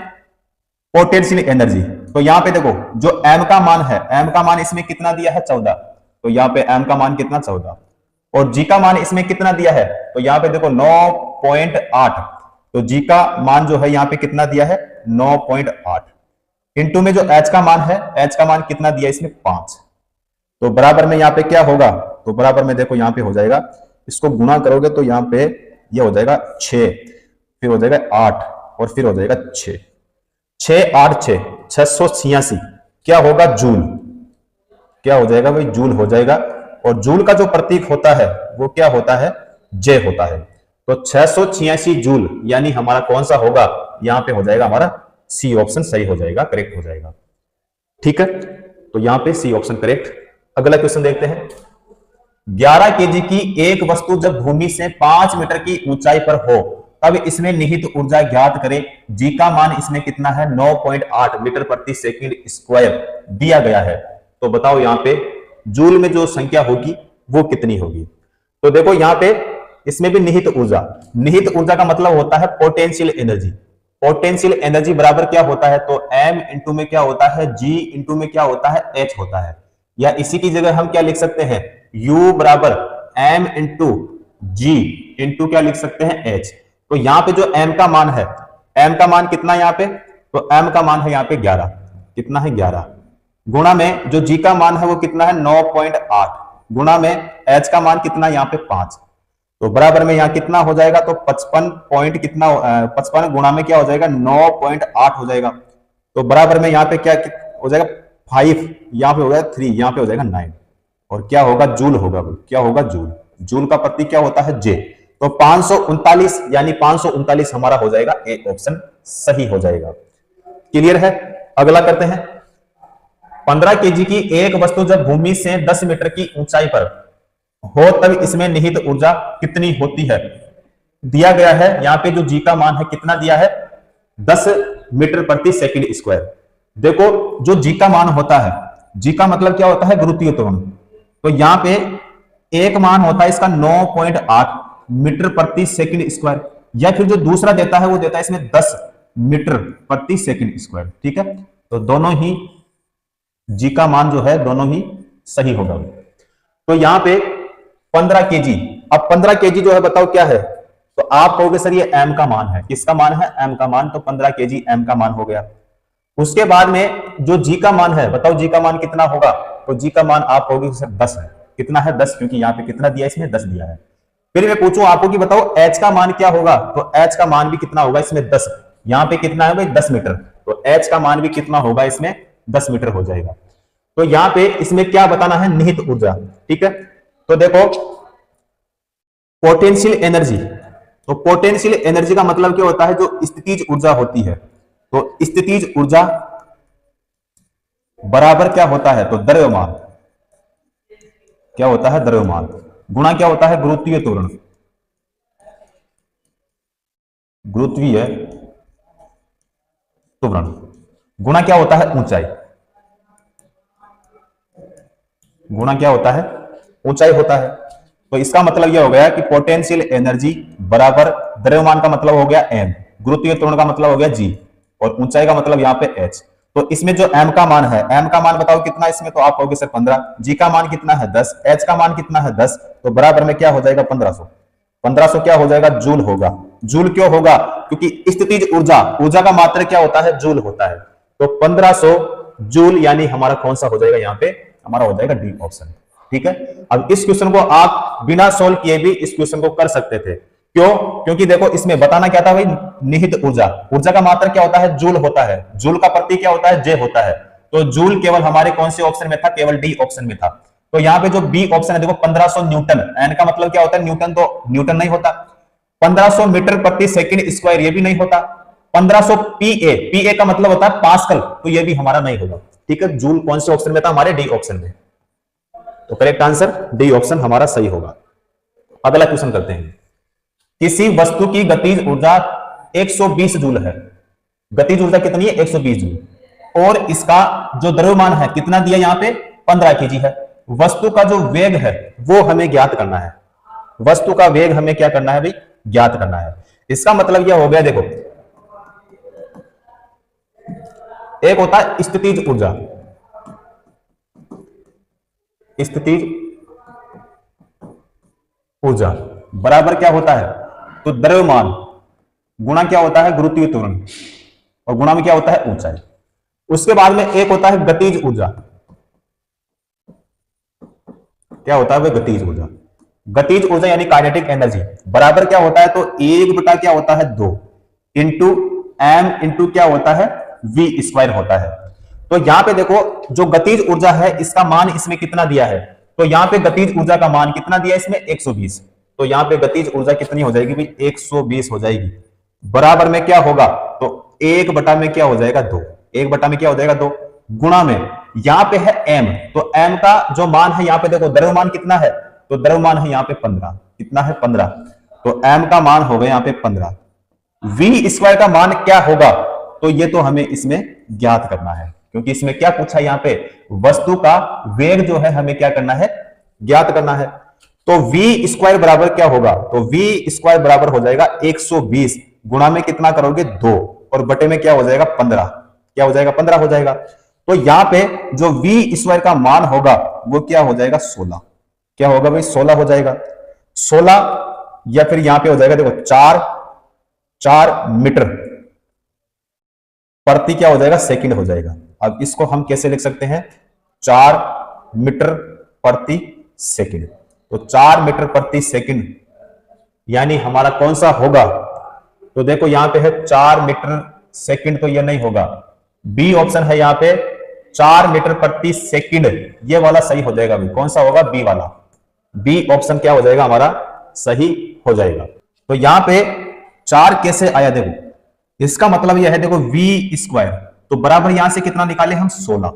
Speaker 1: पोटेंशियल एनर्जी। तो यहां पे देखो जो m का मान है, m का मान इसमें कितना दिया है 14, तो यहां पे m का मान कितना 14, और g का मान इसमें कितना दिया है, तो यहां पे देखो 9.8, तो g का मान जो है यहां पे कितना दिया है 9.8, इंटू में जो h का मान है, h का मान कितना दिया इसमें 5, तो बराबर में यहाँ पे क्या होगा, तो बराबर में देखो यहाँ पे हो जाएगा, इसको गुणा करोगे तो यहाँ पे ये हो जाएगा 6, फिर हो जाएगा 8 और फिर हो जाएगा 6, 6 8 6 686 क्या होगा जूल, क्या हो जाएगा भाई जूल हो जाएगा। और जूल का जो प्रतीक होता है वो क्या होता है, जे होता है। तो 686 जूल यानी हमारा कौन सा होगा, यहां पे हो जाएगा हमारा सी ऑप्शन सही हो जाएगा, करेक्ट हो जाएगा। ठीक है, तो यहां पे सी ऑप्शन करेक्ट। अगला क्वेश्चन देखते हैं। 11 केजी की एक वस्तु जब भूमि से 5 मीटर की ऊंचाई पर हो तब इसमें निहित ऊर्जा ज्ञात करें। जी का मान इसमें कितना है 9.8 मीटर प्रति सेकंड स्क्वायर दिया गया है। तो बताओ यहां पे जूल में जो संख्या होगी वो कितनी होगी। तो देखो यहां पे इसमें भी निहित ऊर्जा, निहित ऊर्जा का मतलब होता है पोटेंशियल एनर्जी। पोटेंशियल एनर्जी बराबर क्या होता है, तो m इंटू में क्या होता है g इंटू में क्या होता है h होता है, या इसी की जगह हम क्या लिख सकते हैं u बराबर m इंटू g इंटू क्या लिख सकते हैं h। तो यहां पे जो m का मान है, m का मान कितना है यहाँ पे, तो m का मान है यहाँ पे 11, कितना है 11, गुणा में जो g का मान है वो कितना है 9.8, गुणा में h का मान कितना है यहाँ पे 5, तो बराबर में यहाँ कितना हो जाएगा, तो 55 पॉइंट कितना 55 गुणा में क्या हो जाएगा 9.8 हो जाएगा। तो बराबर में यहाँ पे क्या हो जाएगा 5, यहाँ पे हो जाएगा 3, यहाँ पे हो जाएगा 9, और क्या होगा जूल होगा, क्या होगा जूल। जूल का प्रतीक क्या होता है जे। तो 539 यानी 539 हमारा हो जाएगा ए ऑप्शन सही हो जाएगा। क्लियर है, अगला करते हैं। 15 केजी की एक वस्तु जब भूमि से 10 मीटर की ऊंचाई पर हो तब इसमें निहित ऊर्जा कितनी होती है, दिया गया है। यहां पे जो जी का मान है कितना दिया है 10 मीटर प्रति सेकंड स्क्वायर। देखो जो जी का मान होता है, जी का मतलब क्या होता है गुरुत्वीय त्वरण, तो यहां पे एक मान होता है इसका 9.8 मीटर प्रति सेकंड स्क्वायर, या फिर जो दूसरा देता है वो देता है इसमें 10 मीटर प्रति सेकंड स्क्वायर। ठीक है, तो दोनों ही जी का मान जो है दोनों ही सही होगा। तो यहां पे 15 केजी, अब 15 केजी जो है बताओ क्या है, तो आप कहोगे सर ये m का मान है, किसका मान है m का मान, तो 15 केजी m का मान हो गया। उसके बाद में जो g का मान है बताओ g का मान कितना होगा, तो g का मान आप कहोगे सर 10 है, कितना है 10, क्योंकि यहाँ पे कितना दिया इसमें 10 दिया है। फिर मैं पूछूं आपको कि बताओ h का मान क्या होगा, तो h का मान भी कितना होगा इसमें 10, यहाँ पे कितना है भाई 10 मीटर, तो h का मान भी कितना होगा इसमें 10 मीटर हो जाएगा। तो यहाँ पे इसमें क्या बताना है निहित ऊर्जा। ठीक है, तो देखो पोटेंशियल एनर्जी, तो पोटेंशियल एनर्जी का मतलब क्या होता है जो स्थितिज ऊर्जा होती है, तो स्थितिज ऊर्जा बराबर क्या होता है, तो द्रव्यमान, क्या होता है द्रव्यमान, गुणा क्या होता है गुरुत्वीय त्वरण, गुरुत्वीय त्वरण, गुणा क्या होता है ऊंचाई, गुणा क्या होता है ऊंचाई होता है। तो इसका मतलब यह हो गया कि पोटेंशियल एनर्जी बराबर द्रव्यमान का मतलब हो गया m, गुरुत्वीय त्वरण का मतलब हो गया g, और ऊंचाई का मतलब यहाँ पे h। तो इसमें जो m का मान है, m का मान बताओ कितना इसमें, तो आप कहोगे सर 15, g का मान कितना है 10, h का मान कितना है 10, तो बराबर में क्या हो जाएगा 1500, 1500 क्या हो जाएगा जूल होगा। जूल क्यों होगा, क्योंकि स्थितिज ऊर्जा, ऊर्जा का मात्रा क्या होता है जूल होता है, तो 1500 जूल यानी हमारा कौन सा हो जाएगा यहाँ पे, हमारा हो जाएगा डी ऑप्शन। ठीक है, अब इस क्वेश्चन को आप बिना सोल्व किए भी इस क्वेश्चन को कर सकते थे, क्यों, क्योंकि देखो इसमें बताना क्या था भाई निहित ऊर्जा, ऊर्जा का मात्रा क्या होता है जूल होता है, जूल का प्रतीक क्या होता है जे होता है, तो जूल केवल हमारे कौन से ऑप्शन में था, केवल डी ऑप्शन में था। तो यहाँ पे जो बी ऑप्शन है देखो 1500 न्यूटन, एन का मतलब क्या होता है न्यूटन, तो न्यूटन नहीं होता, 1500 मीटर प्रति सेकंड स्क्वायर ये भी नहीं होता, 1500 पीए, पीए का मतलब होता है पास्कल, तो ये भी हमारा नहीं होगा। ठीक है, जूल कौन से ऑप्शन में था, हमारे डी ऑप्शन में, तो करेक्ट आंसर डी ऑप्शन हमारा सही होगा। अगला क्वेश्चन करते हैं। किसी वस्तु की गतिज ऊर्जा 120 जूल है, गतिज ऊर्जा कितनी है 120 जूल, और इसका जो द्रव्यमान है कितना दिया यहाँ पे 15 केजी है। वस्तु का जो वेग है वो हमें ज्ञात करना है, वस्तु का वेग हमें क्या करना है भाई ज्ञात करना है। इसका मतलब यह हो गया, देखो एक होता है स्थितिज ऊर्जा, स्थितिज ऊर्जा बराबर क्या होता है, तो द्रव्यमान गुणा क्या होता है, गुरुत्वीय त्वरण, और गुणा में क्या होता है, ऊंचाई। उसके बाद में एक होता है गतिज ऊर्जा, क्या होता है, वह गतिज ऊर्जा। गतिज ऊर्जा यानी काइनेटिक एनर्जी बराबर क्या होता है, तो एक बटा क्या होता है, 2 इंटू एम इंटू क्या होता है, वी स्क्वायर होता है। तो यहां पे देखो जो गतिज ऊर्जा है इसका मान इसमें कितना दिया है, तो यहां पे गतिज ऊर्जा का मान कितना दिया है इसमें, 120। तो यहां पे गतिज ऊर्जा कितनी हो जाएगी भाई, 120 हो जाएगी। बराबर में क्या होगा, तो एक बटा में क्या हो जाएगा, 2, एक बटा में क्या हो जाएगा, 2 गुणा में यहां पे है m, तो m का जो मान है यहां पे देखो द्रव्यमान कितना है, तो द्रव्यमान है यहां पे 15, कितना है 15, तो m का मान होगा यहां पे 15। v स्क्वायर का मान क्या होगा, तो ये तो हमें इसमें ज्ञात करना है, क्योंकि इसमें क्या पूछा, यहां पे वस्तु का वेग जो है हमें क्या करना है, ज्ञात करना है। तो v स्क्वायर बराबर क्या होगा, तो v स्क्वायर बराबर हो जाएगा 120 गुणा में कितना करोगे, 2, और बटे में क्या हो जाएगा, 15, क्या हो जाएगा, 15 हो जाएगा। तो यहां पे जो v स्क्वायर का मान होगा वो क्या हो जाएगा, 16, क्या होगा भाई, 16 हो जाएगा, 16, या फिर यहां पे हो जाएगा देखो 4 मीटर प्रति क्या हो जाएगा, सेकंड हो जाएगा। अब इसको हम कैसे लिख सकते हैं, 4 मीटर प्रति सेकंड, तो 4 मीटर प्रति सेकंड यानी हमारा कौन सा होगा, तो देखो यहां पे है 4 मीटर सेकंड, तो यह नहीं होगा, बी ऑप्शन है यहां पे 4 मीटर प्रति सेकंड, ये वाला सही हो जाएगा। भी कौन सा होगा, बी वाला, बी ऑप्शन क्या हो जाएगा हमारा, सही हो जाएगा। तो यहां पे 4 कैसे आया, देखो इसका मतलब यह है, देखो v स्क्वायर, तो बराबर यहां से कितना निकाले हम, 16,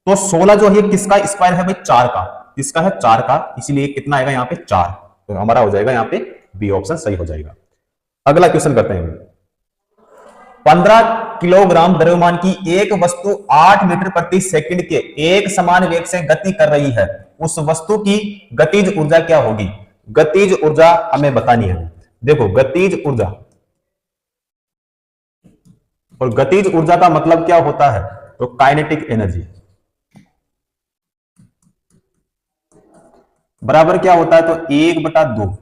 Speaker 1: तो 16 जो है किसका स्क्वायर है भाई, 4 का, किसका है, 4 का, इसलिए कितना आएगा यहाँ पे 4, तो हमारा हो जाएगा यहाँ पे बी ऑप्शन सही हो जाएगा। अगला क्वेश्चन करते हैं। 15 किलोग्राम द्रव्यमान की एक वस्तु 8 मीटर प्रति सेकंड के एक समान वेग से गति कर रही है, उस वस्तु की गतिज ऊर्जा क्या होगी। गतिज ऊर्जा हमें बतानी है। देखो गतिज ऊर्जा, और गतिज ऊर्जा का मतलब क्या होता है, तो काइनेटिक एनर्जी बराबर क्या होता है, तो 1/2,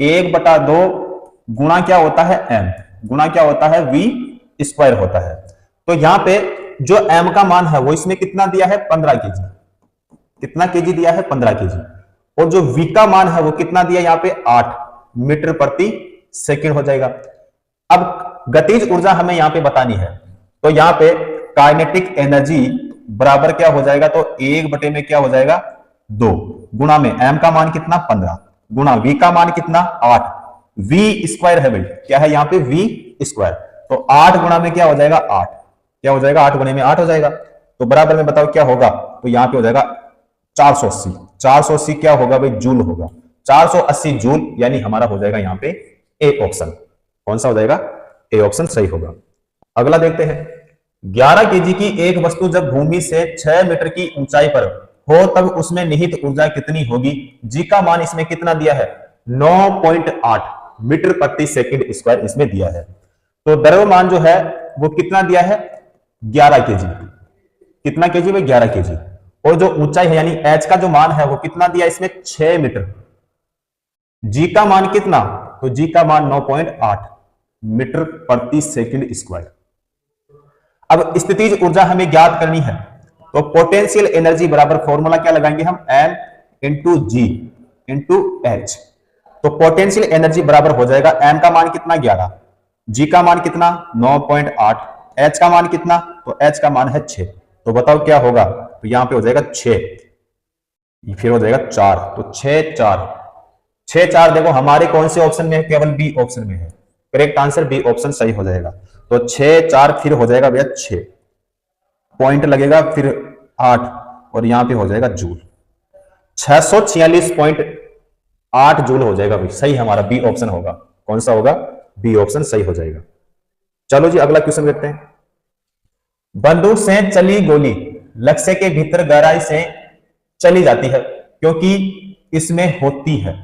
Speaker 1: 1/2 गुणा क्या होता है, m, गुणा क्या होता है, v स्क्वायर होता है। तो यहां पे जो m का मान है वो इसमें कितना दिया है, 15 केजी, कितना केजी दिया है, 15 केजी, और जो v का मान है वो कितना दिया यहाँ पे, 8 मीटर प्रति सेकंड हो जाएगा। अब गतिज ऊर्जा हमें यहां पे बतानी है, तो यहां पे काइनेटिक एनर्जी बराबर क्या हो जाएगा, तो 1 बटे में क्या हो जाएगा, 2 गुणा में m का मान कितना, 15 गुणा v का मान कितना, 8, v स्क्वायर है भाई, क्या है यहाँ पे, v स्क्वायर, तो 8 गुणा में क्या हो जाएगा, 8, क्या हो जाएगा, 8 गुणे में 8 हो जाएगा। तो बराबर में बताओ क्या होगा, तो यहाँ पे हो जाएगा 480, 480 क्या होगा भाई, जूल होगा, 480 जूल, यानी हमारा हो जाएगा यहाँ पे ए ऑप्शन, कौन सा हो जाएगा, ए ऑप्शन सही होगा। अगला देखते हैं। 11 केजी की एक वस्तु जब भूमि से 6 मीटर की ऊंचाई पर हो तब उसमें निहित ऊर्जा कितनी होगी। जी का मान इसमें कितना दिया है, 9.8 मीटर प्रति सेकंड स्क्वायर इसमें दिया है। तो द्रव्यमान जो है वो कितना दिया है, 11 केजी, कितना केजी में, 11 केजी, और जो ऊंचाई है यानी एच का जो मान है वो कितना दिया इसमें, 6 मीटर। जी का मान कितना, तो जी का मान 9.8 मीटर प्रति सेकंड स्क्वायर। अब स्थितिज ऊर्जा हमें ज्ञात करनी है, तो पोटेंशियल एनर्जी बराबर फॉर्मूला क्या लगाएंगे हम, एम इंटू जी इंटू एच। तो पोटेंशियल एनर्जी बराबर हो जाएगा, एम का मान कितना, 11, जी का मान कितना 9.8, एच का मान कितना, तो एच का मान है 6, तो बताओ क्या होगा, तो यहां पे हो जाएगा 6, फिर हो जाएगा 4, तो 6 4 देखो हमारे कौन से ऑप्शन में है, केवल बी ऑप्शन में है, करेक्ट आंसर बी ऑप्शन सही हो जाएगा। तो 6 4 फिर हो जाएगा भैया 6 पॉइंट लगेगा, फिर 8 और यहां पे हो जाएगा जूल, 646.8 जूल हो जाएगा भाई, सही हमारा बी ऑप्शन होगा, कौन सा होगा, बी ऑप्शन सही हो जाएगा। चलो जी अगला क्वेश्चन देखते हैं। बंदूक से चली गोली लक्ष्य के भीतर गहराई से चली जाती है क्योंकि इसमें होती है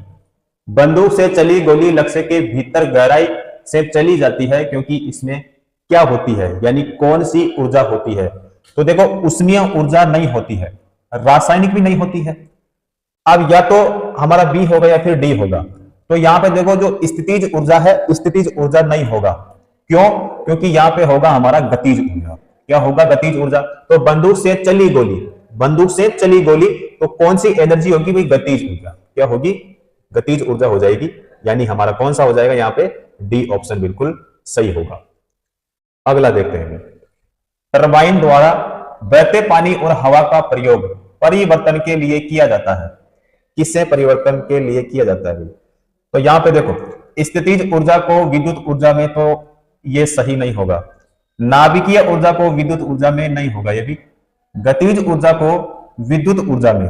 Speaker 1: बंदूक से चली गोली लक्ष्य के भीतर गहराई से चली जाती है क्योंकि इसमें क्या होती है, यानी कौन सी ऊर्जा होती है। तो देखो उष्मीय ऊर्जा नहीं होती है, रासायनिक भी नहीं होती है। अब या तो हमारा बी होगा या फिर डी होगा। तो यहां पे देखो जो स्थितिज ऊर्जा है, स्थितिज ऊर्जा नहीं होगा। क्यों? क्योंकि यहां पे होगा हमारा गतिज ऊर्जा। क्या होगा? गतिज ऊर्जा। तो बंदूक से चली गोली, बंदूक से चली गोली, तो कौन सी एनर्जी होगी भाई? गतिज ऊर्जा। क्या होगी? गतिज ऊर्जा हो जाएगी। यानी हमारा कौन सा हो जाएगा यहां पे? डी ऑप्शन बिल्कुल सही होगा। अगला देखते हैं। टरबाइन द्वारा बहते पानी और हवा का प्रयोग परिवर्तन के लिए किया जाता है। किससे परिवर्तन के लिए किया जाता है? तो यहां पे देखो स्थितिज ऊर्जा को विद्युत ऊर्जा में, तो ये सही नहीं होगा। नाभिकीय ऊर्जा को विद्युत ऊर्जा में नहीं होगा ये भी। गतिज ऊर्जा को विद्युत ऊर्जा में,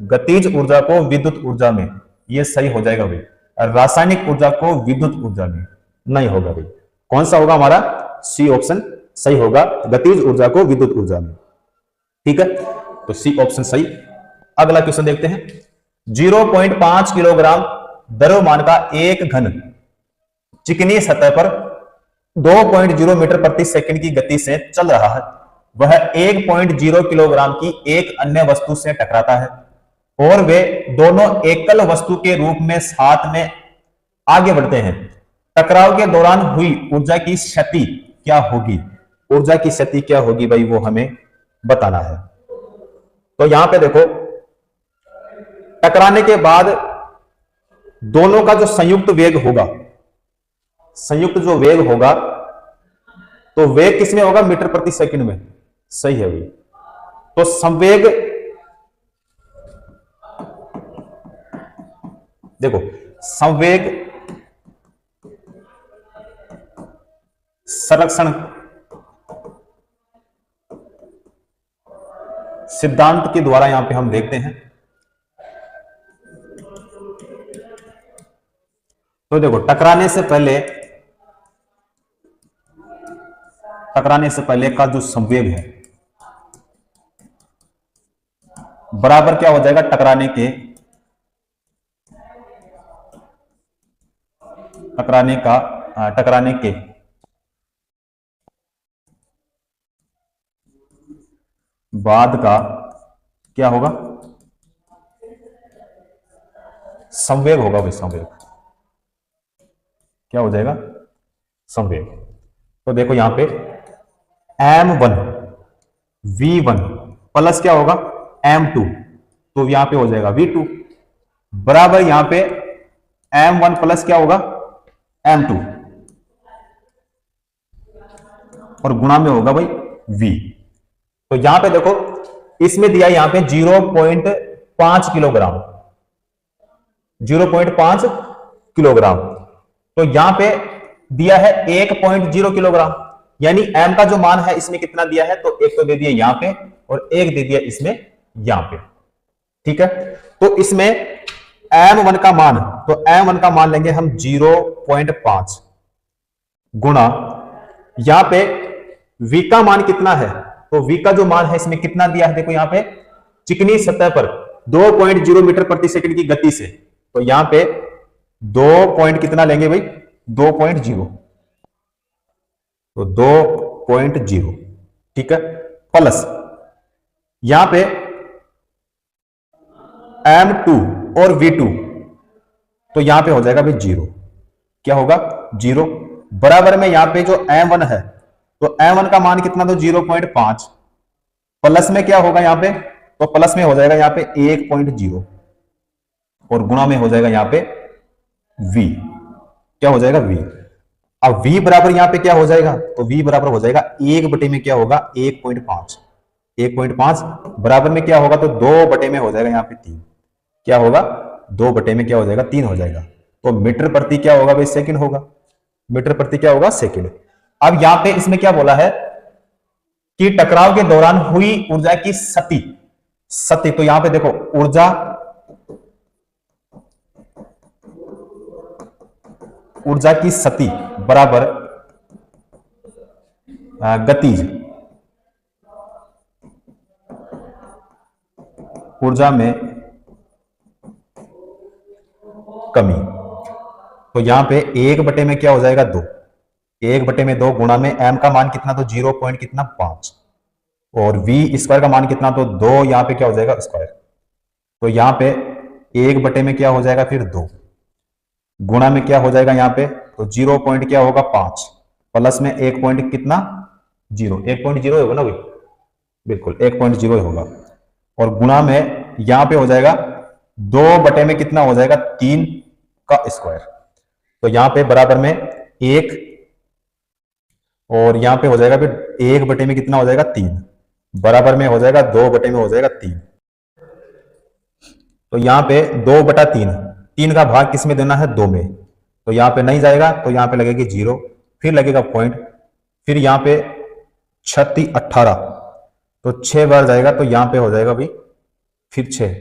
Speaker 1: गतिज ऊर्जा को विद्युत ऊर्जा में, ये सही हो जाएगा भाई। रासायनिक ऊर्जा को विद्युत ऊर्जा में नहीं होगा भाई। कौन सा होगा हमारा? सी ऑप्शन सही होगा, गतिज ऊर्जा को विद्युत ऊर्जा में। ठीक है, तो सी ऑप्शन सही। अगला क्वेश्चन देखते हैं। 0.5 किलोग्राम द्रव्यमान का एक घन चिकनी सतह पर 2.0 मीटर प्रति सेकंड की गति से चल रहा है। वह 1.0 किलोग्राम की एक अन्य वस्तु से टकराता है और वे दोनों एकल वस्तु के रूप में साथ में आगे बढ़ते हैं। टकराव के दौरान हुई ऊर्जा की क्षति क्या होगी? ऊर्जा की क्षति क्या होगी भाई, वो हमें बताना है। तो यहां पे देखो टकराने के बाद दोनों का जो संयुक्त वेग होगा, संयुक्त जो वेग होगा, तो वेग किसमें होगा? मीटर प्रति सेकंड में। सही है भाई। तो संवेग देखो, संवेग संरक्षण सिद्धांत के द्वारा यहां पे हम देखते हैं। तो देखो टकराने से पहले का जो संवेग है बराबर क्या हो जाएगा? टकराने के बाद का क्या होगा? संवेग होगा भाई। संवेग क्या हो जाएगा? संवेग। तो देखो यहां पे m1 v1 प्लस क्या होगा? m2, तो यहां पे हो जाएगा v2 बराबर यहां पे m1 प्लस क्या होगा? m2 और गुणा में होगा भाई v। तो यहां पे देखो इसमें दिया यहां पे 0.5 किलोग्राम, 0.5 किलोग्राम। तो यहां पे दिया है 1.0 किलोग्राम, यानी m का जो मान है इसमें कितना दिया है? तो एक तो दे दिया यहां पे और एक दे दिया इसमें यहां पे। ठीक है, तो इसमें m1 का मान, तो m1 का मान लेंगे हम 0.5 गुणा यहां पे v का मान कितना है? तो v का जो मान है इसमें कितना दिया है? देखो यहां पे चिकनी सतह पर 2.0 मीटर प्रति सेकंड की गति से, तो यहां पे 2 पॉइंट कितना लेंगे भाई? 2.0, तो 2.0। ठीक है, प्लस यहां पे m2 और v2, तो यहां पे हो जाएगा भाई 0। क्या होगा? 0 बराबर में यहां पे जो m1 है, तो m1 का मान कितना? तो 0.5 प्लस में क्या होगा यहां पे? तो प्लस में हो जाएगा यहां पे 1.0 और गुणा में हो जाएगा यहां पे v। क्या हो जाएगा? v। अब v बराबर यहां पे क्या हो जाएगा? तो v बराबर हो जाएगा 1 बटे में क्या होगा? 1.5, 1.5 बराबर में क्या होगा? तो 2 बटे में हो जाएगा यहां पे 3। क्या होगा? 2 बटे में क्या हो जाएगा? 3 हो जाएगा। तो मीटर प्रति क्या होगा भाई? सेकंड होगा। मीटर प्रति क्या होगा? सेकंड। अब यहां पे इसमें क्या बोला है कि टकराव के दौरान हुई ऊर्जा की क्षति, तो यहां पे देखो ऊर्जा की क्षति बराबर गतिज ऊर्जा में कमी। तो यहाँ पे 1 बटे में क्या हो जाएगा 2, 1/2 गुणा में m का मान कितना, तो 0 पॉइंट कितना 5, और v स्क्वायर का मान कितना, तो 2, यहाँ पे क्या हो जाएगा स्क्वायर। तो यहाँ पे 1 बटे में क्या हो जाएगा फिर 2, गुणा में क्या हो जाएगा यहाँ पे, तो 0 पॉइंट क्या होगा 5, प्लस में 1 पॉइंट कितना 0, 1.0 होगा ना भाई, बिल्कुल 1.0 होगा, और गुणा में यहाँ पे हो जाएगा 2 बटे में कितना हो जाएगा 3 का स्क्वायर। तो यहाँ पे बराबर में 1, और यहाँ पे हो जाएगा फिर 1 बटे में कितना हो जाएगा 3, बराबर में हो जाएगा 2 बटे में हो जाएगा 3। तो यहाँ पे 2/3, 3 का भाग किस में देना है 2 में, तो यहाँ पे नहीं जाएगा, तो यहाँ पे लगेगी 0, फिर लगेगा पॉइंट, फिर यहाँ पे 36 18, तो 6 बार जाएगा, तो यहाँ पे हो जाएगा भाई फिर 6,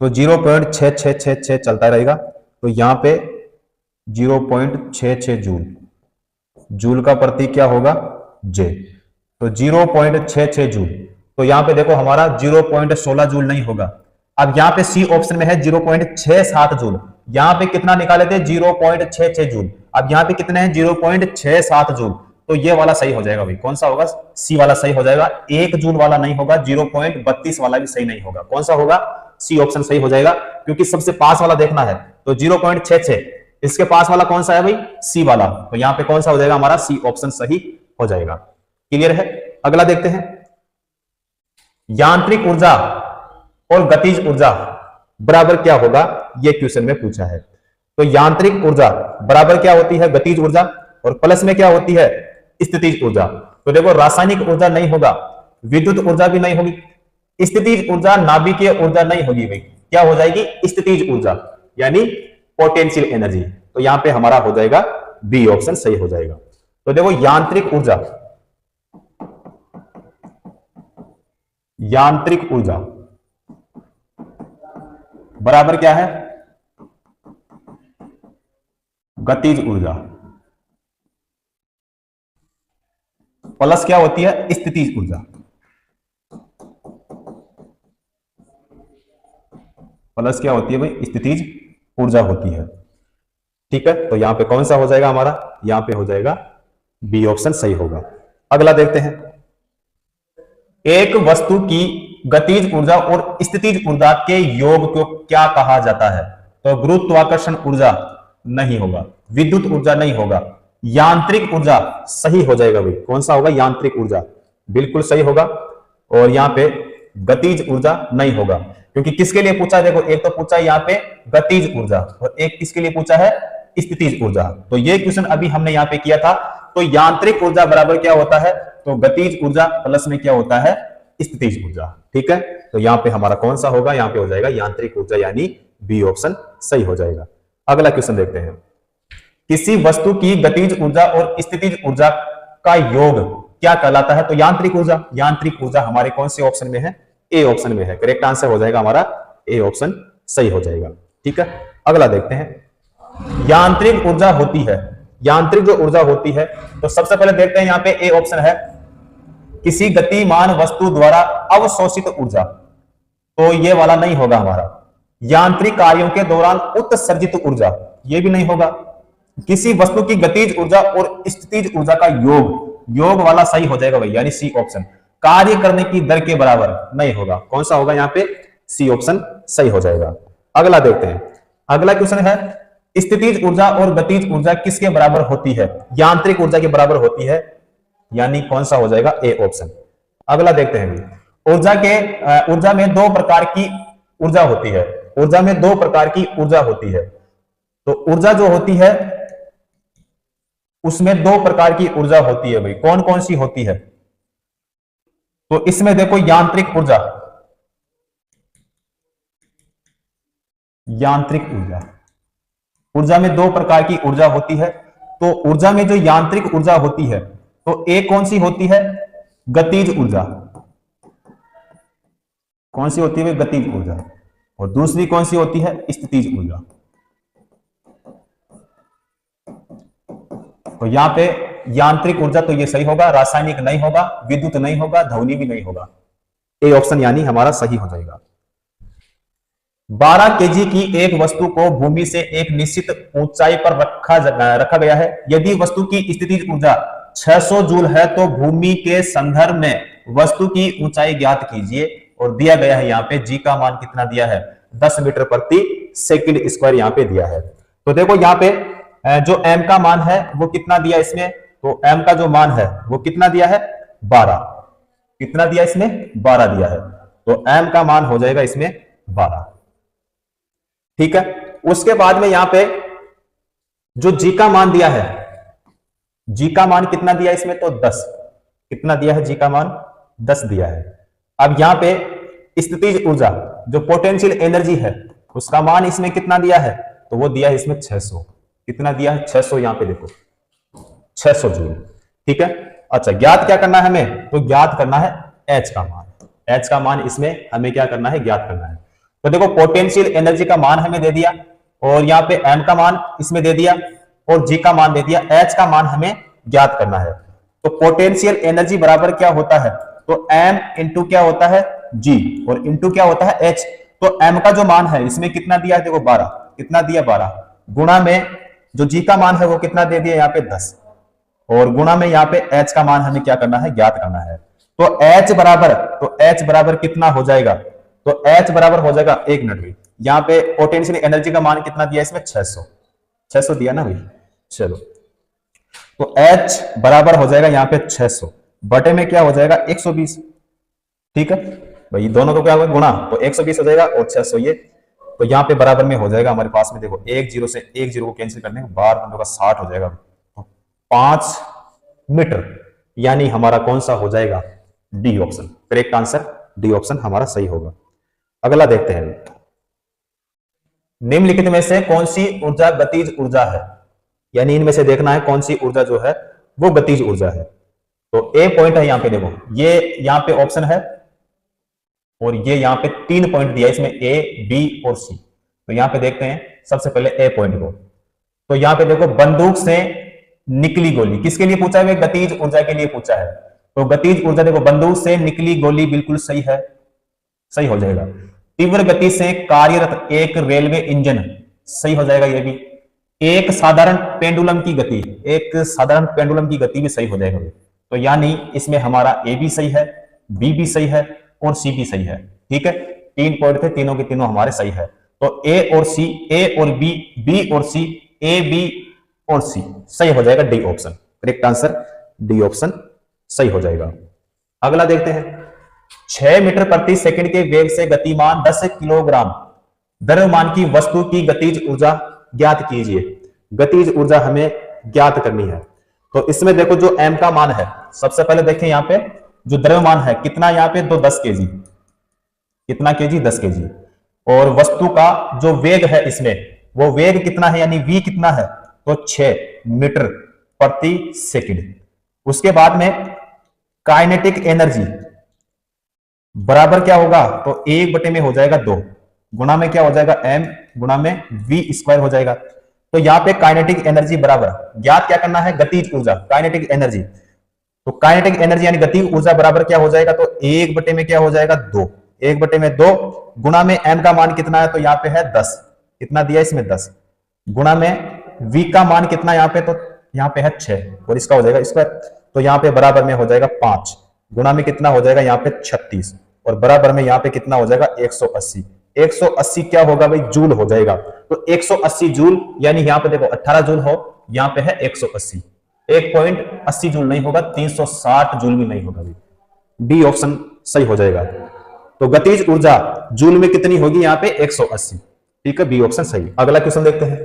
Speaker 1: तो 0.6666 चलता रहेगा। तो यहाँ पे 0.66 जूल, जूल का प्रतीक क्या होगा जे, तो 0.66 जूल। तो यहाँ पे देखो हमारा 0.16 जूल नहीं होगा, अब यहाँ पे सी ऑप्शन में है 0.67 जूल, यहाँ पे कितना निकाले थे 0.66 जूल, अब यहाँ पे कितने हैं 0.67 जूल, तो ये वाला सही हो जाएगा भाई, कौन सा होगा, सी वाला सही हो जाएगा, 1 जूल वाला नहीं होगा, 0.32 वाला भी सही नहीं होगा, कौन सा होगा, सी ऑप्शन सही हो जाएगा, क्योंकि सबसे पास वाला देखना है, तो 0.66, इसके पास वाला कौन सा है भाई, सी वाला, तो यहाँ पे कौन सा हो जाएगा हमारा, सी ऑप्शन सही हो जाएगा। क्लियर है, अगला देखते हैं, यांत्रिक ऊर्जा और गतिज ऊर्जा बराबर क्या होगा, ये क्वेश्चन में पूछा है। तो यांत्रिक ऊर्जा बराबर क्या होती है गतिज ऊर्जा, और प्लस में क्या होती है स्थितिज ऊर्जा। तो देखो रासायनिक ऊर्जा नहीं होगा, विद्युत ऊर्जा भी नहीं होगी, स्थितिज ऊर्जा नाभिकीय ऊर्जा नहीं होगी भाई, क्या हो जाएगी स्थितिज ऊर्जा यानी पोटेंशियल एनर्जी। तो यहां पे हमारा हो जाएगा बी ऑप्शन सही हो जाएगा। तो देखो यांत्रिक ऊर्जा, यांत्रिक ऊर्जा बराबर क्या है गतिज ऊर्जा, प्लस क्या होती है स्थितिज ऊर्जा, प्लस क्या होती है भाई स्थितिज ऊर्जा होती है। ठीक है, तो यहां पे कौन सा हो जाएगा हमारा, यहां पे हो जाएगा बी ऑप्शन सही होगा। अगला देखते हैं, एक वस्तु की गतिज ऊर्जा और स्थितिज ऊर्जा के योग को क्या कहा जाता है। तो गुरुत्वाकर्षण ऊर्जा नहीं होगा, विद्युत ऊर्जा नहीं होगा, यांत्रिक ऊर्जा सही हो जाएगा भाई, कौन सा होगा यांत्रिक ऊर्जा बिल्कुल सही होगा, और यहां पे गतिज ऊर्जा नहीं होगा, क्योंकि किसके लिए पूछा है, देखो एक तो पूछा है यहाँ पे गतिज ऊर्जा और एक किसके लिए पूछा है स्थितिज ऊर्जा। तो ये क्वेश्चन अभी हमने यहाँ पे किया था। तो यांत्रिक ऊर्जा बराबर क्या होता है, तो गतिज ऊर्जा प्लस में क्या होता है स्थितिज ऊर्जा। ठीक है, तो यहाँ पे हमारा कौन सा होगा, यहाँ पे हो जाएगा यांत्रिक ऊर्जा यानी बी ऑप्शन सही हो जाएगा। अगला क्वेश्चन देखते हैं, किसी वस्तु की गतिज ऊर्जा और स्थितिज ऊर्जा का योग क्या कहलाता है। तो यांत्रिक ऊर्जा, यांत्रिक ऊर्जा हमारे कौन से ऑप्शन में है, ए ऑप्शन में है, करेक्ट आंसर हो जाएगा हमारा ए ऑप्शन सही हो जाएगा। ठीक है, अगला देखते हैं, यांत्रिक ऊर्जा होती है, यांत्रिक जो ऊर्जा होती है, तो सबसे पहले देखते हैं यहाँ पे ए ऑप्शन है किसी गतिमान वस्तु द्वारा अवशोषित ऊर्जा, तो ये वाला नहीं होगा हमारा। यांत्रिक कार्यों के दौरान उत्सर्जित ऊर्जा, ये भी नहीं होगा। किसी वस्तु की गतिज ऊर्जा और स्थितिज ऊर्जा का योग, योग वाला सही हो जाएगा भाई, यानी सी ऑप्शन। कार्य करने की दर के बराबर नहीं होगा, कौन सा होगा यहाँ पे सी ऑप्शन सही हो जाएगा। अगला देखते हैं, अगला क्वेश्चन है स्थितिज ऊर्जा और गतिज ऊर्जा किसके बराबर होती है, यांत्रिक ऊर्जा के बराबर होती है, यानी कौन सा हो जाएगा ए ऑप्शन। अगला देखते हैं, ऊर्जा में दो प्रकार की ऊर्जा होती है, ऊर्जा में दो प्रकार की ऊर्जा होती है। तो ऊर्जा जो होती है उसमें दो प्रकार की ऊर्जा होती है भाई, कौन कौन सी होती है। तो इसमें देखो यांत्रिक ऊर्जा, यांत्रिक ऊर्जा, ऊर्जा में दो प्रकार की ऊर्जा होती है। तो ऊर्जा में जो यांत्रिक ऊर्जा होती है, तो एक कौन सी होती है गतिज ऊर्जा, कौन सी होती है गतिज ऊर्जा, और दूसरी कौन सी होती है स्थितिज ऊर्जा। तो यहां पे यांत्रिक ऊर्जा तो ये सही होगा, रासायनिक नहीं होगा, विद्युत नहीं होगा, ध्वनि भी नहीं होगा, ए ऑप्शन यानी हमारा सही हो जाएगा। 12 केजी की एक वस्तु को भूमि से एक निश्चित ऊंचाई पर रखा गया है। यदि वस्तु की स्थितिज ऊर्जा 600 जूल है तो भूमि के संदर्भ में वस्तु की ऊंचाई ज्ञात कीजिए। और दिया गया है यहाँ पे जी का मान कितना दिया है, 10 मीटर प्रति सेकंड स्क्वायर यहाँ पे दिया है। तो देखो यहाँ पे जो m का मान है वो कितना दिया इसमें, तो m का जो मान है वो कितना दिया है, 12। कितना दिया इसमें, 12 दिया है। तो m का मान हो जाएगा इसमें 12। ठीक है। उसके बाद में यहां पे जो जी का मान दिया है, जी का मान कितना दिया इसमें, तो 10। कितना दिया है, जी का मान 10 दिया है। अब यहां पे स्थितिज ऊर्जा जो पोटेंशियल एनर्जी है उसका मान इसमें कितना दिया है, तो वो दिया है इसमें 600। कितना दिया है, 600। यहां पे देखो 600 जूल। ठीक है। अच्छा, ज्ञात क्या करना है हमें, तो ज्ञात करना है एच का मान। एच का मान इसमें हमें क्या करना है, ज्ञात करना है। तो देखो पोटेंशियल एनर्जी का मान हमें दे दिया और यहाँ पे एम का मान इसमें दे दिया और जी का मान दे दिया। एच का मान हमें ज्ञात करना है। तो पोटेंशियल एनर्जी बराबर क्या होता है, तो एम इंटू क्या होता है, जी, और इंटू क्या होता है, एच। तो एम का जो मान है इसमें कितना दिया है, देखो 12। कितना दिया, 12। गुणा में जो जी का मान है वो कितना दे दिया यहाँ पे 10, और गुणा में यहाँ पे एच का मान हमें क्या करना है, ज्ञात करना है। तो एच बराबर कितना हो जाएगा, तो H बराबर हो जाएगा, एक मिनट भाई, यहाँ पे पोटेंशियल एनर्जी का मान कितना दिया इसमें, 600 दिया ना भाई। चलो, तो H बराबर हो जाएगा यहाँ पे 600 बटे में क्या हो जाएगा, 120। ठीक है भाई, दोनों को क्या होगा, गुणा, तो 120 हो जाएगा और 600 ये। तो यहाँ पे बराबर में हो जाएगा हमारे पास में, देखो 1 0 से 1 0 को कैंसिल करने के बाद 60 हो जाएगा। तो 5 मीटर, यानी हमारा कौन सा हो जाएगा, D option. Correct answer D option हमारा सही होगा। अगला देखते हैं, निम्नलिखित में से कौन सी ऊर्जा गतिज ऊर्जा है, यानी इनमें से देखना है कौन सी ऊर्जा जो है वो गतिज ऊर्जा है। तो ए पॉइंट है यहाँ पे, देखो ये यहाँ पे ऑप्शन है और ये यहाँ पे 3 पॉइंट दिया इसमें, ए बी और सी। तो यहाँ पे देखते हैं सबसे पहले ए पॉइंट को। तो यहाँ पे देखो, बंदूक से निकली गोली किसके लिए पूछा है, गतिज ऊर्जा के लिए पूछा है। तो गतिज ऊर्जा देखो, बंदूक से निकली गोली बिल्कुल सही है, सही हो जाएगा। तीव्र गति से कार्यरत एक रेलवे इंजन, सही हो जाएगा ये भी। एक साधारण पेंडुलम की गति, एक साधारण पेंडुलम की गति भी सही हो जाएगा। तो यानी इसमें हमारा ए भी सही है, बी भी सही है और सी भी सही है। ठीक है, 3 पॉइंट थे, तीनों के तीनों हमारे सही है। तो ए और सी, ए और बी, बी और सी, ए बी और सी, सही हो जाएगा D option. Correct answer D option सही हो जाएगा। अगला देखते हैं, 6 मीटर प्रति सेकंड के वेग से गतिमान 10 किलोग्राम द्रव्यमान की वस्तु की गतिज ऊर्जा ज्ञात कीजिए। गतिज ऊर्जा हमें ज्ञात करनी है। तो इसमें देखो जो m का मान है, सबसे पहले देखें यहाँ पे जो द्रव्यमान है कितना, यहाँ पे तो 10 केजी। कितना केजी, 10 केजी। और वस्तु का जो वेग है इसमें, वो वेग कितना है, यानी v कितना है, तो 6 मीटर प्रति सेकंड। उसके बाद में काइनेटिक एनर्जी बराबर क्या होगा, तो 1 बटे में हो जाएगा 2, गुणा में क्या हो जाएगा, m गुणा में v स्क्वायर हो जाएगा। तो यहाँ पे काइनेटिक एनर्जी बराबर, ज्ञात क्या करना है, गतिज ऊर्जा, काइनेटिक एनर्जी। तो काइनेटिक एनर्जी यानी गतिज ऊर्जा बराबर क्या हो जाएगा, तो 1 बटे में क्या हो जाएगा, 2, 1 बटे में 2, गुणा में m का मान कितना है, तो यहाँ पे है 10। कितना दिया इसमें, 10, गुणा में v का मान कितना यहाँ पे, तो यहाँ पे है 6 और इसका हो जाएगा स्क्वायर। तो यहाँ पे बराबर में हो जाएगा 5, गुणा में कितना हो जाएगा यहाँ पे 36 और बराबर में यहाँ पे कितना हो जाएगा 180। 180 क्या होगा भाई, जूल हो जाएगा। तो 180 जूल, यानी यहाँ पे देखो 18 जूल हो, यहाँ पे है 180। 1.80 जूल नहीं होगा, 360 जूल भी नहीं होगा भाई। डी ऑप्शन सही हो जाएगा। तो गतिज ऊर्जा जूल में कितनी होगी, यहाँ पे 180। ठीक है, बी ऑप्शन सही। अगला क्वेश्चन देखते हैं,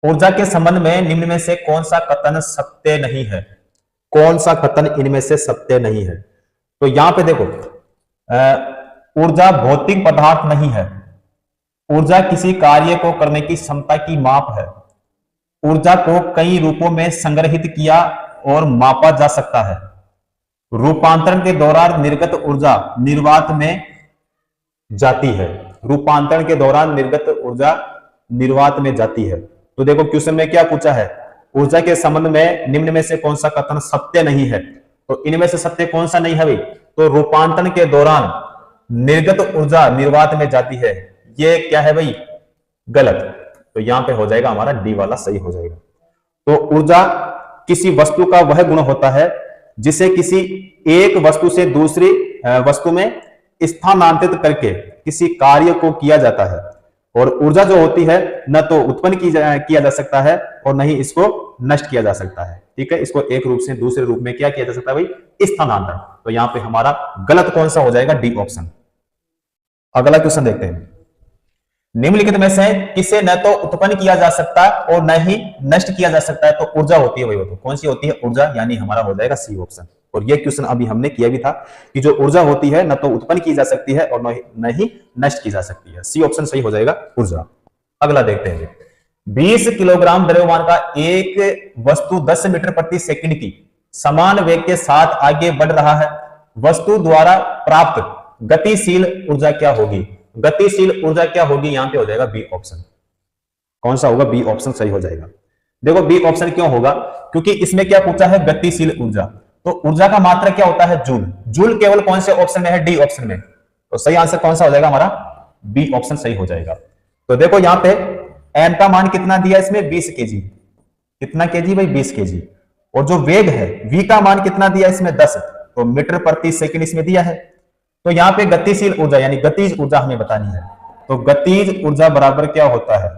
Speaker 1: ऊर्जा के संबंध में निम्न में से कौन सा कथन सत्य नहीं है। कौन सा कथन इनमें से सत्य नहीं है। तो यहां पे देखो, ऊर्जा भौतिक पदार्थ नहीं है। ऊर्जा किसी कार्य को करने की क्षमता की माप है। ऊर्जा को कई रूपों में संग्रहित किया और मापा जा सकता है। रूपांतरण के दौरान निर्गत ऊर्जा निर्वात में जाती है। रूपांतरण के दौरान निर्गत ऊर्जा निर्वात में जाती है। तो देखो क्वेश्चन में क्या पूछा है, ऊर्जा के संबंध में निम्न में से कौन सा कथन सत्य नहीं है। तो इनमें से सत्य कौन सा नहीं है भाई, तो रूपांतरण के दौरान निर्गत ऊर्जा निर्वात में जाती है। ये क्या है भाई, गलत। तो यहां पे हो जाएगा हमारा डी वाला सही हो जाएगा। तो ऊर्जा किसी वस्तु का वह गुण होता है जिसे किसी एक वस्तु से दूसरी वस्तु में स्थानांतरित करके किसी कार्य को किया जाता है। और ऊर्जा जो होती है न तो उत्पन्न किया जा सकता है और न ही इसको नष्ट किया जा सकता है। ठीक है, इसको एक रूप से दूसरे रूप में क्या किया जा सकता है भाई, स्थानांतरण। तो यहां पे हमारा गलत कौन सा हो जाएगा, डी ऑप्शन। अगला क्वेश्चन देखते हैं। निम्नलिखित में से किसे न तो उत्पन्न किया जा सकता और न ही नष्ट किया जा सकता है। तो ऊर्जा होती है वही, तो कौन सी होती है, ऊर्जा, यानी हमारा हो जाएगा सी ऑप्शन। और ये क्वेश्चन अभी हमने किया भी था कि जो ऊर्जा होती है न तो उत्पन्न की जा सकती है और न ही नष्ट की जा सकती है। सी ऑप्शन सही हो जाएगा, ऊर्जा। अगला देखते हैं। 20 किलोग्राम द्रव्यमान का एक वस्तु 10 मीटर प्रति सेकंड की समान वेग के साथ आगे बढ़ रहा है। वस्तु द्वारा प्राप्त गतिशील ऊर्जा क्या होगी। गतिशील ऊर्जा क्या होगी, यहां पे हो जाएगा बी ऑप्शन। कौन सा होगा, बी ऑप्शन सही हो जाएगा। देखो बी ऑप्शन क्यों होगा, क्योंकि इसमें क्या पूछा है, गतिशील ऊर्जा। तो ऊर्जा का मात्रा क्या होता है, जूल। जूल केवल कौन से ऑप्शन में है, डी ऑप्शन में। तो सही आंसर कौन सा हो जाएगा हमारा, बी ऑप्शन सही हो जाएगा। तो देखो यहां पे एम का मान कितना दिया इसमें, 20 केजी। कितना केजी भाई, 20 केजी। और जो वेग है वी का मान कितना दिया इसमें, 10। तो मीटर प्रति सेकंड इसमें दिया है। तो यहां पे गतिशील ऊर्जा यानी गतिज ऊर्जा हमें बतानी है। तो गतिज ऊर्जा बराबर क्या होता है,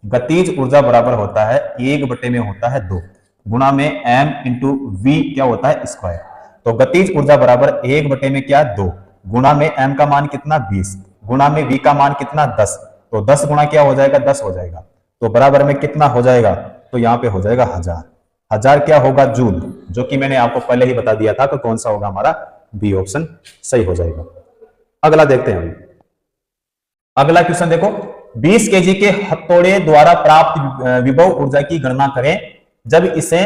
Speaker 1: गतिज ऊर्जा बराबर होता है 1 में होता है 2 गुणा में m इंटू वी क्या होता है, स्क्वायर। तो गतिज ऊर्जा बराबर 1 में क्या, 2 गुणा में m का मान कितना 20 गुणा में v का मान कितना 10। तो 10 गुणा क्या हो जाएगा, 10 हो जाएगा। तो बराबर में कितना हो जाएगा, तो यहां पे हो जाएगा 1000। 1000 क्या होगा, जूल, जो कि मैंने आपको पहले ही बता दिया था। तो कौन सा होगा हमारा, बी ऑप्शन सही हो जाएगा। अगला देखते हैं। अगला क्वेश्चन देखो, 20 केजी के हथौड़े द्वारा प्राप्त विभव ऊर्जा की गणना करें जब इसे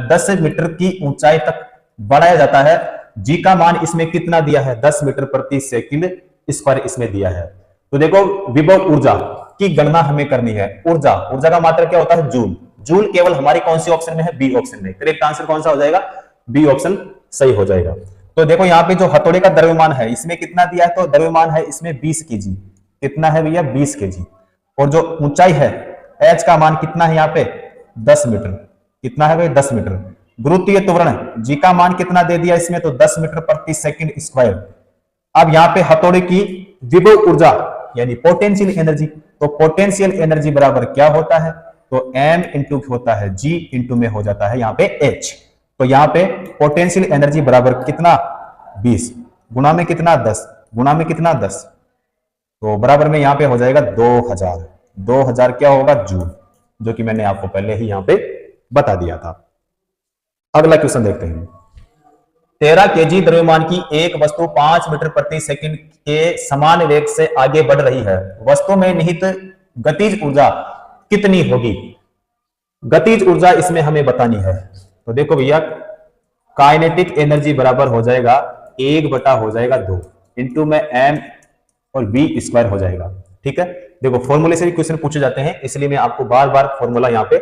Speaker 1: 10 मीटर की ऊंचाई तक बढ़ाया जाता है। जी का मान इसमें कितना दिया है, 10 मीटर प्रति सेकंड स्क्वायर इसमें दिया है। तो देखो विभव ऊर्जा की गणना हमें करनी है। ऊर्जा, ऊर्जा का मात्रा क्या होता है, जूल। जूल केवल हमारी कौन सी ऑप्शन में है, बी ऑप्शन में। करेक्ट आंसर कौन सा हो जाएगा, बी ऑप्शन सही हो जाएगा। तो देखो यहाँ पे जो हथौड़े का द्रव्यमान है इसमें कितना दिया है, तो द्रव्यमान है इसमें 20 केजी। कितना है भैया, 20 केजी। और जो ऊंचाई है एच का मान कितना है यहाँ पे, 10 मीटर। कितना है भाई, 10 मीटर। गुरुत्वीय त्वरण जी का मान कितना दे दिया इसमें, तो 10 मीटर प्रति सेकंड स्क्वायर। अब यहाँ पे हथौड़े की विभव ऊर्जा यानी पोटेंशियल एनर्जी। तो पोटेंशियल एनर्जी बराबर क्या होता है, तो m इंटू होता है g इंटू में हो जाता है यहाँ पे h। तो यहाँ पे पोटेंशियल एनर्जी बराबर कितना, 20 गुणा में कितना 10 गुणा में कितना 10। तो बराबर में यहाँ पे हो जाएगा 2000। 2000 क्या होगा, जूल, जो कि मैंने आपको पहले ही यहाँ पे बता दिया था। अगला क्वेश्चन देखते हैं। 13 केजी द्रव्यमान की एक वस्तु 5 मीटर प्रति सेकंड के समान वेग से आगे बढ़ रही है। वस्तु में निहित गतिज ऊर्जा कितनी होगी। गतिज ऊर्जा इसमें हमें बतानी है। तो देखो भैया, काइनेटिक एनर्जी बराबर हो जाएगा 1/2 इंटू में m और v स्क्वायर हो जाएगा। ठीक है, देखो फॉर्मूले से भी क्वेश्चन पूछे जाते हैं, इसलिए मैं आपको बार बार फॉर्मूला यहाँ पे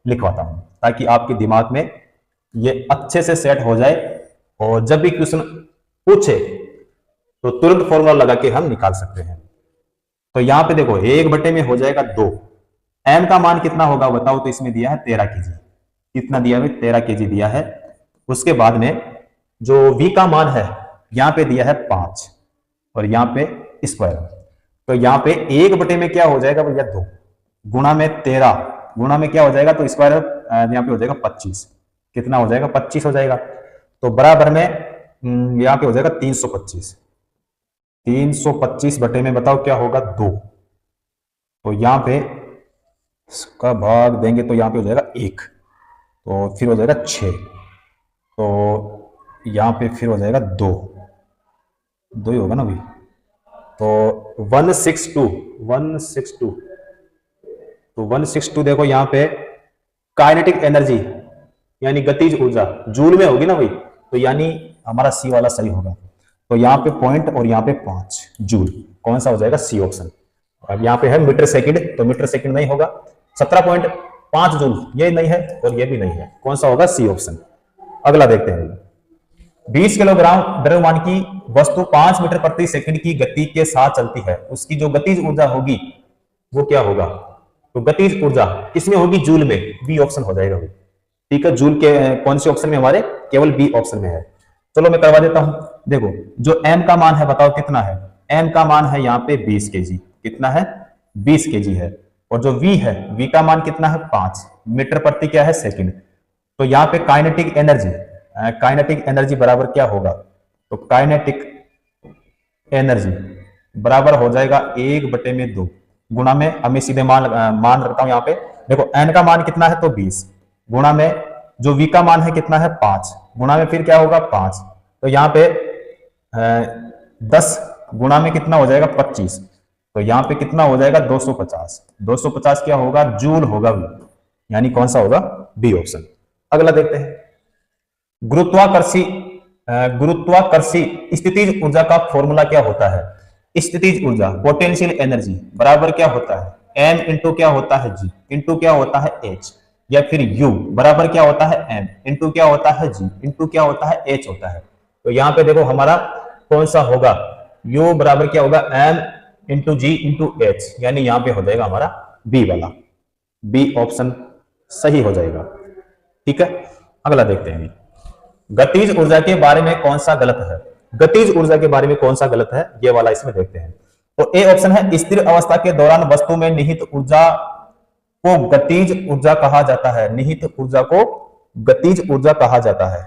Speaker 1: लिखवाता हूं ताकि आपके दिमाग में ये अच्छे से सेट हो जाए और जब भी क्वेश्चन पूछे तो तुरंत फॉर्मूला लगा के हम निकाल सकते हैं। तो यहां पे देखो 1 में हो जाएगा 2। m का मान कितना होगा बताओ, तो इसमें दिया है 13 केजी। कितना दिया है, 13 केजी दिया है। उसके बाद में जो v का मान है यहां पे दिया है 5 और यहां पे स्क्वायर। तो यहां पे 1 में क्या हो जाएगा भैया, 2 गुणा में 13 गुणा में क्या हो जाएगा, तो स्क्वायर यहां पे हो जाएगा 25। कितना हो जाएगा, 25 हो जाएगा। तो बराबर में यहां पे हो जाएगा 325। 325 बटे में बताओ क्या होगा, 2। तो यहां पे इसका भाग देंगे तो यहां पे हो जाएगा 1, तो फिर हो जाएगा 6, तो यहां पे फिर हो जाएगा 2 ही होगा ना भाई। तो 162 तो 162 देखो यहां पे काइनेटिक एनर्जी यानी गतिज ऊर्जा जूल में होगी ना भाई, तो यानी हमारा सी वाला सही होगा। तो यहाँ पे पॉइंट और यहाँ पे 5 जूल, कौन सा हो जाएगा, सी ऑप्शन। अब यहाँ पे है मीटर सेकंड, तो मीटर सेकंड नहीं होगा। 17.5 जूल ये नहीं है और ये भी नहीं है, कौन सा होगा, सी ऑप्शन। अगला देखते हैं। 20 किलोग्राम द्रव्यमान की वस्तु 5 मीटर प्रति सेकंड की गति के साथ चलती है, उसकी जो गतिज ऊर्जा होगी वो क्या होगा? तो गतिज ऊर्जा किसमें होगी? जूल में। बी ऑप्शन हो जाएगा भाई। ठीक है, जूल के कौन से ऑप्शन में? हमारे केवल बी ऑप्शन में है। चलो मैं करवा देता हूं। देखो जो एम का मान है बताओ कितना है? एम का मान है यहाँ पे 20 केजी। कितना है? 20 केजी है। और जो वी है, वी का मान कितना है? 5 मीटर प्रति क्या है? सेकंड। तो यहाँ पे काइनेटिक एनर्जी बराबर क्या होगा? तो काइनेटिक एनर्जी बराबर हो जाएगा 1/2 गुणा में, अब मैं सीधे मान रखता हूं यहाँ पे। देखो एन का मान कितना है? तो 20 गुणा में जो वी का मान है कितना है? 5 गुणा में फिर क्या होगा? 5। तो यहाँ पे 10 गुणा में कितना हो जाएगा? 25। तो यहाँ पे कितना हो जाएगा? 250। 250 क्या होगा? जूल होगा भी, यानी कौन सा होगा? B option. अगला देखते हैं। गुरुत्वाकर्षी स्थितिज ऊर्जा का फॉर्मूला क्या होता है? स्थितिज ऊर्जा पोटेंशियल एनर्जी बराबर क्या होता है? एम इंटू क्या होता है? जी इंटू क्या होता है? एच। या फिर यू बराबर क्या होता है? एम इंटू क्या होता है? जी इंटू क्या होता है? एच होता है। तो यहाँ पे देखो हमारा कौन सा होगा? यू बराबर क्या होगा? एम इंटू जी इंटू एच, यानी यहाँ पे हो जाएगा हमारा बी वाला। बी ऑप्शन सही हो जाएगा। ठीक है, अगला देखते हैं। गतिज ऊर्जा के बारे में कौन सा गलत है? गतिज ऊर्जा के बारे में कौन सा गलत है? ये वाला इसमें देखते हैं। तो ए ऑप्शन है, स्थिर अवस्था के दौरान वस्तु में निहित ऊर्जा को गतिज ऊर्जा कहा जाता है। निहित ऊर्जा को गतिज ऊर्जा कहा जाता है।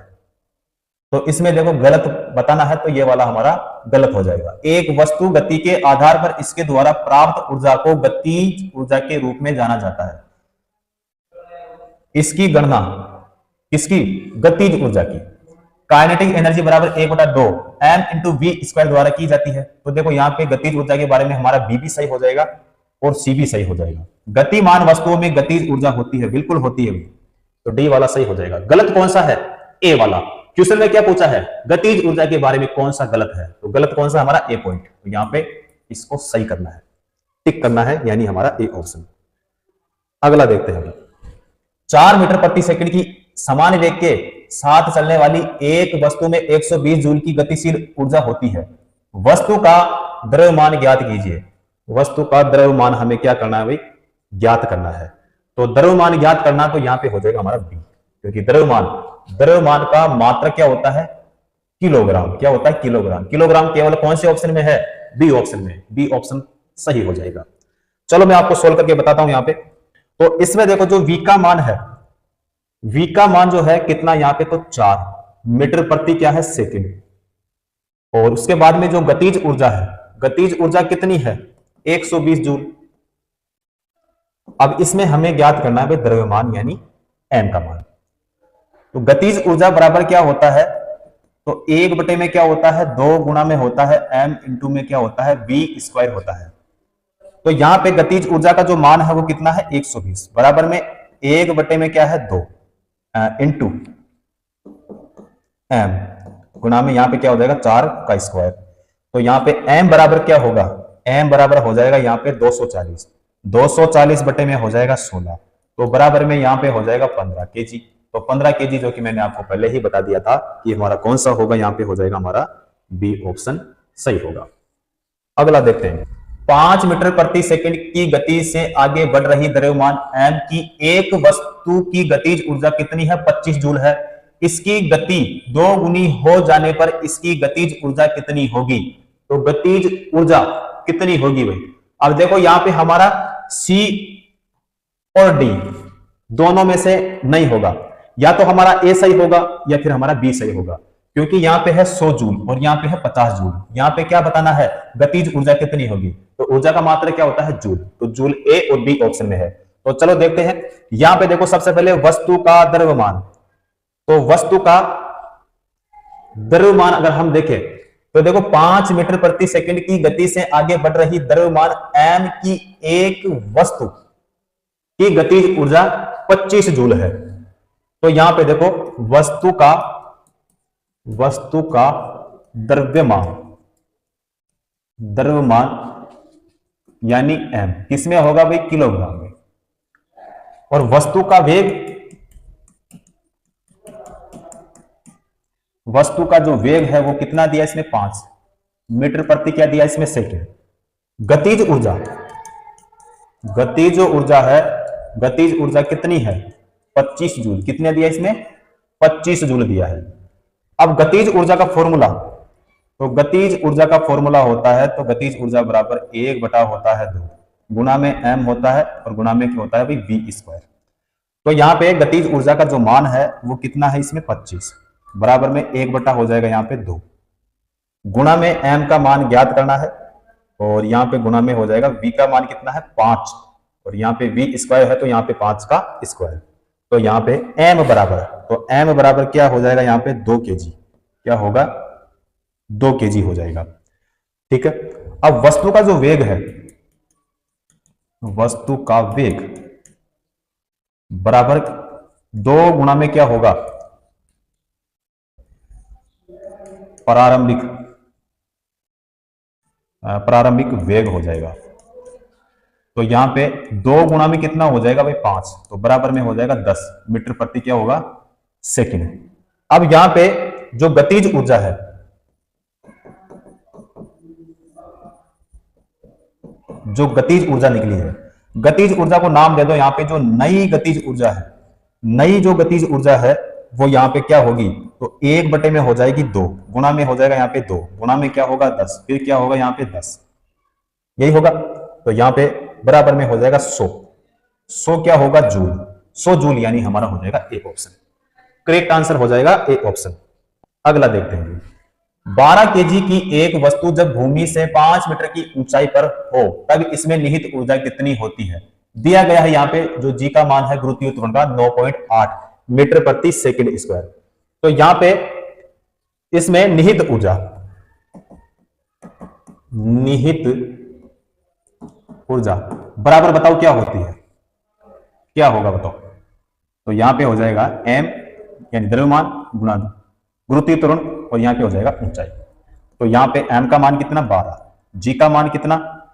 Speaker 1: तो इसमें देखो गलत बताना है, तो ये वाला हमारा गलत हो जाएगा। एक वस्तु गति के आधार पर इसके द्वारा प्राप्त ऊर्जा को गतिज ऊर्जा के रूप में जाना जाता है। इसकी गणना किसकी? गतिज ऊर्जा की। काइनेटिक एनर्जी बराबर 1/2 एम इंटू वी स्क्वायर द्वारा की जाती है। तो देखो यहाँ पे गतिज ऊर्जा के बारे में हमारा बी भी सही हो जाएगा और सी भी सही हो जाएगा। गतिमान वस्तुओं में गतिज ऊर्जा होती है, बिल्कुल होती है, तो डी वाला सही हो जाएगा। गलत कौन सा है? ए वाला। क्वेश्चन में क्या पूछा है? गतिज ऊर्जा के बारे में कौन सा गलत है? तो गलत कौन सा? हमारा ए पॉइंट। तो यहाँ पे इसको सही करना है, टिक करना है, यानी हमारा ए ऑप्शन। अगला देखते हैं। 4 मीटर प्रति सेकंड की समान वेग के साथ चलने वाली एक वस्तु में 120 जूल की गतिशील ऊर्जा होती है। वस्तु का द्रव्यमान ज्ञात कीजिए। वस्तु का द्रव्यमान हमें क्या करना है भाई? ज्ञात करना है। तो द्रव्यमान ज्ञात करना, तो यहां पे हो जाएगा हमारा बी, क्योंकि द्रव्यमान का मात्रक क्या होता है? किलोग्राम। क्या होता है? किलोग्राम। किलोग्राम केवल कौन से ऑप्शन में है? बी ऑप्शन में। बी ऑप्शन सही हो जाएगा। चलो मैं आपको सोल्व करके बताता हूं यहां पे। तो इसमें देखो जो वी का मान है, वी का मान जो है कितना यहां पे? तो 4 मीटर प्रति क्या है? सेकंड। और उसके बाद में जो गतिज ऊर्जा है, गतिज ऊर्जा कितनी है? 120 जूल। अब इसमें हमें ज्ञात करना है द्रव्यमान, यानी एम का मान। तो गतिज ऊर्जा बराबर क्या होता है? तो 1 में क्या होता है? 2 गुणा में होता है एम इंटू में क्या होता है? वी स्क्वायर होता है। तो यहां पे गतिज ऊर्जा का जो मान है वो कितना है? 120 बराबर में 1 में क्या है? 2 इंटू एम गुणा में यहां पे क्या हो जाएगा? 4 का स्क्वायर। तो यहां पे एम बराबर क्या होगा? एम बराबर हो जाएगा यहां पे 240। 240 में हो जाएगा 16, तो बराबर में यहां पे हो जाएगा 15 केजी। तो 15 केजी जो कि मैंने आपको पहले ही बता दिया था कि हमारा कौन सा होगा, यहां पे हो जाएगा हमारा बी ऑप्शन सही होगा। अगला देखते हैं। 5 मीटर प्रति सेकंड की गति से आगे बढ़ रही द्रव्यमान एम की एक वस्तु की गतिज ऊर्जा कितनी है? 25 जूल है। इसकी गति 2 गुनी हो जाने पर इसकी गतिज ऊर्जा कितनी होगी? तो गतिज ऊर्जा कितनी होगी भाई? अब देखो यहां पे हमारा सी और डी दोनों में से नहीं होगा, या तो हमारा ए सही होगा या फिर हमारा बी सही होगा, क्योंकि यहां पे है 100 जूल और यहां पे है 50 जूल। यहां पे क्या बताना है? गतिज ऊर्जा कितनी होगी? तो ऊर्जा का मात्रा क्या होता है? जूल। तो जूल ए और बी ऑप्शन में है। तो चलो देखते हैं। यहां पे देखो सबसे पहले वस्तु का द्रव्यमान। तो वस्तु का द्रव्यमान अगर हम देखें तो देखो 5 मीटर प्रति सेकंड की गति से आगे बढ़ रही द्रव्यमान एम की एक वस्तु की गतिज ऊर्जा 25 जूल है। तो यहां पे देखो वस्तु का द्रव्यमान यानी एम किसमें होगा भाई? किलोग्राम में। और वस्तु का वेग वस्तु का जो वेग है वो कितना दिया इसमें 5 मीटर प्रति क्या दिया इसमें सेकंड। गतिज ऊर्जा, गतिज जो ऊर्जा है, गतिज ऊर्जा कितनी है 25 जूल। कितने दिया इसमें 25 जूल दिया है। अब गतिज ऊर्जा का फॉर्मूला, तो गतिज ऊर्जा का फॉर्मूला होता है, तो गतिज ऊर्जा बराबर 1 बटा होता है 2 गुना में m होता है और गुना में क्या होता है भाई v स्क्वायर। तो यहाँ पे गतिज ऊर्जा का जो मान है वो कितना है इसमें 25 बराबर में 1 बटा हो जाएगा यहाँ पे 2 गुना में m का मान ज्ञात करना है और यहाँ पे गुना में हो जाएगा v का मान कितना है 5 और यहाँ पे v स्क्वायर है तो यहाँ पे 5 का स्क्वायर। तो यहाँ पे m बराबर, तो m बराबर क्या हो जाएगा यहाँ पे 2 kg, क्या होगा 2 kg हो जाएगा। ठीक है। अब वस्तु का जो वेग है, वस्तु का वेग बराबर 2 गुना में क्या होगा प्रारंभिक वेग हो जाएगा। तो यहां पे 2 गुना में कितना हो जाएगा भाई 5, तो बराबर में हो जाएगा 10 मीटर प्रति क्या होगा सेकंड। अब यहां पे जो गतिज ऊर्जा है, जो गतिज ऊर्जा निकली है, गतिज ऊर्जा को नाम दे दो यहां पे जो नई गतिज ऊर्जा है, नई जो गतिज ऊर्जा है वो यहां पे क्या होगी, तो 1 बटे में हो जाएगी 2 गुना में हो जाएगा यहाँ पे 2 गुना में क्या होगा 10 फिर क्या होगा यहाँ पे 10, यही होगा। तो यहाँ पे बराबर में हो जाएगा 100 क्या होगा जूल, 100 जूल यानी हमारा हो जाएगा ए ऑप्शन। करेक्ट आंसर हो जाएगा ए ऑप्शन। अगला देखते हैं 12 केजी की एक वस्तु जब भूमि से 5 मीटर की ऊंचाई पर हो तब इसमें निहित ऊर्जा कितनी होती है। दिया गया है यहाँ पे जो जी का मान है गुरुत्वीय त्वरण का 9.8 मीटर प्रति सेकंड स्क्वायर। तो यहाँ पे इसमें निहित ऊर्जा, निहित ऊर्जा बराबर बताओ क्या होती है, क्या होगा बताओ। तो यहां पे हो जाएगा m यानी द्रव्यमान गुणा गुरुत्वीय त्वरण और यहां पे हो जाएगा ऊंचाई। तो यहां पे m का मान कितना 12, g का मान कितना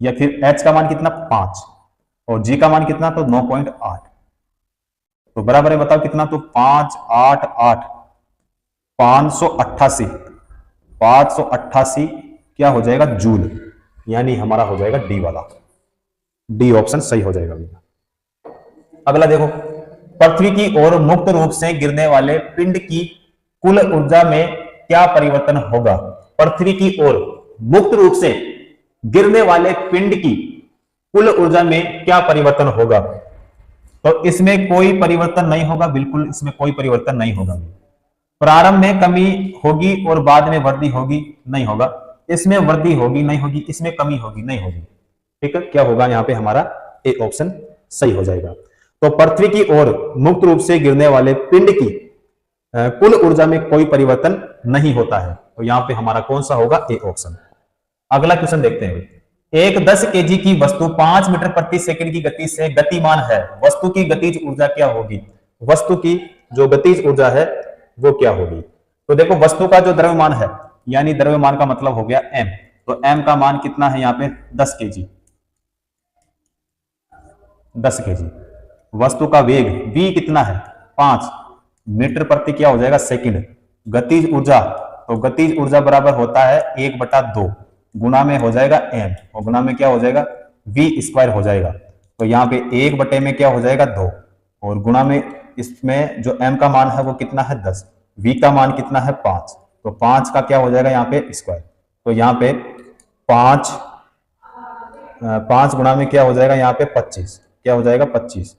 Speaker 1: या फिर h का मान कितना 5 और g का मान कितना तो 9.8। तो बराबर है बताओ कितना, तो 5 8 8 588, 588 क्या हो जाएगा जूल, यानी हमारा हो जाएगा डी वाला, डी ऑप्शन सही हो जाएगा भैया। अगला देखो पृथ्वी की ओर मुक्त रूप से गिरने वाले पिंड की कुल ऊर्जा में क्या परिवर्तन होगा। पृथ्वी की ओर मुक्त रूप से गिरने वाले पिंड की कुल ऊर्जा में क्या परिवर्तन होगा। तो इसमें कोई परिवर्तन नहीं होगा, बिल्कुल इसमें कोई परिवर्तन नहीं होगा। प्रारंभ में कमी होगी और बाद में वृद्धि होगी, नहीं होगा। इसमें वृद्धि होगी नहीं होगी, इसमें कमी होगी नहीं होगी। ठीक है, क्या होगा यहाँ पे हमारा ए ऑप्शन सही हो जाएगा। तो पृथ्वी की ओर मुक्त रूप से गिरने वाले पिंड की कुल ऊर्जा में कोई परिवर्तन नहीं होता है। तो यहाँ पे हमारा कौन सा होगा, ए ऑप्शन। अगला क्वेश्चन देखते हैं। एक 10 केजी की वस्तु 5 मीटर प्रति सेकंड की गति से गतिमान है, वस्तु की गतिज ऊर्जा क्या होगी। वस्तु की जो गतिज ऊर्जा है वो क्या होगी। तो देखो वस्तु का जो द्रव्यमान है, यानी द्रव्यमान का मतलब हो गया m, तो m का मान कितना है यहाँ पे 10 केजी, 10 केजी। वस्तु का वेग v कितना है 5 मीटर प्रति क्या हो जाएगा सेकंड। गतिज ऊर्जा, तो गतिज ऊर्जा बराबर होता है 1/2 गुना में हो जाएगा m और गुना में क्या हो जाएगा v स्क्वायर हो जाएगा। तो यहाँ पे 1 बटे में क्या हो जाएगा 2 और गुना में इसमें जो m का मान है वो कितना है 10, v का मान कितना है 5, तो 5 का क्या हो जाएगा यहाँ पे स्क्वायर। तो यहाँ पे 5 गुना में क्या हो जाएगा यहाँ पे 25, क्या हो जाएगा 25।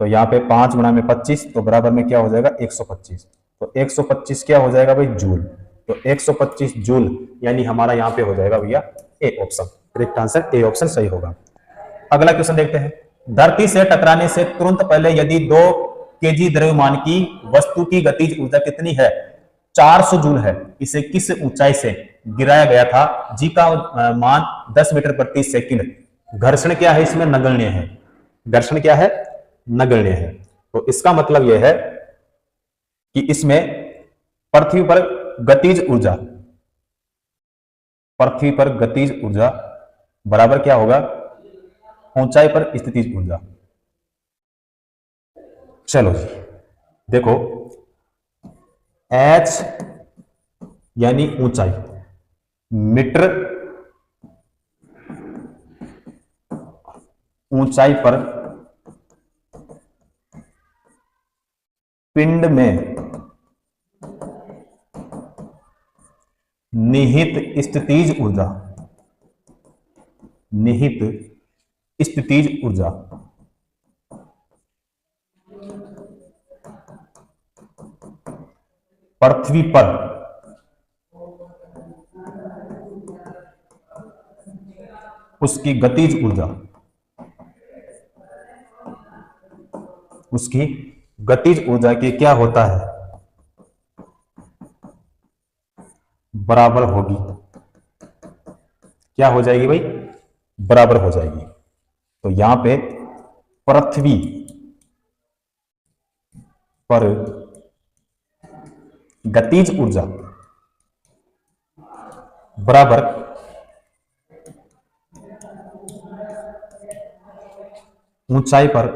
Speaker 1: तो यहाँ पे 5 गुना में 25 तो बराबर में क्या हो जाएगा 125। तो 125 क्या हो जाएगा भाई जूल, तो 125 जूल यानी हमारा यहाँ पे हो जाएगा भैया A option. Correct answer A option सही होगा। अगला क्वेश्चन देखते हैं। धरती से टकराने से तुरंत पहले यदि 2 केजी द्रव्यमान की वस्तु की गतिज ऊर्जा कितनी है 400 जूल है, इसे किस ऊंचाई से गिराया गया था। जी का मान 10 मीटर प्रति सेकंड। घर्षण क्या है इसमें नगण्य है, घर्षण क्या है नगण्य है। तो इसका मतलब यह है कि इसमें पृथ्वी पर गतिज ऊर्जा, पृथ्वी पर गतिज ऊर्जा बराबर क्या होगा ऊंचाई पर स्थितिज ऊर्जा। चलो जी देखो एच यानी ऊंचाई, मीटर ऊंचाई पर पिंड में निहित स्थितिज ऊर्जा, निहित स्थितिज ऊर्जा पृथ्वी पर उसकी गतिज ऊर्जा, उसकी गतिज ऊर्जा के क्या होता है, बराबर होगी। क्या हो जाएगी भाई, बराबर हो जाएगी। तो यहां पे पृथ्वी पर गतिज ऊर्जा बराबर ऊंचाई पर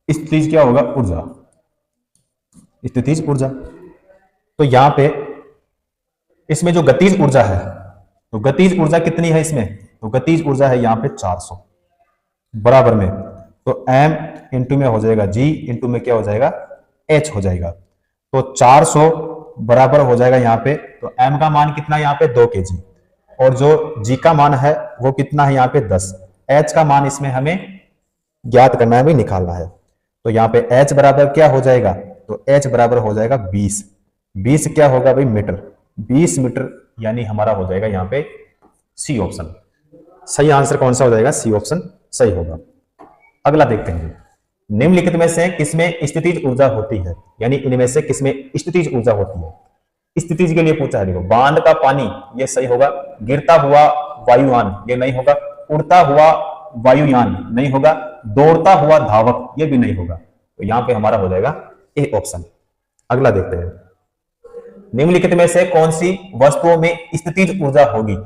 Speaker 1: स्थितिज क्या होगा, ऊर्जा, स्थितिज ऊर्जा। तो यहां पे इसमें जो गतिज ऊर्जा है, तो गतिज ऊर्जा कितनी है इसमें, तो गतिज ऊर्जा है यहां पे 400 बराबर में। तो m इंटू में हो जाएगा g, इंटू में क्या हो जाएगा, h हो जाएगा। तो 400 बराबर हो जाएगा यहाँ पे, तो m का मान कितना है यहाँ पे 2 kg, और जो g का मान है वो कितना है यहाँ पे 10, h का मान इसमें हमें ज्ञात करना है, भी निकालना है। तो यहाँ पे h बराबर क्या हो जाएगा, तो h बराबर हो जाएगा 20, 20 क्या होगा भाई, मीटर, 20 मीटर, यानी हमारा हो जाएगा यहाँ पे सी ऑप्शन सही। आंसर कौन सा हो जाएगा, सी ऑप्शन सही होगा। अगला देखते हैं, निम्नलिखित में से किसमें स्थितिज ऊर्जा होती है, यानी इनमें से किसमें स्थितिज ऊर्जा होती है। स्थितिज के लिए पूछा है, देखो बांध का पानी ये सही होगा, गिरता हुआ वायुयान ये नहीं होगा, उड़ता हुआ वायुयान नहीं होगा, दौड़ता हुआ धावक ये भी नहीं होगा। तो यहां पे हमारा हो जाएगा ए ऑप्शन। अगला देखते हैं, निम्नलिखित में से कौन सी वस्तुओं में स्थितिज ऊर्जा होगी।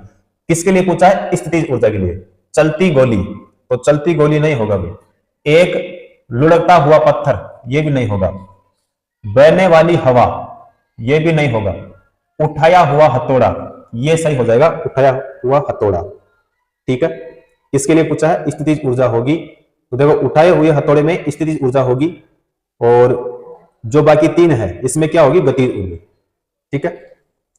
Speaker 1: किसके लिए पूछा है, स्थितिज ऊर्जा के लिए। चलती गोली, तो चलती गोली नहीं होगा भाई। एक लुढ़कता हुआ पत्थर ये भी नहीं होगा, बहने वाली हवा ये भी नहीं होगा, उठाया हुआ हथौड़ा ये सही हो जाएगा, उठाया हुआ हथौड़ा, ठीक है। इसके लिए पूछा है स्थितिज ऊर्जा होगी, तो देखो उठाए हुए हथौड़े में स्थितिज ऊर्जा होगी, और जो बाकी 3 है इसमें क्या होगी, गतिज ऊर्जा, ठीक है।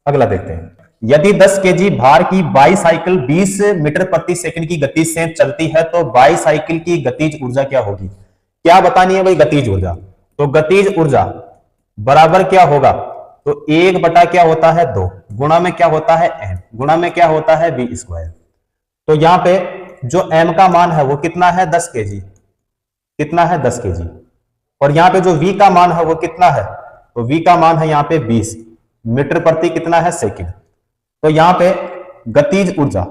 Speaker 1: अगला देखते हैं, यदि 10 केजी भार की बाईसाइकिल 20 मीटर प्रति सेकंड की गति से चलती है तो बाईसाइकिल की गतिज ऊर्जा क्या होगी। क्या बतानी है भाई, गतिज ऊर्जा। तो गतिज ऊर्जा बराबर क्या होगा, तो 1 बटा क्या होता है 2, गुणा में क्या होता है m, गुणा में क्या होता है v स्क्वायर। तो यहां पे जो m का मान है वो कितना है 10 केजी, कितना है 10 केजी, और यहां पे जो v का मान है वो कितना है, तो v का मान है यहां पे 20 मीटर प्रति कितना है सेकंड। तो यहां पे गतिज ऊर्जा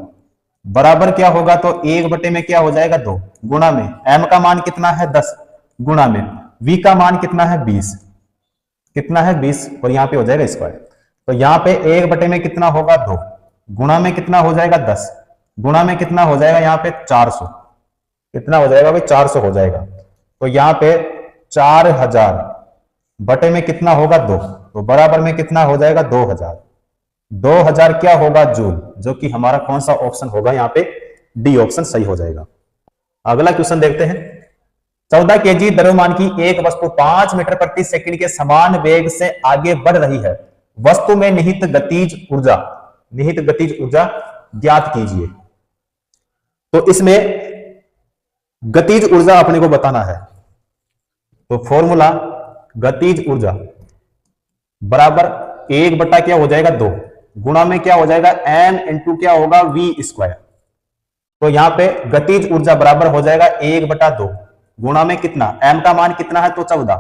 Speaker 1: बराबर क्या होगा, तो 1 बटे में क्या हो जाएगा 2, गुणा में m का मान कितना है 10, गुणा में v का मान कितना है 20, कितना है 20, और यहां पे हो जाएगा स्क्वायर। तो यहां पे 1 बटे में कितना होगा 2, गुणा में कितना हो जाएगा 10, गुणा में कितना हो जाएगा यहाँ पे 400, कितना हो जाएगा भाई 400 हो जाएगा। तो यहाँ पे 4000 बटे में कितना होगा 2, तो बराबर में कितना हो जाएगा 2000, 2000 क्या होगा जूल, जो कि हमारा कौन सा ऑप्शन होगा यहाँ पे, डी ऑप्शन सही हो जाएगा। अगला क्वेश्चन देखते हैं, 14 केजी द्रव्यमान की एक वस्तु 5 मीटर प्रति सेकंड के समान वेग से आगे बढ़ रही है, वस्तु में निहित गतिज ऊर्जा, निहित गतिज ऊर्जा ज्ञात कीजिए। तो इसमें गतिज ऊर्जा अपने को बताना है, तो फॉर्मूला गतिज ऊर्जा बराबर 1 बटा क्या हो जाएगा 2, गुणा में क्या हो जाएगा m इंटू क्या होगा v स्क्वायर। तो यहां पे गतिज ऊर्जा बराबर हो जाएगा 1 बटा 2, गुणा में कितना, m का मान कितना है तो 14,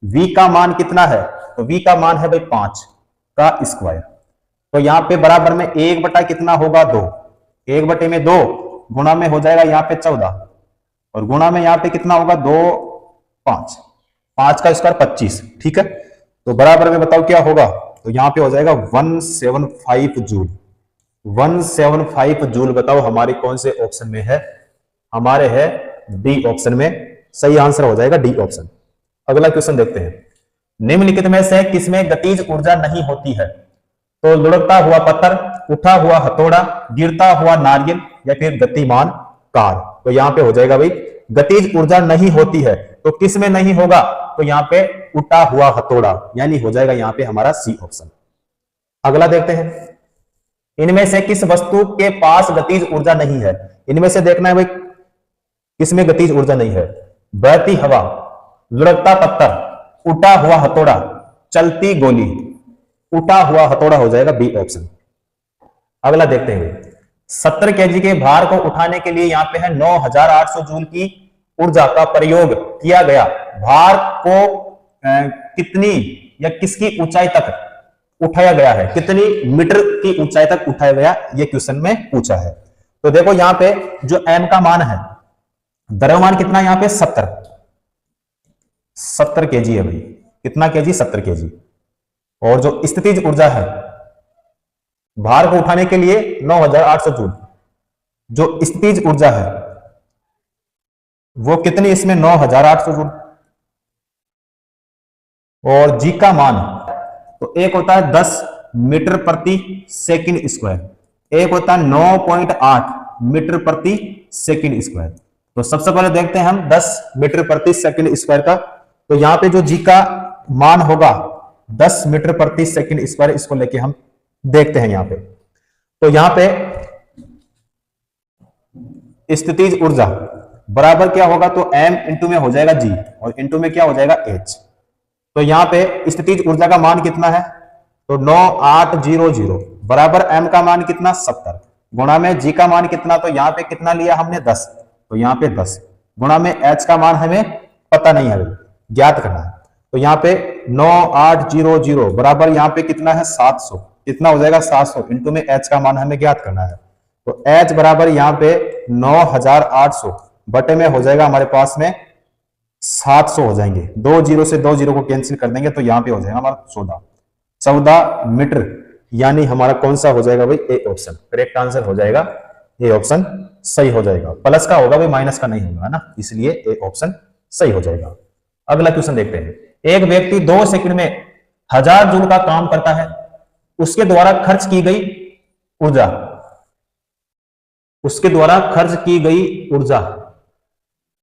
Speaker 1: v का मान कितना है, तो v का मान है भाई 5 का स्क्वायर। तो यहां पे बराबर में 1 बटा कितना होगा 2, 1 बटे में 2, गुणा में हो जाएगा यहाँ पे 14, और गुणा में यहाँ पे कितना होगा 2 5, 5 का स्क्वायर 25, ठीक है। तो बराबर में बताओ क्या होगा, तो यहाँ पे हो जाएगा 175 जूल, 175 जूल। बताओ हमारे कौन से ऑप्शन में है, हमारे है डी ऑप्शन में सही आंसर हो जाएगा डी ऑप्शन। अगला क्वेश्चन देखते हैं, निम्नलिखित में से किसमें गतिज ऊर्जा नहीं होती है? तो लुढ़कता हुआ पत्थर, उठा हुआ हथौड़ा, गिरता हुआ नारियल या फिर गतिमान कार। तो यहां पे हो जाएगा भाई गतिज ऊर्जा नहीं होती है, तो किस में नहीं होगा? तो यहां पे उठा हुआ हथौड़ा, यानी हो जाएगा यहां पे हमारा सी ऑप्शन। अगला देखते हैं, इनमें से किस वस्तु के पास गतिज ऊर्जा नहीं है? इनमें से देखना है भाई किसमें गतिज ऊर्जा नहीं है। बहती हवा, लुढ़कता पत्थर, उठा हुआ हथौड़ा, चलती गोली। उठा हुआ हथौड़ा हो जाएगा बी ऑप्शन। अगला देखते हैं, 70 केजी के भार को उठाने के लिए यहां पे है 9800 जूल की ऊर्जा का प्रयोग किया गया। भार को कितनी या किसकी ऊंचाई तक उठाया गया है? कितनी मीटर की ऊंचाई तक उठाया गया, ये क्वेश्चन में पूछा है। तो देखो यहां पे जो एम का मान है, द्रव्यमान कितना यहां पे 70 केजी है भाई। कितना केजी? 70 केजी। और जो स्थितिज ऊर्जा है भार को उठाने के लिए 9800 जूल, जो स्थितिज ऊर्जा है वो कितनी इसमें? 9800 जूल। और जी का मान तो एक होता है 10 मीटर प्रति सेकंड स्क्वायर, एक होता है 9.8 मीटर प्रति सेकंड स्क्वायर। तो सबसे पहले देखते हैं हम 10 मीटर प्रति सेकंड स्क्वायर का। तो यहां पे जो जी का मान होगा 10 मीटर प्रति सेकंड स्क्वायर, इसको लेके हम देखते हैं यहां पे। तो यहां पे स्थितिज ऊर्जा बराबर क्या होगा? तो m इंटू में हो जाएगा g और इंटू में क्या हो जाएगा h। तो यहां पे स्थितिज ऊर्जा का मान कितना है? तो 9800 बराबर m का मान कितना? 70 गुणा में g का मान कितना? तो यहां पे कितना लिया हमने? 10। तो यहां पे 10 गुणा में h का मान हमें पता नहीं है, ज्ञात करना है। तो यहां पे 9800 बराबर यहां पे कितना है? 700। कितना हो जाएगा? 700 इंटू में h का मान हमें ज्ञात करना है। तो h बराबर यहां पे 9800 बटे में हो जाएगा हमारे पास में 700 हो जाएंगे। 2 जीरो से 2 जीरो को कैंसिल कर देंगे तो यहां पे हो जाएगा हमारा 14 मीटर, यानी हमारा कौन सा हो जाएगा भाई? A option. करेक्ट आंसर हो जाएगा ए ऑप्शन, सही हो जाएगा। प्लस का होगा भाई, माइनस का नहीं होगा ना, इसलिए ए ऑप्शन सही हो जाएगा। अगला क्वेश्चन देखते हैं, एक व्यक्ति 2 सेकंड में 1000 जूल का काम करता है, उसके द्वारा खर्च की गई ऊर्जा, उसके द्वारा खर्च की गई ऊर्जा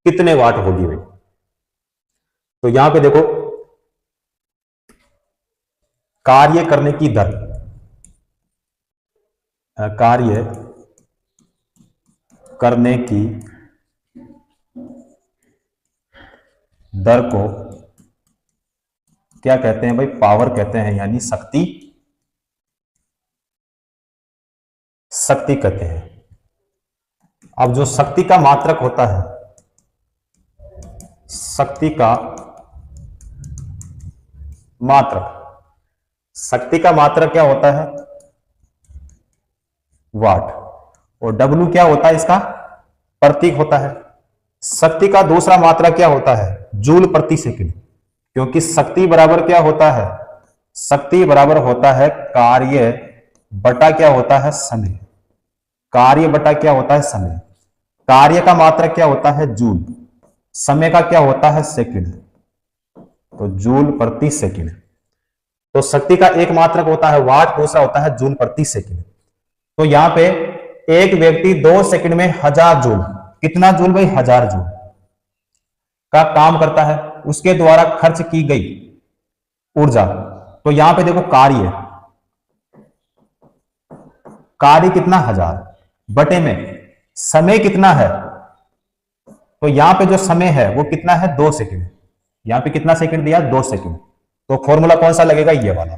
Speaker 1: कितने वाट होगी भाई? तो यहां पे देखो कार्य करने की दर, कार्य करने की दर को क्या कहते हैं भाई? पावर कहते हैं, यानी शक्ति, शक्ति कहते हैं। अब जो शक्ति का मात्रक होता है, शक्ति का मात्रक, शक्ति का मात्रक क्या होता है? वाट। और W क्या होता है? इसका प्रतीक होता है। शक्ति का दूसरा मात्रक क्या होता है? जूल प्रति सेकंड, क्योंकि शक्ति बराबर क्या होता है? शक्ति बराबर होता है कार्य बटा क्या होता है? समय। कार्य बटा क्या होता है? समय। कार्य का मात्रक क्या होता है? जूल। समय का क्या होता है? सेकंड। तो जूल प्रति सेकंड। तो शक्ति का एक मात्रक होता है वाट, दूसरा होता है जूल प्रति सेकंड। तो यहां पे एक व्यक्ति 2 सेकंड में 1000 जूल, कितना जूल भाई? 1000 जूल का काम करता है, उसके द्वारा खर्च की गई ऊर्जा। तो यहां पे देखो कार्य, कार्य कितना? 1000 बटे में समय कितना है? तो यहां पे जो समय है वो कितना है? 2 सेकंड। यहां पे कितना सेकंड दिया? 2 सेकंड। तो फॉर्मूला कौन सा लगेगा? ये वाला,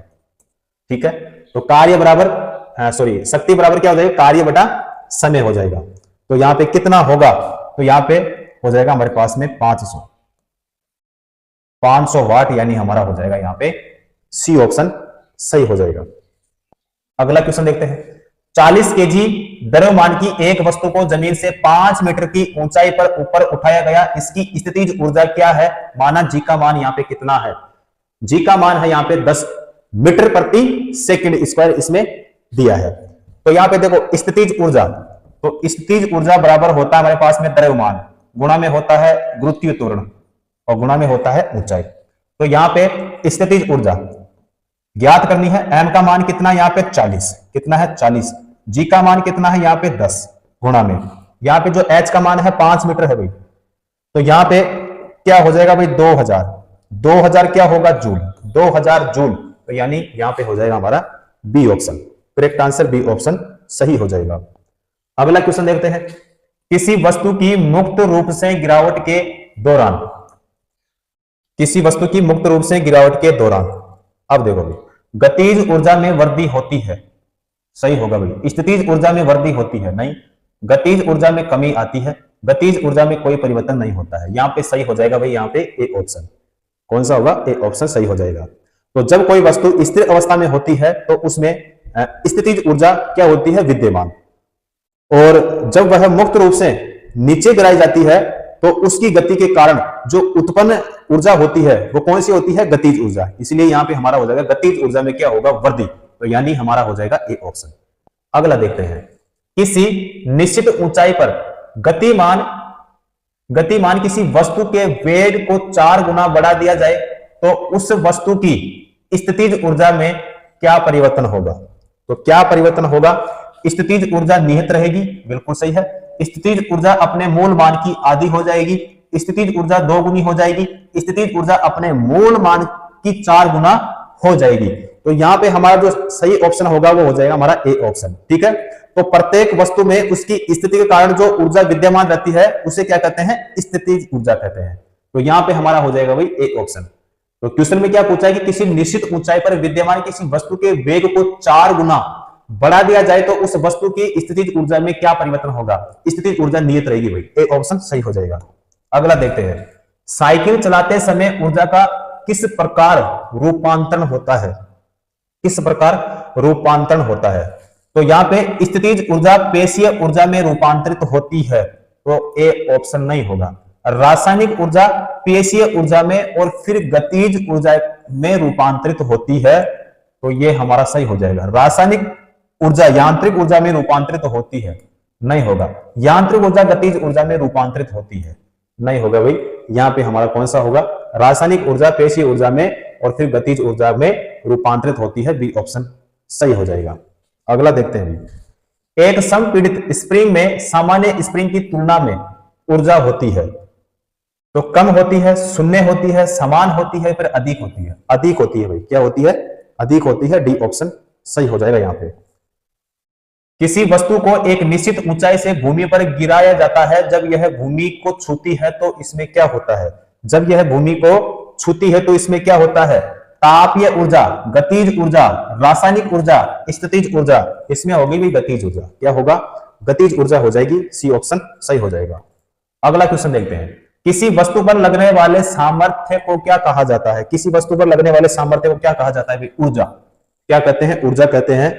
Speaker 1: ठीक है। तो कार्य बराबर सॉरी शक्ति बराबर क्या हो जाएगा? कार्य बटा समय हो जाएगा। तो यहां पे कितना होगा? तो यहां पे हो जाएगा हमारे पास में 500 वाट, यानी हमारा हो जाएगा यहां पे सी ऑप्शन सही हो जाएगा। अगला क्वेश्चन देखते हैं, 40 केजी द्रव्यमान की एक वस्तु को जमीन से 5 मीटर की ऊंचाई पर ऊपर उठाया गया, इसकी स्थितिज ऊर्जा क्या है? माना जी का मान यहां पे कितना है? जी का मान है यहां पे 10 मीटर प्रति सेकंड स्क्वायर इसमें दिया है। तो यहां पे देखो स्थितिज ऊर्जा, तो स्थितिज ऊर्जा बराबर होता है हमारे पास में द्रव्यमान। गुणा में होता है गुरुत्वीय त्वरण और गुणा में होता है ऊंचाई। तो यहाँ पे स्थितिज ऊर्जा ज्ञात करनी है। m का मान कितना यहाँ पे 40, कितना है 40। g का मान कितना है यहाँ पे 10 गुणा में, यहाँ पे जो h का मान है 5 मीटर है भाई, तो यहाँ पे क्या हो जाएगा भाई 2000 क्या होगा जूल, 2000 जूल। तो यानी यहाँ पे हो जाएगा हमारा B option, correct answer B option सही हो जाएगा। अगला क्वेश्चन देखते हैं, किसी वस्तु की मुक्त रूप से गिरावट के दौरान, किसी वस्तु की मुक्त रूप से गिरावट के दौरान, अब देखो भाई, गतिज ऊर्जा में वृद्धि होती है, सही होगा भाई। स्थितिज ऊर्जा में वृद्धि होती है, नहीं। गतिज ऊर्जा में कमी आती है, गतिज ऊर्जा में कोई परिवर्तन नहीं होता है। यहाँ पे सही हो जाएगा भाई, यहाँ पे ए ऑप्शन, कौन सा होगा, ए ऑप्शन सही हो जाएगा। तो जब कोई वस्तु स्थिर अवस्था में होती है तो उसमें स्थितिज ऊर्जा क्या होती है, विद्यमान, और जब वह मुक्त रूप से नीचे गिराई जाती है तो उसकी गति के कारण जो उत्पन्न ऊर्जा होती है वो कौन सी होती है, गतिज ऊर्जा। इसलिए यहाँ पे हमारा हो जाएगा गतिज ऊर्जा में क्या होगा, वृद्धि। तो यानी हमारा हो जाएगा ए ऑप्शन। अगला देखते हैं, किसी निश्चित ऊंचाई पर गतिमान किसी वस्तु के वेग को 4 गुना बढ़ा दिया जाए तो उस वस्तु की स्थितिज ऊर्जा में क्या परिवर्तन होगा। तो क्या परिवर्तन होगा, स्थितिज ऊर्जा निहित रहेगी, बिल्कुल सही है। स्थितिज ऊर्जा अपने मूल मान की आधी हो जाएगी, स्थितिज ऊर्जा 2 गुनी हो जाएगी, स्थितिज ऊर्जा अपने मूल मान की 4 गुना हो जाएगी। तो यहाँ पे हमारा जो सही ऑप्शन होगा वो हो जाएगा हमारा ए ऑप्शन, ठीक है। तो प्रत्येक वस्तु में उसकी स्थिति के कारण जो ऊर्जा विद्यमान रहती है उसे क्या कहते हैं, स्थितिज ऊर्जा कहते हैं। तो यहाँ पे हमारा हो जाएगा भाई ए ऑप्शन। तो क्वेश्चन में क्या पूछा है कि किसी निश्चित ऊंचाई पर विद्यमान किसी वस्तु के वेग को 4 गुना बढ़ा दिया जाए तो उस वस्तु की स्थितिज ऊर्जा में क्या परिवर्तन होगा, स्थितिज ऊर्जा नियत रहेगी भाई, ए ऑप्शन सही हो जाएगा। अगला देखते हैं, साइकिल चलाते समय ऊर्जा का किस प्रकार रूपांतरण होता है, किस प्रकार रूपांतरण होता है। तो यहाँ पे स्थितिज ऊर्जा पेशीय ऊर्जा में रूपांतरित होती है, तो ए ऑप्शन नहीं होगा। रासायनिक ऊर्जा पेशीय ऊर्जा में और फिर गतिज ऊर्जा में रूपांतरित होती है, तो ये हमारा सही हो जाएगा। रासायनिक ऊर्जा यांत्रिक ऊर्जा में रूपांतरित होती है, नहीं होगा। यांत्रिक ऊर्जा गतिज ऊर्जा में रूपांतरित होती है, नहीं होगा भाई। यहाँ पे हमारा कौन सा होगा, रासायनिक ऊर्जा पेशीय ऊर्जा में और फिर गतिज ऊर्जा में रूपांतरित होती है, बी ऑप्शन सही हो जाएगा। अगला देखते हैं, एक समपीड़ित स्प्रिंग में सामान्य स्प्रिंग की तुलना में ऊर्जा होती है, तो कम होती है, शून्य होती है, समान होती है, फिर अधिक होती है। अधिक होती है भाई, क्या होती है, अधिक होती है, डी ऑप्शन सही हो जाएगा। यहाँ पे किसी वस्तु को एक निश्चित ऊंचाई से भूमि पर गिराया जाता है, जब यह भूमि को छूती है तो इसमें क्या होता है, जब यह भूमि को छूती है तो इसमें क्या होता है, तापीय ऊर्जा, गतिज ऊर्जा, रासायनिक ऊर्जा, स्थितिज ऊर्जा, इसमें होगी भी गतिज ऊर्जा। क्या होगा, गतिज ऊर्जा हो जाएगी, सी ऑप्शन सही हो जाएगा। अगला क्वेश्चन देखते हैं, किसी वस्तु पर लगने वाले सामर्थ्य को क्या कहा जाता है, किसी वस्तु पर लगने वाले सामर्थ्य को क्या कहा जाता है, ऊर्जा। क्या कहते हैं, ऊर्जा कहते हैं,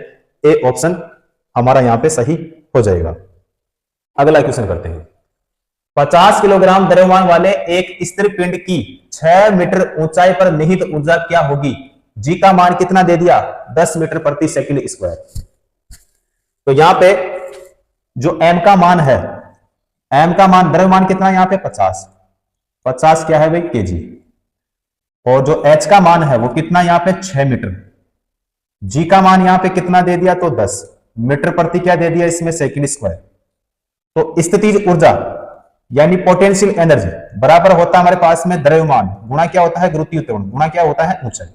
Speaker 1: ए ऑप्शन हमारा यहां पे सही हो जाएगा। अगला क्वेश्चन करते हैं, 50 किलोग्राम द्रव्यमान वाले एक स्थिर पिंड की 6 मीटर ऊंचाई पर निहित ऊर्जा क्या होगी। जी का मान कितना दे दिया, 10 मीटर प्रति सेकंड स्क्वायर। तो यहां पे जो m का मान है, m का मान द्रव्यमान कितना यहां पे 50 क्या है भाई, केजी। और जो h का मान है वो कितना यहां पे 6 मीटर। g का मान यहां पे कितना दे दिया, तो 10 मीटर प्रति क्या दे दिया इसमें, सेकंड स्क्वायर। तो स्थितिज ऊर्जा यानी पोटेंशियल एनर्जी बराबर होता है हमारे पास में द्रव्यमान गुणा क्या होता है, गुरुत्वीय त्वरण गुणा क्या होता है, ऊंचाई।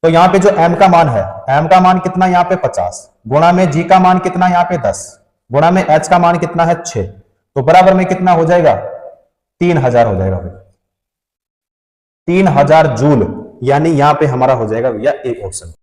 Speaker 1: तो यहाँ पे जो m का मान है, m का मान कितना यहाँ पे 50 गुणा में g का मान कितना यहाँ पे 10 गुणा में h का मान कितना है 6, तो बराबर में कितना हो जाएगा, 3000 हो जाएगा भाई, 3000 जूल। यानी यहाँ पे हमारा हो जाएगा भैया ए ऑप्शन।